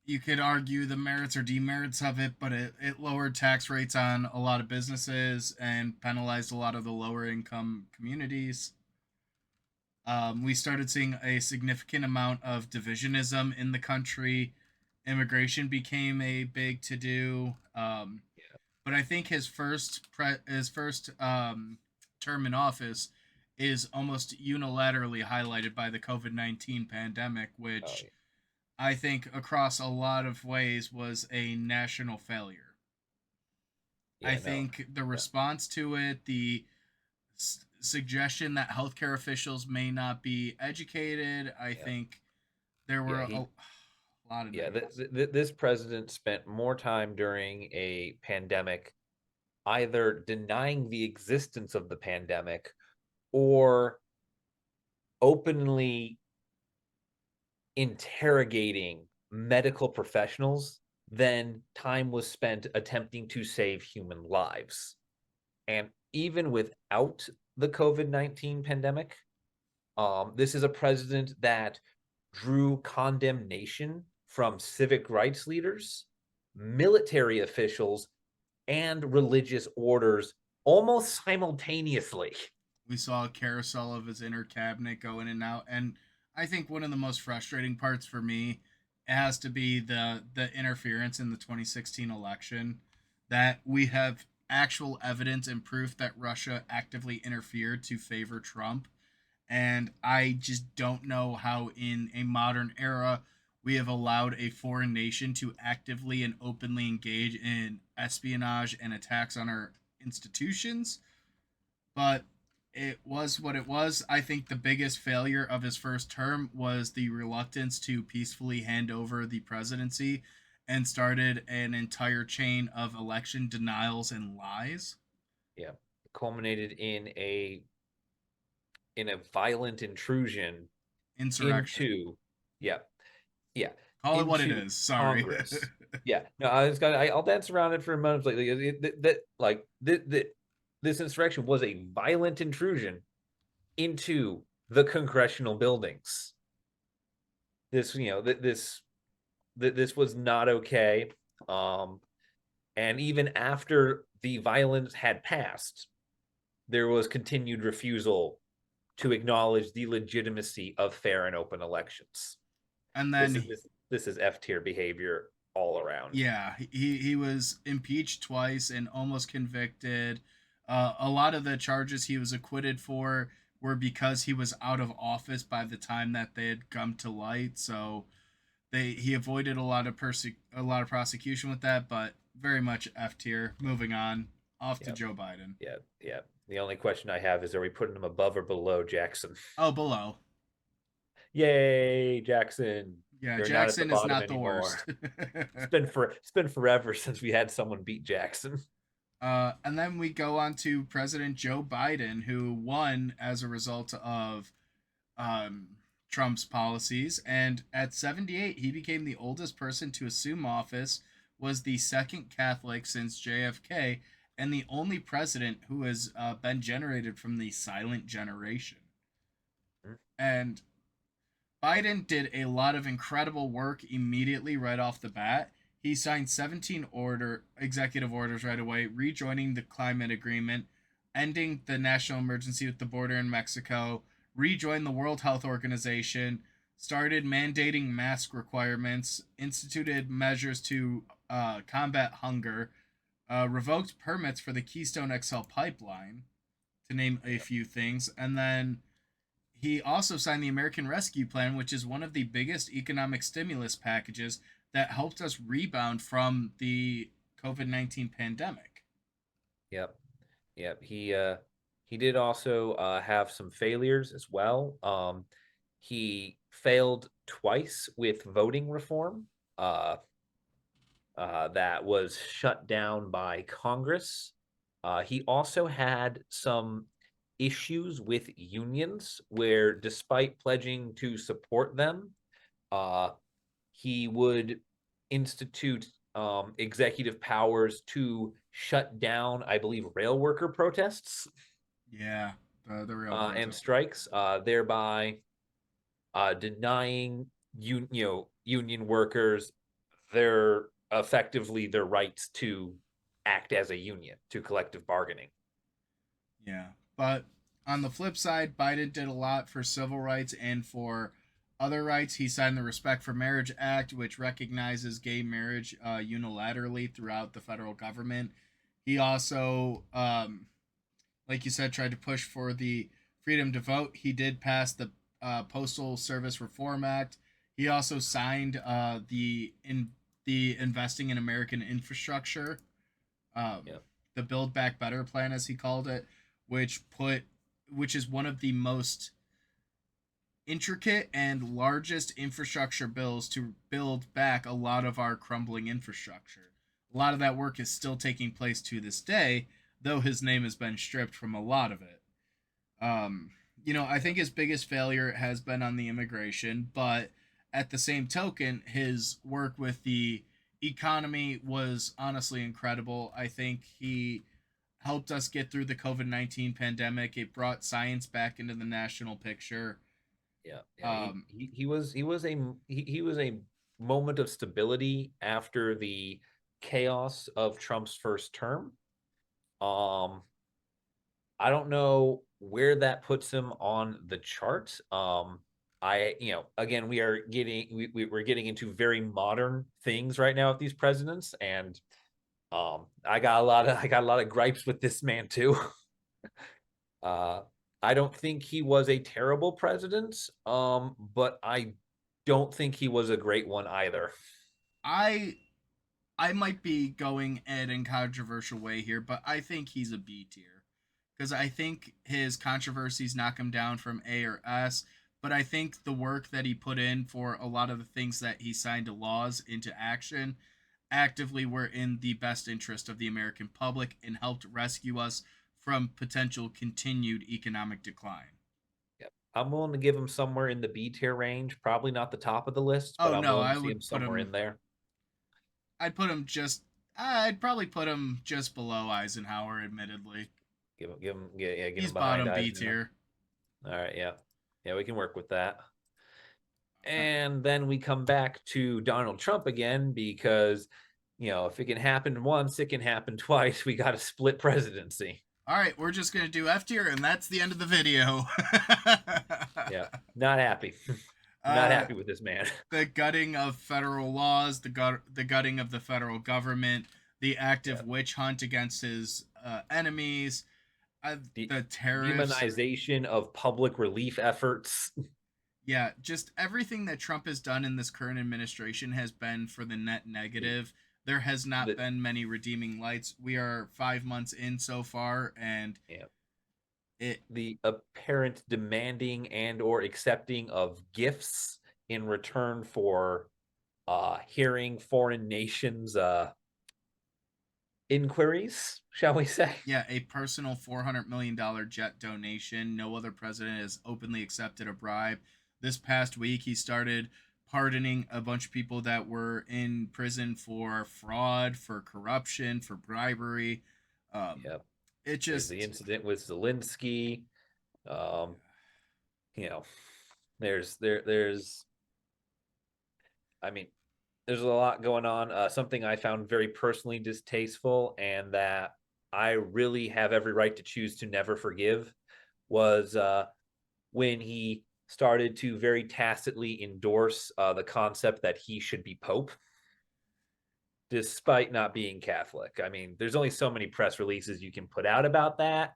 you could argue the merits or demerits of it, but it lowered tax rates on a lot of businesses and penalized a lot of the lower income communities. We started seeing a significant amount of divisionism in the country. Immigration became a big to do. But I think his first term in office is almost unilaterally highlighted by the COVID-19 pandemic, Oh, which yeah. I think across a lot of ways was a national failure. I Yeah, no. think the Yeah. response to it, the suggestion that healthcare officials may not be educated, I Yeah. think there Yeah, were he a lot of yeah, negatives. this president spent more time during a pandemic either denying the existence of the pandemic or openly interrogating medical professionals than time was spent attempting to save human lives. And even without the COVID-19 pandemic, this is a president that drew condemnation from civic rights leaders, military officials, and religious orders almost simultaneously. We saw a carousel of his inner cabinet go in and out, and I think one of the most frustrating parts for me has to be the interference in the 2016 election. That we have actual evidence and proof that Russia actively interfered to favor Trump, and I just don't know how in a modern era we have allowed a foreign nation to actively and openly engage in espionage and attacks on our institutions. But it was what it was. I think the biggest failure of his first term was the reluctance to peacefully hand over the presidency and started an entire chain of election denials and lies. Yeah, culminated in a violent intrusion Insurrection. into yeah, yeah, Call it what it into is. Sorry. Congress. Yeah, no, I'll dance around it for a moment. This insurrection was a violent intrusion into the congressional buildings. This, this was not okay. Um, and even after the violence had passed, there was continued refusal to acknowledge the legitimacy of fair and open elections. And This then is this is F tier behavior all around. yeah, he was impeached twice and almost convicted. A lot of the charges he was acquitted for were because he was out of office by the time that they had come to light. So he avoided a lot of prosecution with that, but very much F tier. Moving on, off to Yeah, Joe Biden. yeah, yeah. The only question I have is, are we putting him above or below Jackson? Oh, below. Yay, Jackson! Yeah, You're not at the Jackson is bottom not the anymore. worst. It's been forever since we had someone beat Jackson. And then we go on to President Joe Biden, who won as a result of um, Trump's policies. And at 78, he became the oldest person to assume office, was the second Catholic since JFK, and the only president who has been generated from the silent generation. And Biden did a lot of incredible work immediately right off the bat. He signed 17 executive orders right away, rejoining the climate agreement, ending the national emergency with the border in Mexico, rejoined the World Health Organization, started mandating mask requirements, instituted measures to combat hunger, revoked permits for the Keystone XL pipeline, to name a Yep. few things, and then he also signed the American Rescue Plan, which is one of the biggest economic stimulus packages that helped us rebound from the COVID-19 pandemic. Yep. Yep. He did also have some failures as well. He failed twice with voting reform. That was shut down by Congress. He also had some issues with unions where, despite pledging to support them, uh, he would institute executive powers to shut down, I believe, rail worker protests. Yeah. The real words and of strikes, thereby denying union workers their effectively their rights to act as a union, to collective bargaining. yeah. But on the flip side, Biden did a lot for civil rights and for other rights. He signed the Respect for Marriage Act, which recognizes gay marriage unilaterally throughout the federal government. He also, like you said, tried to push for the freedom to vote. He did pass the Postal Service Reform Act. He also signed the Investing in American Infrastructure, um, Yeah. the Build Back Better plan, as he called it, which put which is one of the most intricate and largest infrastructure bills to build back a lot of our crumbling infrastructure. A lot of that work is still taking place to this day, though his name has been stripped from a lot of it. Um, I think his biggest failure has been on the immigration, but at the same token, his work with the economy was honestly incredible. I think he helped us get through the COVID-19 pandemic. It brought science back into the national picture. Yeah, yeah. He Um, he, he was he was a he was a moment of stability after the chaos of Trump's first term. Um, I don't know where that puts him on the chart. Again, we're getting into very modern things right now with these presidents, and I got a lot of gripes with this man too. Uh, I don't think he was a terrible president, but I don't think he was a great one either. I I might be going in a controversial way here, but I think he's a B tier because I think his controversies knock him down from A or S. But I think the work that he put in for a lot of the things that he signed to laws into action actively were in the best interest of the American public and helped rescue us from potential continued economic decline. Yep. I'm willing to give him somewhere in the B tier range, probably not the top of the list, but Oh I'm no, willing to I see him would put somewhere in him. there. I'd probably put him just below Eisenhower. Admittedly, Give he's him behind bottom B Eisenhower. tier. All right, yeah, yeah, we can work with that. Uh, And then we come back to Donald Trump again because, if it can happen once, it can happen twice. We got a split presidency. All right, we're just gonna do F tier, and that's the end of the video. Yeah, not happy. Not uh, happy with this man. the gutting of federal laws, the gutting of the federal government, the Yeah. active witch hunt against his enemies, De- the tariffs. Demonization of public relief efforts. Yeah, just everything that Trump has done in this current administration has been for the net negative. There has not The been many redeeming lights. We are 5 months in so far, and yeah, it the apparent demanding and or accepting of gifts in return for hearing foreign nations inquiries, shall we say? yeah, a personal $400 million jet donation. No other president has openly accepted a bribe. This past week, he started pardoning a bunch of people that were in prison for fraud, for corruption, for bribery. Um, Yep. it There's the just, incident with Zelensky. Um, you know, there's I mean, there's a lot going on. Something I found very personally distasteful and that I really have every right to choose to never forgive was when he started to very tacitly endorse the concept that he should be Pope, despite not being Catholic. I mean, there's only so many press releases you can put out about that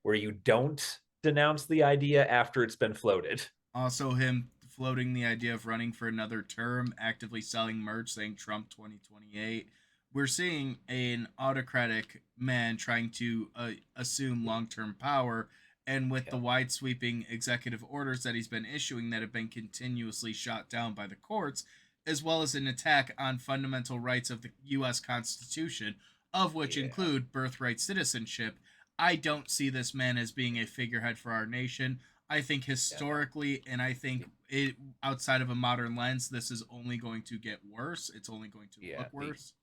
where you don't denounce the idea after it's been floated. also him floating the idea of running for another term, actively selling merch saying Trump 2028. We're seeing an autocratic man trying to assume long term power. And with Yeah, the wide sweeping executive orders that he's been issuing that have been continuously shot down by the courts, as well as an attack on fundamental rights of the U.S. Constitution, of which yeah, include birthright citizenship, I don't see this man as being a figurehead for our nation. I think yeah, no. historically, and I think it outside of a modern lens, this is only going to get worse. It's only going to Yeah, look worse.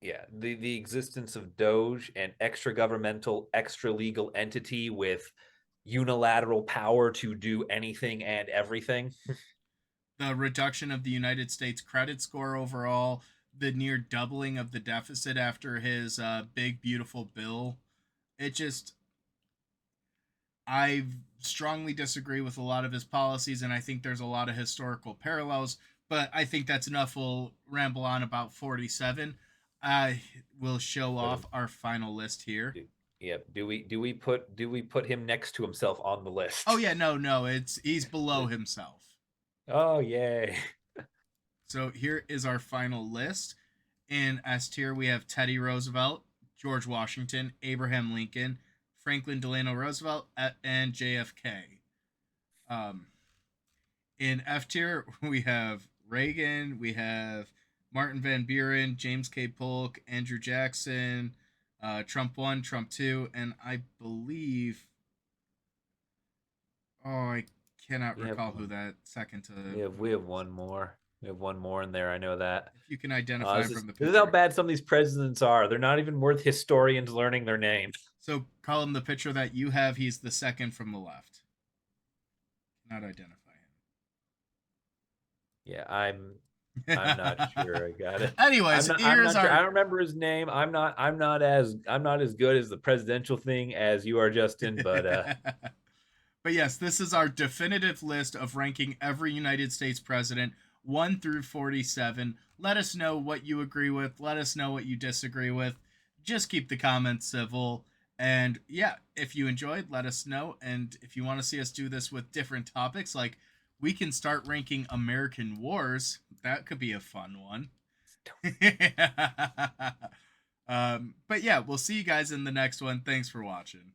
the existence of Doge, an extra governmental, extra legal entity with, unilateral power to do anything and everything. The reduction of the United States credit score overall, the near doubling of the deficit after his big beautiful bill. It just, I strongly disagree with a lot of his policies, and I think there's a lot of historical parallels. But I think that's enough. We'll ramble on about 47. I will show Put him, off our final list here. do, yep. Do we put him next to himself on the list? Oh yeah, no, it's he's below himself. Oh yay! So here is our final list. In S tier, we have Teddy Roosevelt, George Washington, Abraham Lincoln, Franklin Delano Roosevelt, and JFK. Um, in F tier, we have Reagan, we have Martin Van Buren, James K. Polk, Andrew Jackson, Trump 1, Trump 2, and I believe. Oh, I cannot We have recall who that second to. we have one more. We have one more in there. I know that. If you can identify This is, from the this is how picture. bad some of these presidents are. They're not even worth historians learning their name. So, call him the picture that you have. He's the second from the left. Not identify Yeah, I'm him. not sure I got it. Anyways, I'm here's not sure. I our. don't remember his name. I'm not as good as the presidential thing as you are, Justin, but But yes, this is our definitive list of ranking every United States president 1 through 47. Let us know what you agree with. Let us know what you disagree with. Just keep the comments civil. And yeah, if you enjoyed, let us know. And if you want to see us do this with different topics, like we can start ranking American wars, that could be a fun one. But yeah, we'll see you guys in the next one. Thanks for watching.